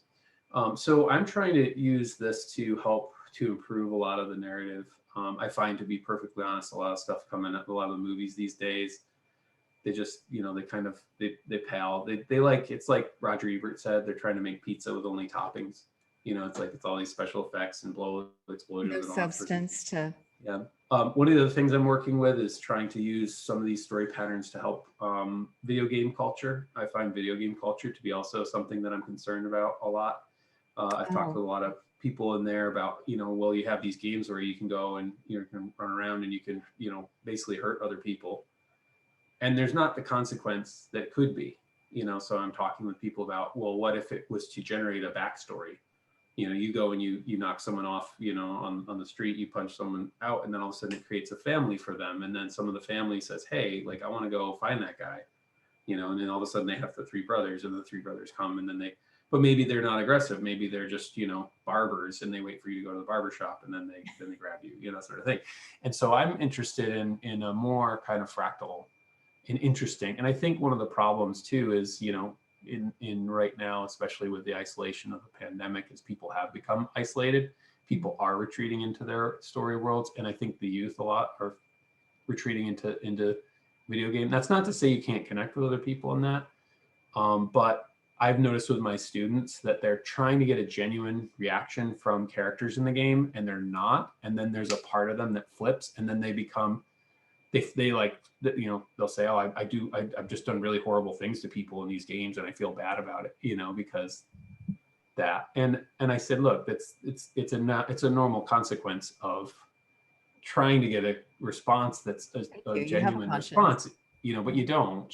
So I'm trying to use this to help to improve a lot of the narrative. I find, to be perfectly honest, a lot of stuff coming up, a lot of the movies these days, they just, you know, they kind of, they pale. They like, it's like Roger Ebert said, they're trying to make pizza with only toppings. You know, it's like, it's all these special effects and blow explosions. No and all substance to. Yeah. One of the things I'm working with is trying to use some of these story patterns to help video game culture. I find video game culture to be also something that I'm concerned about a lot. I've talked with a lot of people in there about, you know, well, you have these games where you can go and you can run around and you can, you know, basically hurt other people. And there's not the consequence that could be, you know. So I'm talking with people about, well, what if it was to generate a backstory? You know, you go and you knock someone off, you know, on the street, you punch someone out, and then all of a sudden it creates a family for them. And then some of the family says, hey, like, I want to go find that guy, you know, and then all of a sudden they have the three brothers, and the three brothers come, and then but maybe they're not aggressive. Maybe they're just, you know, barbers, and they wait for you to go to the barber shop, and then they grab you, you know, sort of thing. And so I'm interested in a more kind of fractal and interesting. And I think one of the problems too is, you know, in right now, especially with the isolation of the pandemic, is people have become isolated. People are retreating into their story worlds. And I think the youth a lot are retreating into video game. That's not to say you can't connect with other people in that. But I've noticed with my students that they're trying to get a genuine reaction from characters in the game, and they're not. And then there's a part of them that flips, and then they become, they like, you know, they'll say, oh, I've just done really horrible things to people in these games, and I feel bad about it, you know, because that. And I said, look, it's a normal consequence of trying to get a response that's a genuine response, you know, but you don't.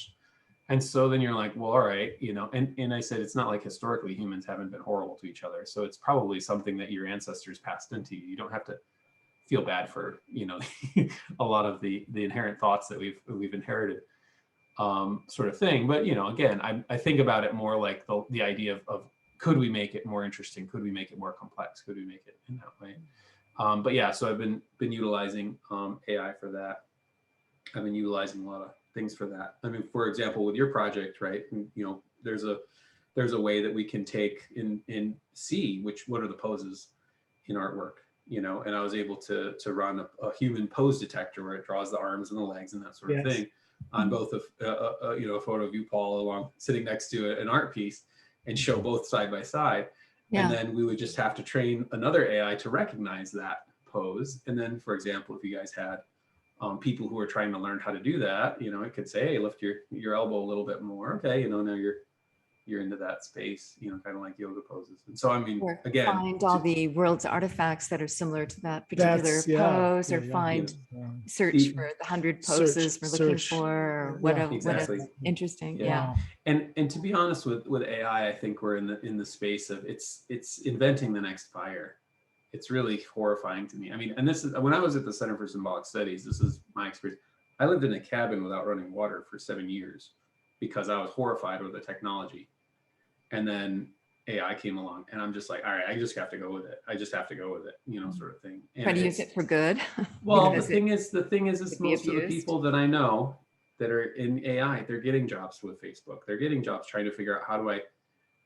And so then you're like, well, all right, you know, and I said, it's not like historically humans haven't been horrible to each other. So it's probably something that your ancestors passed into you. You don't have to feel bad for, you know, a lot of the inherent thoughts that we've inherited, sort of thing. But, you know, again, I think about it more like the idea of could we make it more interesting? Could we make it more complex? Could we make it in that way? But yeah, so I've been utilizing AI for that. I've been utilizing a lot of things for that. I mean, for example, with your project, right? You know, there's a way that we can take and see what are the poses in artwork, you know, and I was able to run a human pose detector where it draws the arms and the legs and that sort of thing on both you know, a photo of you, Paul, along sitting next to an art piece, and show both side by side. Yeah. And then we would just have to train another AI to recognize that pose. And then, for example, if you guys had people who are trying to learn how to do that, you know, it could say, hey, lift your elbow a little bit more. Okay, you know, now you're you're into that space, you know, kind of like yoga poses. And so, I mean, Or again, find all the world's artifacts that are similar to that particular That's, yeah, pose, or yeah, yeah. find Yeah. search The- for the 100 Search- poses we're looking search. for, or Yeah, whatever. exactly. Interesting. Yeah. Yeah. Wow. And to be honest with AI, I think we're in the space of it's inventing the next fire. It's really horrifying to me. I mean, and this is when I was at the Center for Symbolic Studies, this is my experience. I lived in a cabin without running water for 7 years because I was horrified with the technology. And then AI came along and I'm just like, all right, I just have to go with it. I just have to go with it, you know, sort of thing. And Try to use it for good. well, even the as it thing is could be most of the abused. people that I know that are in AI, they're getting jobs with Facebook. They're getting jobs trying to figure out how do I,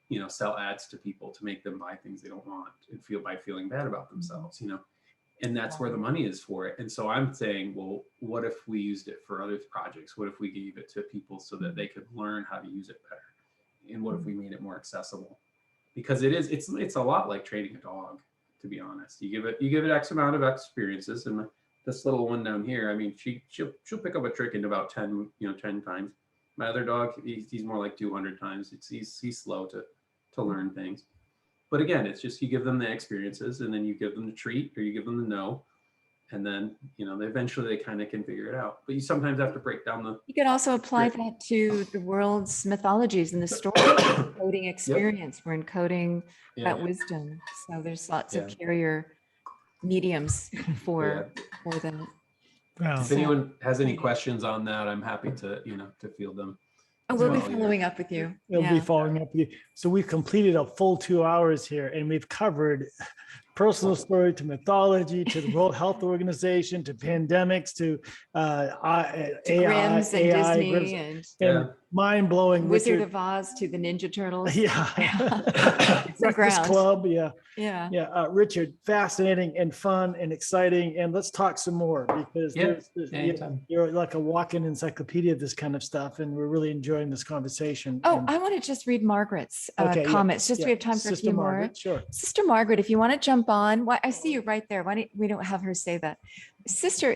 you know, sell ads to people to make them buy things they don't want and feel by feeling bad about themselves, you know, and that's where the money is for it. And so I'm saying, well, what if we used it for other projects? What if we gave it to people so that they could learn how to use it better? And what if we made it more accessible? Because it's a lot like training a dog, to be honest. You give it X amount of experiences, and this little one down here, I mean, she'll pick up a trick in about 10 times. My other dog, he's more like 200 times. He's slow to learn things. But again, it's just you give them the experiences, and then you give them the treat, or you give them the no, and then you know they kind of can figure it out. But you sometimes have to break down the. You could also apply that to the world's mythologies and the story encoding experience. We're encoding that wisdom. So there's lots of carrier mediums for that. Wow. If anyone has any questions on that, I'm happy to field them. Oh, we'll be Well, yeah. following up with you. We'll be following up with you. So we've completed a full 2 hours here, and we've covered personal story to mythology, to the World Health Organization, to pandemics, to AI, Grimm's and AI, Disney Grimm's, and and mind-blowing Wizard Richard. of Oz to the Ninja Turtles. Yeah. It's the Breakfast ground. Club. Yeah. Yeah. Yeah. Richard, fascinating and fun and exciting. And let's talk some more, because you're like a walking encyclopedia of this kind of stuff. And we're really enjoying this conversation. Oh, And- I want to just read Margaret's Okay, yeah, comments. Just yeah. we have time for Sister a few Margaret, more. Sure. Sister Margaret, if you want to jump on, why I see you right there. Why don't we don't have her say that? Sister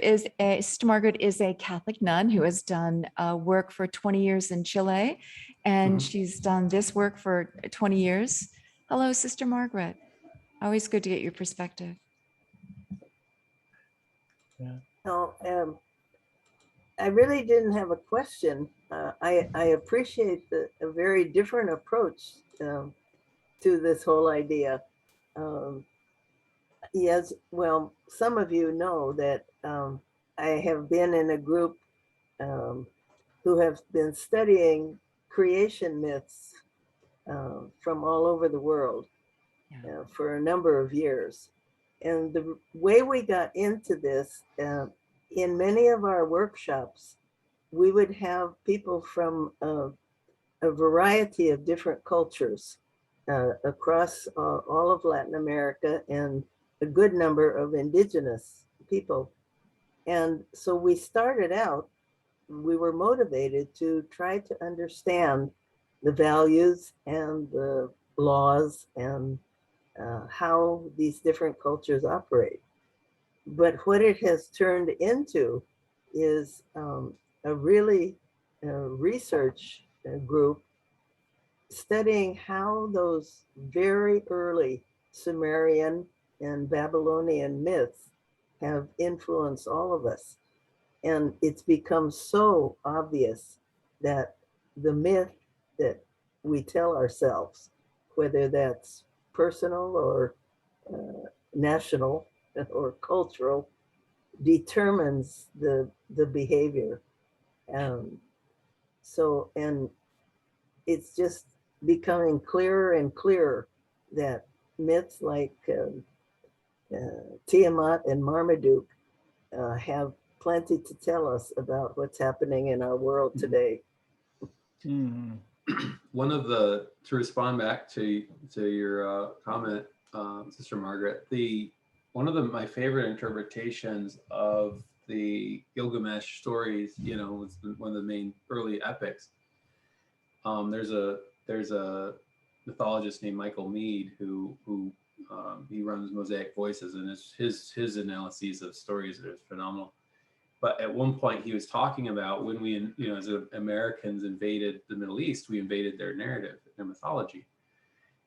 Margaret is a Catholic nun who has done work for 20 years in Chile, and she's done this work for 20 years. Hello, Sister Margaret. Always good to get your perspective. No, I really didn't have a question. I appreciate a very different approach to this whole idea. Yes, well, some of you know that I have been in a group who have been studying creation myths from all over the world for a number of years. And the way we got into this, in many of our workshops, we would have people from a variety of different cultures across all of Latin America, and a good number of indigenous people. And so we started out, we were motivated to try to understand the values and the laws and how these different cultures operate. But what it has turned into is a really research group studying how those very early Sumerian and Babylonian myths have influenced all of us. And it's become so obvious that the myth that we tell ourselves, whether that's personal or national or cultural, determines the behavior. So, and it's just becoming clearer and clearer that myths like Tiamat and Marmaduke have plenty to tell us about what's happening in our world today. One of the, to respond back to your comment, Sister Margaret, one of my favorite interpretations of the Gilgamesh stories, was one of the main early epics. There's a mythologist named Michael Mead who he runs Mosaic Voices, and his analyses of stories are phenomenal. But at one point he was talking about when we, as Americans invaded the Middle East, we invaded their narrative. mythology.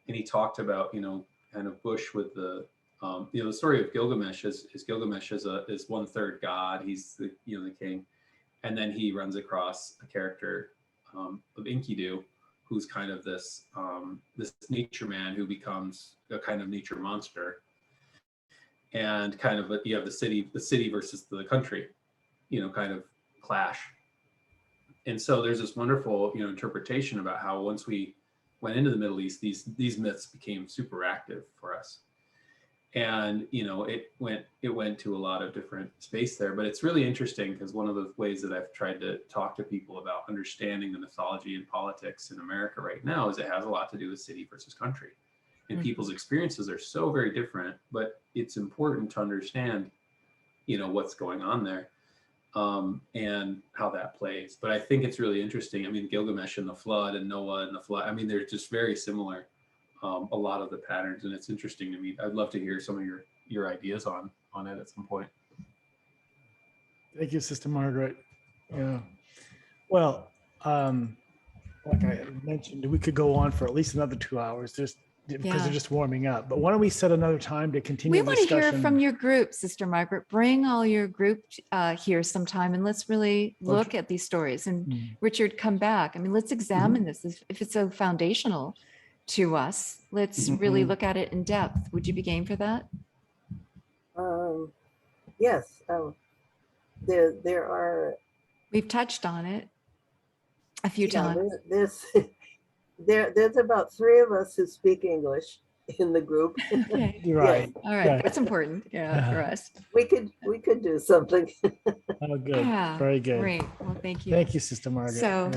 And he talked about, kind of Bush with the, the story of Gilgamesh is Gilgamesh is 1/3 God. He's the, the king. And then he runs across a character of Enkidu, who's kind of this nature man who becomes a kind of nature monster. And kind of you have the city versus the country, kind of clash. And so there's this wonderful, interpretation about how once we went into the Middle East, these myths became super active for us. And, it went to a lot of different space there, but it's really interesting because one of the ways that I've tried to talk to people about understanding the mythology and politics in America right now is it has a lot to do with city versus country. And people's experiences are so very different, but it's important to understand, what's going on there, and how that plays. But I think it's really interesting. I mean, Gilgamesh and the flood and Noah and the flood, I mean, they're just very similar, a lot of the patterns, and it's interesting to me. I'd love to hear some of your ideas on it at some point. Thank you, Sister Margaret. Yeah. Well, like I mentioned, we could go on for at least another 2 hours because they're just warming up. But why don't we set another time to continue We the want to hear discussion? from your group, Sister Margaret. Bring all your group here sometime and let's really look at these stories. And Richard, come back. I mean, let's examine this. If it's so foundational to us, let's really look at it in depth. Would you be game for that? Yes. There are. We've touched on it a few times. There's about 3 of us who speak English in the group. Okay. Right. All right. That's important. Yeah, for us. We could do something. Oh, good. Yeah. Very good. Great. Well, thank you. Thank you, Sister Margaret. So,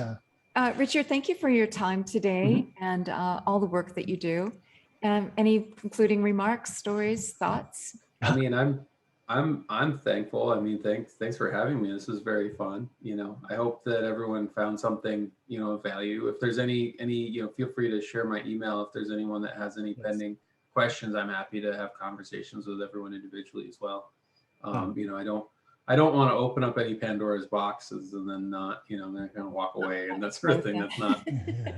yeah. Richard, thank you for your time today and all the work that you do. Any concluding remarks, stories, thoughts? I mean, I'm thankful. I mean, thanks for having me. This was very fun. I hope that everyone found something, of value. If there's any, feel free to share my email. If there's anyone that has any pending questions, I'm happy to have conversations with everyone individually as well. I don't want to open up any Pandora's boxes and then not, they're going to walk away and that sort of thing.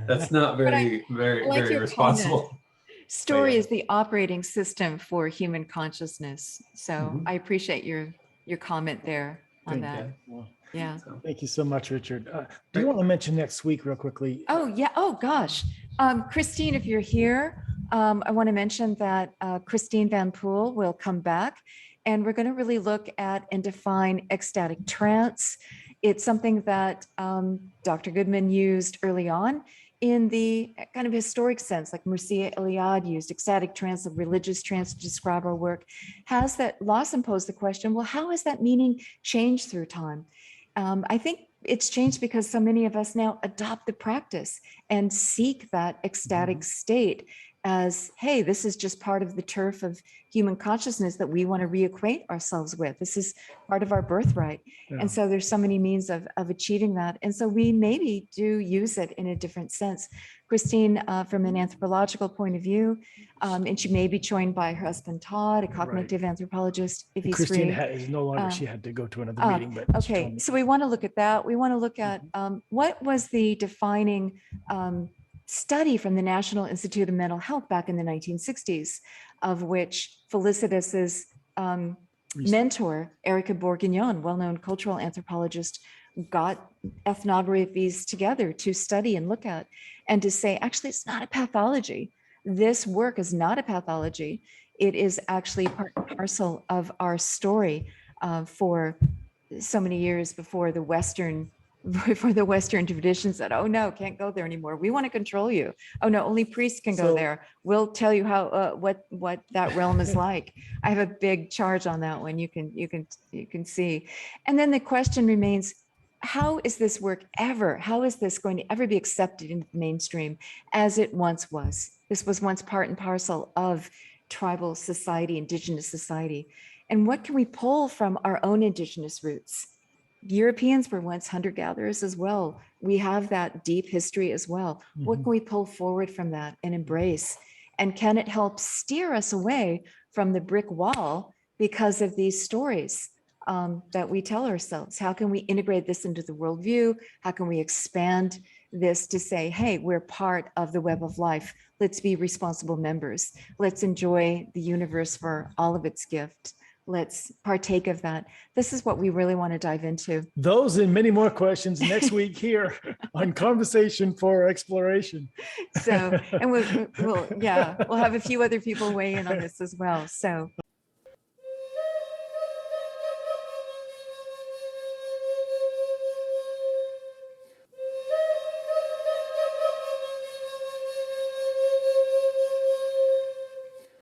That's not very responsible. Story is the operating system for human consciousness. So I appreciate your comment there on that. Yeah. Thank you so much, Richard. Do you want to mention next week real quickly? Oh, yeah. Oh, gosh. Christine, if you're here, I want to mention that Christine Van Poel will come back and we're going to really look at and define ecstatic trance. It's something that Dr. Goodman used early on in the kind of historic sense, like Mircea Eliade used ecstatic trance, a religious trance to describe our work. Has that Lawson posed the question, well, how has that meaning changed through time? I think it's changed because so many of us now adopt the practice and seek that ecstatic state as, hey, this is just part of the turf of human consciousness that we want to reacquaint ourselves with. This is part of our birthright. Yeah. And so there's so many means of achieving that. And so we maybe do use it in a different sense. Christine, from an anthropological point of view, and she may be joined by her husband, Todd, a cognitive anthropologist, if he's Christine free. is no longer, she had to go to another meeting. But okay, so we want to look at that. We want to look at what was the defining study from the National Institute of Mental Health back in the 1960s, of which Felicitas's mentor, Erica Bourguignon, well-known cultural anthropologist, got ethnographies together to study and look at, and to say, actually, it's not a pathology. This work is not a pathology. It is actually part and parcel of our story for so many years before the Western tradition said, oh no, can't go there anymore. We want to control you. Oh no, only priests can go there. We'll tell you how what that realm is like. I have a big charge on that one. You can see. And then the question remains, how is this going to ever be accepted in the mainstream as it once was? This was once part and parcel of tribal society, indigenous society. And what can we pull from our own indigenous roots? Europeans were once hunter-gatherers as well. We have that deep history as well. What can we pull forward from that and embrace? And can it help steer us away from the brick wall because of these stories that we tell ourselves? How can we integrate this into the worldview? How can we expand this to say, hey, we're part of the web of life. Let's be responsible members. Let's enjoy the universe for all of its gift. Let's partake of that. This is what we really want to dive into. Those and many more questions next week here on Conversation for Exploration. So, and we'll have a few other people weigh in on this as well. So